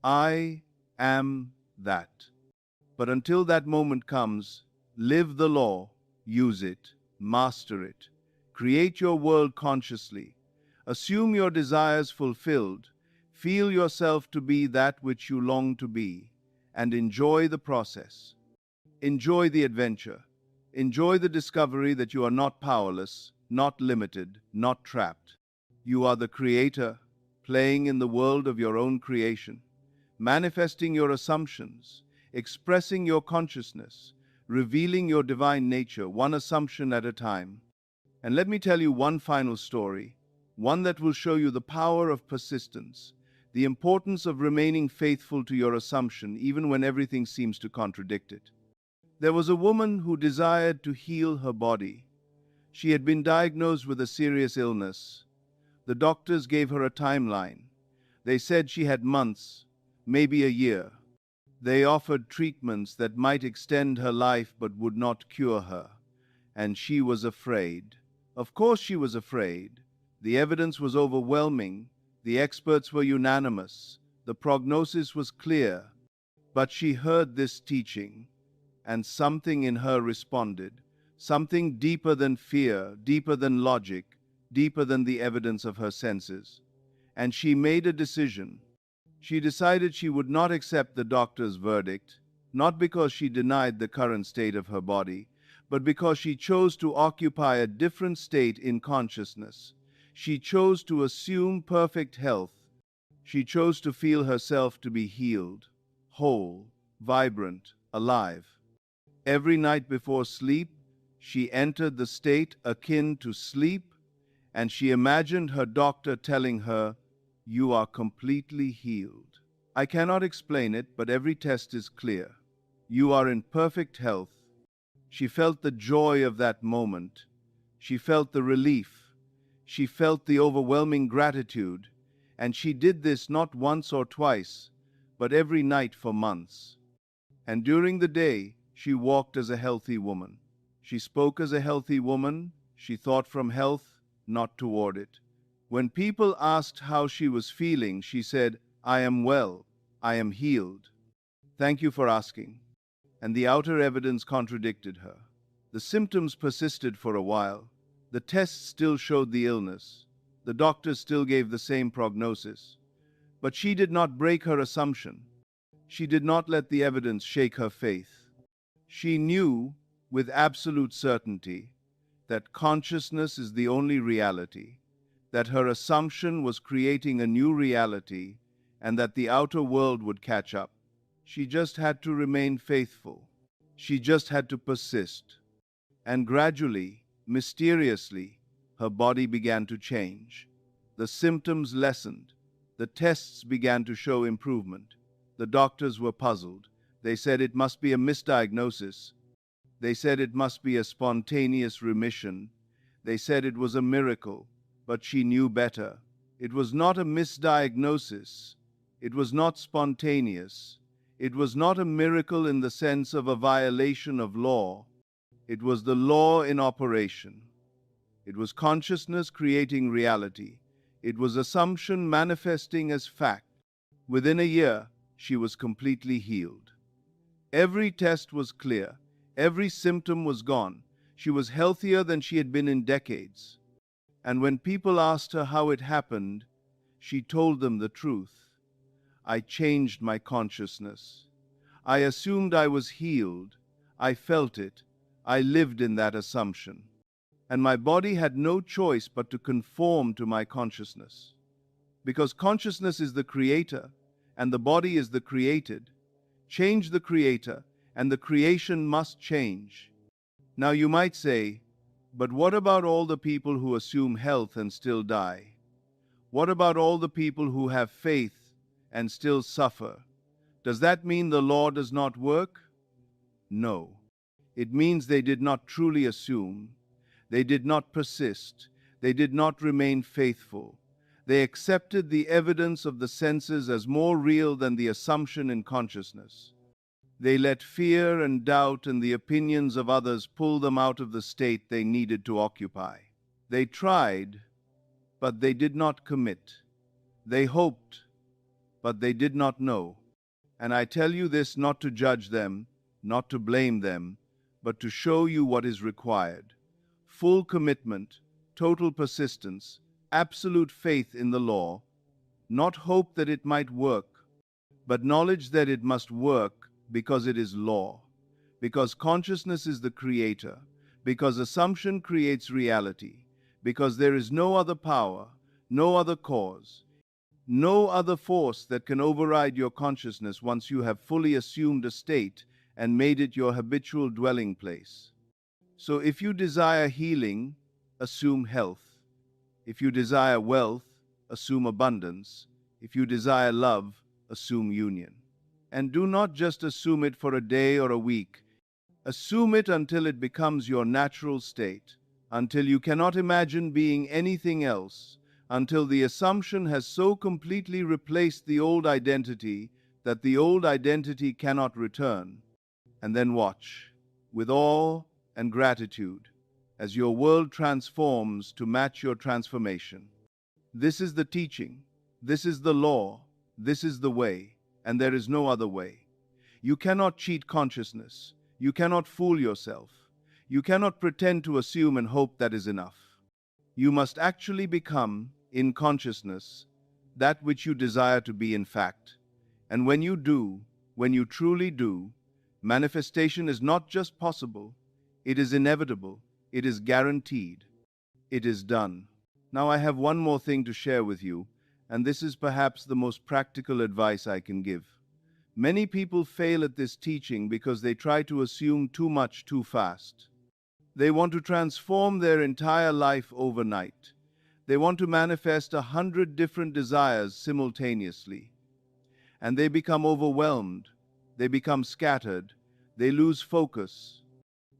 I am that. But until that moment comes, live the law, use it, master it, create your world consciously, assume your desires fulfilled, feel yourself to be that which you long to be, and enjoy the process. Enjoy the adventure. Enjoy the discovery that you are not powerless, not limited, not trapped. You are the creator, playing in the world of your own creation, manifesting your assumptions, expressing your consciousness, revealing your divine nature, one assumption at a time. And let me tell you one final story, one that will show you the power of persistence, the importance of remaining faithful to your assumption even when everything seems to contradict it. There was a woman who desired to heal her body. She had been diagnosed with a serious illness. The doctors gave her a timeline. They said she had months, maybe a year. They offered treatments that might extend her life but would not cure her. And she was afraid. Of course she was afraid. The evidence was overwhelming. The experts were unanimous. The prognosis was clear. But she heard this teaching, and something in her responded, something deeper than fear, deeper than logic, deeper than the evidence of her senses. And she made a decision. She decided she would not accept the doctor's verdict, not because she denied the current state of her body, but because she chose to occupy a different state in consciousness. She chose to assume perfect health. She chose to feel herself to be healed, whole, vibrant, alive. Every night before sleep, she entered the state akin to sleep, and she imagined her doctor telling her, "You are completely healed." I cannot explain it, but every test is clear. You are in perfect health. She felt the joy of that moment. She felt the relief. She felt the overwhelming gratitude. And she did this not once or twice, but every night for months. And during the day, she walked as a healthy woman. She spoke as a healthy woman. She thought from health, not toward it. When people asked how she was feeling, she said, "I am well. I am healed." Thank you for asking. And the outer evidence contradicted her. The symptoms persisted for a while. The tests still showed the illness. The doctors still gave the same prognosis. But she did not break her assumption. She did not let the evidence shake her faith. She knew with absolute certainty that consciousness is the only reality, that her assumption was creating a new reality, and that the outer world would catch up. She just had to remain faithful. She just had to persist. And gradually, mysteriously, her body began to change. The symptoms lessened. The tests began to show improvement. The doctors were puzzled. They said it must be a misdiagnosis. They said it must be a spontaneous remission. They said it was a miracle, but she knew better. It was not a misdiagnosis. It was not spontaneous. It was not a miracle in the sense of a violation of law. It was the law in operation. It was consciousness creating reality. It was assumption manifesting as fact. Within a year, she was completely healed. Every test was clear. Every symptom was gone. She was healthier than she had been in decades. And when people asked her how it happened, she told them the truth. I changed my consciousness. I assumed I was healed. I felt it. I lived in that assumption. And my body had no choice but to conform to my consciousness. Because consciousness is the creator, and the body is the created. Change the creator, and the creation must change. Now you might say, but what about all the people who assume health and still die? What about all the people who have faith and still suffer? Does that mean the law does not work? No. It means they did not truly assume. They did not persist. They did not remain faithful. They accepted the evidence of the senses as more real than the assumption in consciousness. They let fear and doubt and the opinions of others pull them out of the state they needed to occupy. They tried, but they did not commit. They hoped, but they did not know. And I tell you this not to judge them, not to blame them, but to show you what is required. Full commitment, total persistence, absolute faith in the law, not hope that it might work, but knowledge that it must work because it is law, because consciousness is the creator, because assumption creates reality, because there is no other power, no other cause, no other force that can override your consciousness once you have fully assumed a state and made it your habitual dwelling place. So if you desire healing, assume health. If you desire wealth, assume abundance. If you desire love, assume union. And do not just assume it for a day or a week. Assume it until it becomes your natural state, until you cannot imagine being anything else, until the assumption has so completely replaced the old identity that the old identity cannot return. And then watch, with awe and gratitude, as your world transforms to match your transformation. This is the teaching, this is the law, this is the way, and there is no other way. You cannot cheat consciousness, you cannot fool yourself, you cannot pretend to assume and hope that is enough. You must actually become, in consciousness, that which you desire to be in fact. And when you do, when you truly do, manifestation is not just possible, it is inevitable, it is guaranteed. It is done. Now I have one more thing to share with you, and this is perhaps the most practical advice I can give. Many people fail at this teaching because they try to assume too much too fast. They want to transform their entire life overnight. They want to manifest 100 different desires simultaneously. And they become overwhelmed. They become scattered. They lose focus.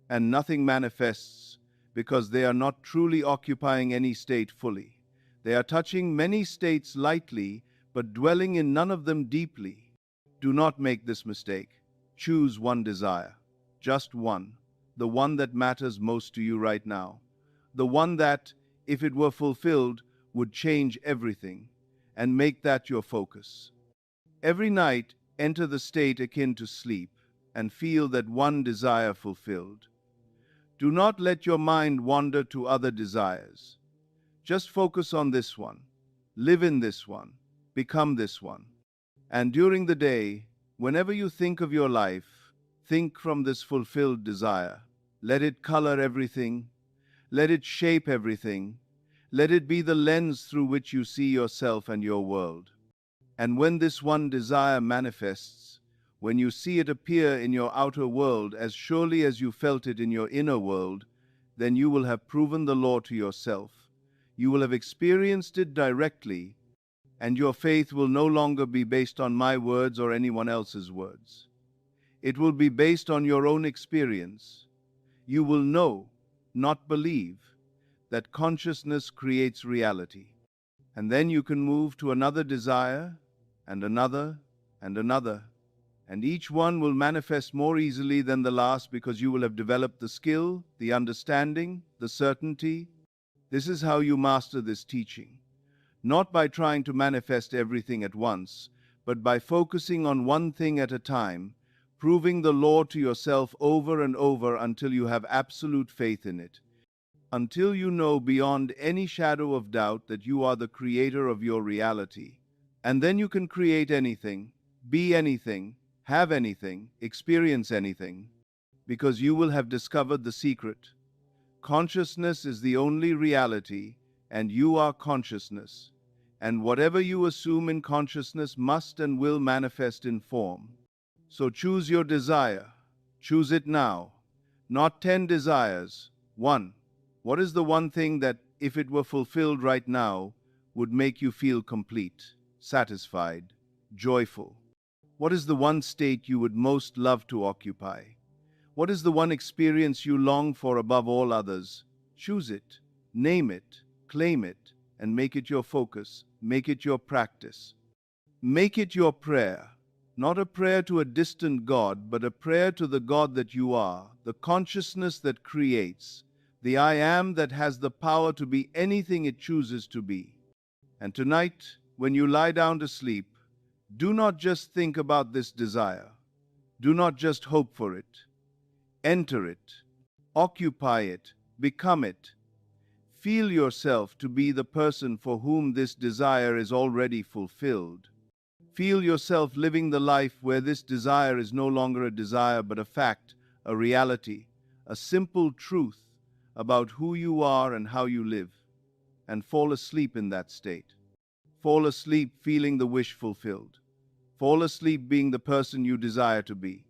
And nothing manifests because they are not truly occupying any state fully. They are touching many states lightly, but dwelling in none of them deeply. Do not make this mistake. Choose one desire. Just one. The one that matters most to you right now. The one that, if it were fulfilled, would change everything, and make that your focus. Every night, enter the state akin to sleep, and feel that one desire fulfilled. Do not let your mind wander to other desires. Just focus on this one. Live in this one. Become this one. And during the day, whenever you think of your life, think from this fulfilled desire. Let it color everything. Let it shape everything. Let it be the lens through which you see yourself and your world. And when this one desire manifests, when you see it appear in your outer world as surely as you felt it in your inner world, then you will have proven the law to yourself. You will have experienced it directly, and your faith will no longer be based on my words or anyone else's words. It will be based on your own experience. You will know, not believe, that consciousness creates reality. And then you can move to another desire, and another, and another. And each one will manifest more easily than the last because you will have developed the skill, the understanding, the certainty. This is how you master this teaching. Not by trying to manifest everything at once, but by focusing on one thing at a time, proving the law to yourself over and over until you have absolute faith in it. Until you know beyond any shadow of doubt that you are the creator of your reality. And then you can create anything, be anything, have anything, experience anything, because you will have discovered the secret. Consciousness is the only reality, and you are consciousness. And whatever you assume in consciousness must and will manifest in form. So choose your desire. Choose it now. Not 10 desires. 1. What is the one thing that, if it were fulfilled right now, would make you feel complete, satisfied, joyful? What is the one state you would most love to occupy? What is the one experience you long for above all others? Choose it, name it, claim it, and make it your focus, make it your practice. Make it your prayer, not a prayer to a distant God, but a prayer to the God that you are, the consciousness that creates, the I am that has the power to be anything it chooses to be. And tonight, when you lie down to sleep, do not just think about this desire. Do not just hope for it. Enter it, occupy it, become it. Feel yourself to be the person for whom this desire is already fulfilled. Feel yourself living the life where this desire is no longer a desire but a fact, a reality, a simple truth about who you are and how you live, and fall asleep in that state. Fall asleep feeling the wish fulfilled. Fall asleep being the person you desire to be.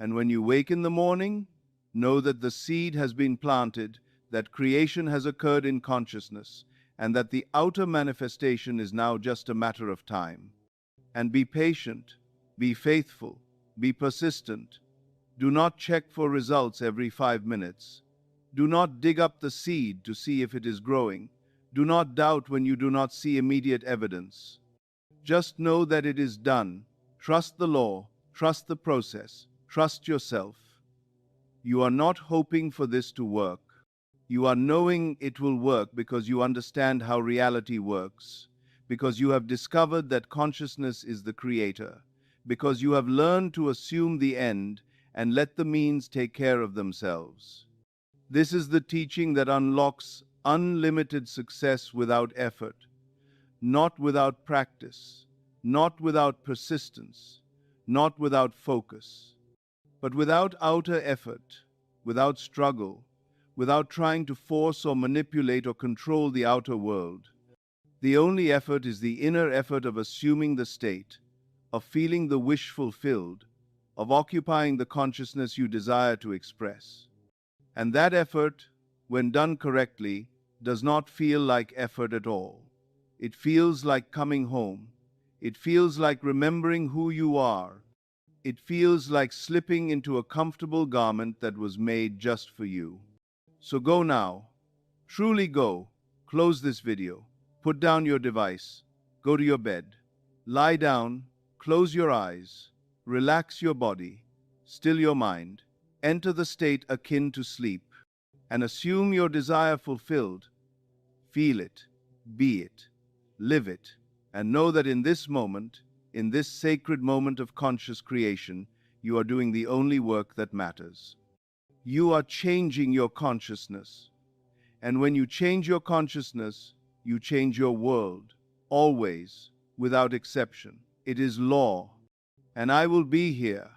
And when you wake in the morning, know that the seed has been planted, that creation has occurred in consciousness, and that the outer manifestation is now just a matter of time. And be patient, be faithful, be persistent. Do not check for results every 5 minutes. Do not dig up the seed to see if it is growing. Do not doubt when you do not see immediate evidence. Just know that it is done. Trust the law, trust the process, trust yourself. You are not hoping for this to work. You are knowing it will work because you understand how reality works, because you have discovered that consciousness is the creator, because you have learned to assume the end and let the means take care of themselves. This is the teaching that unlocks unlimited success without effort, not without practice, not without persistence, not without focus, but without outer effort, without struggle, without trying to force or manipulate or control the outer world. The only effort is the inner effort of assuming the state, of feeling the wish fulfilled, of occupying the consciousness you desire to express. And that effort, when done correctly, does not feel like effort at all. It feels like coming home. It feels like remembering who you are. It feels like slipping into a comfortable garment that was made just for you. So go now. Truly go. Close this video. Put down your device. Go to your bed. Lie down. Close your eyes. Relax your body. Still your mind. Enter the state akin to sleep. And assume your desire fulfilled. Feel it. Be it. Live it. And know that in this moment, in this sacred moment of conscious creation, you are doing the only work that matters. You are changing your consciousness. And when you change your consciousness, you change your world. Always, without exception. It is law. And I will be here,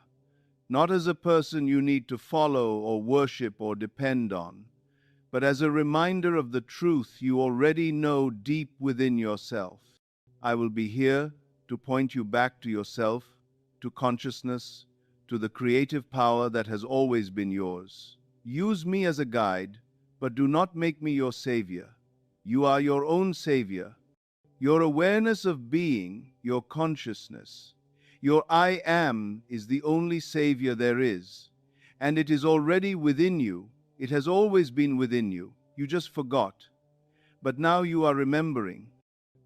not as a person you need to follow or worship or depend on, but as a reminder of the truth you already know deep within yourself. I will be here to point you back to yourself, to consciousness, to the creative power that has always been yours. Use me as a guide, but do not make me your savior. You are your own savior. Your awareness of being, your consciousness, your I am is the only savior there is, and it is already within you. It has always been within you. You just forgot. But now you are remembering.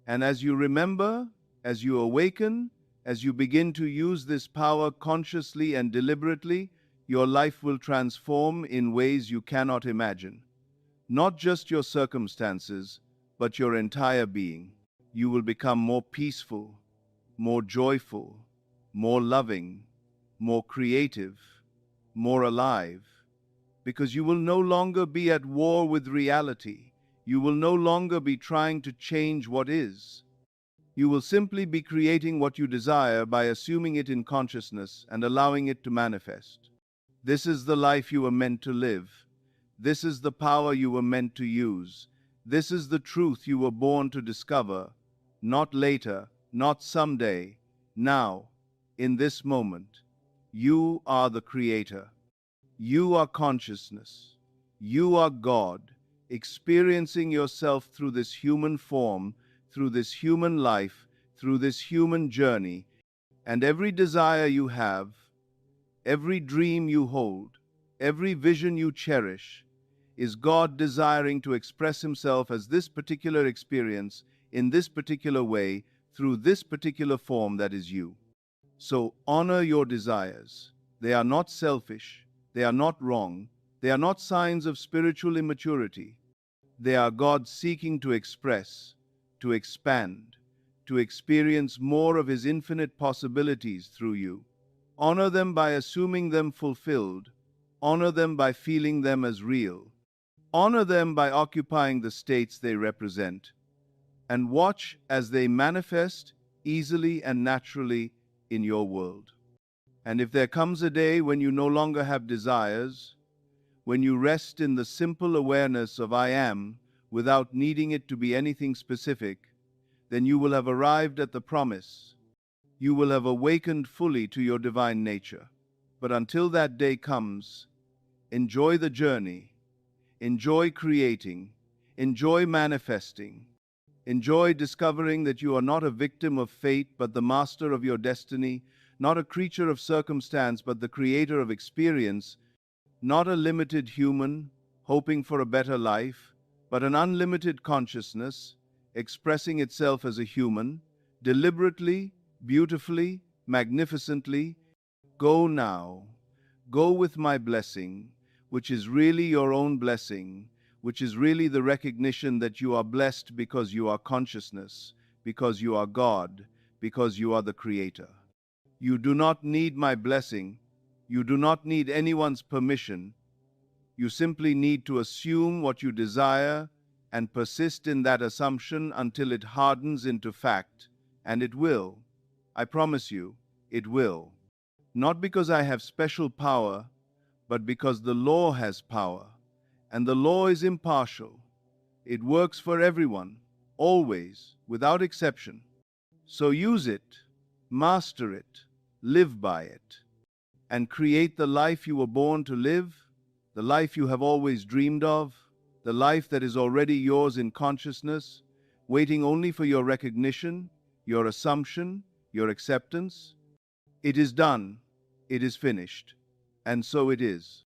And as you remember, as you awaken, as you begin to use this power consciously and deliberately, your life will transform in ways you cannot imagine. Not just your circumstances, but your entire being. You will become more peaceful, more joyful, more loving, more creative, more alive, because you will no longer be at war with reality. You will no longer be trying to change what is. You will simply be creating what you desire by assuming it in consciousness and allowing it to manifest. This is the life you were meant to live. This is the power you were meant to use. This is the truth you were born to discover, not later, not someday, now, in this moment. You are the creator. You are consciousness. You are God, experiencing yourself through this human form, through this human life, through this human journey, and every desire you have, every dream you hold, every vision you cherish, is God desiring to express Himself as this particular experience, in this particular way, through this particular form that is you. So honor your desires. They are not selfish. They are not wrong. They are not signs of spiritual immaturity. They are God seeking to express, to expand, to experience more of His infinite possibilities through you. Honor them by assuming them fulfilled. Honor them by feeling them as real. Honor them by occupying the states they represent. And watch as they manifest easily and naturally in your world. And if there comes a day when you no longer have desires, when you rest in the simple awareness of I am without needing it to be anything specific, then you will have arrived at the promise. You will have awakened fully to your divine nature. But until that day comes, enjoy the journey, enjoy creating, enjoy manifesting, enjoy discovering that you are not a victim of fate but the master of your destiny, not a creature of circumstance but the creator of experience, not a limited human hoping for a better life, but an unlimited consciousness expressing itself as a human, deliberately, beautifully, magnificently. Go now. Go with my blessing, which is really your own blessing, which is really the recognition that you are blessed because you are consciousness, because you are God, because you are the Creator. You do not need my blessing. You do not need anyone's permission. You simply need to assume what you desire and persist in that assumption until it hardens into fact, and it will. I promise you, it will. Not because I have special power, but because the law has power, and the law is impartial. It works for everyone, always, without exception. So use it, master it, live by it, and create the life you were born to live, the life you have always dreamed of, the life that is already yours in consciousness, waiting only for your recognition, your assumption, your acceptance. It is done. It is finished. And so it is.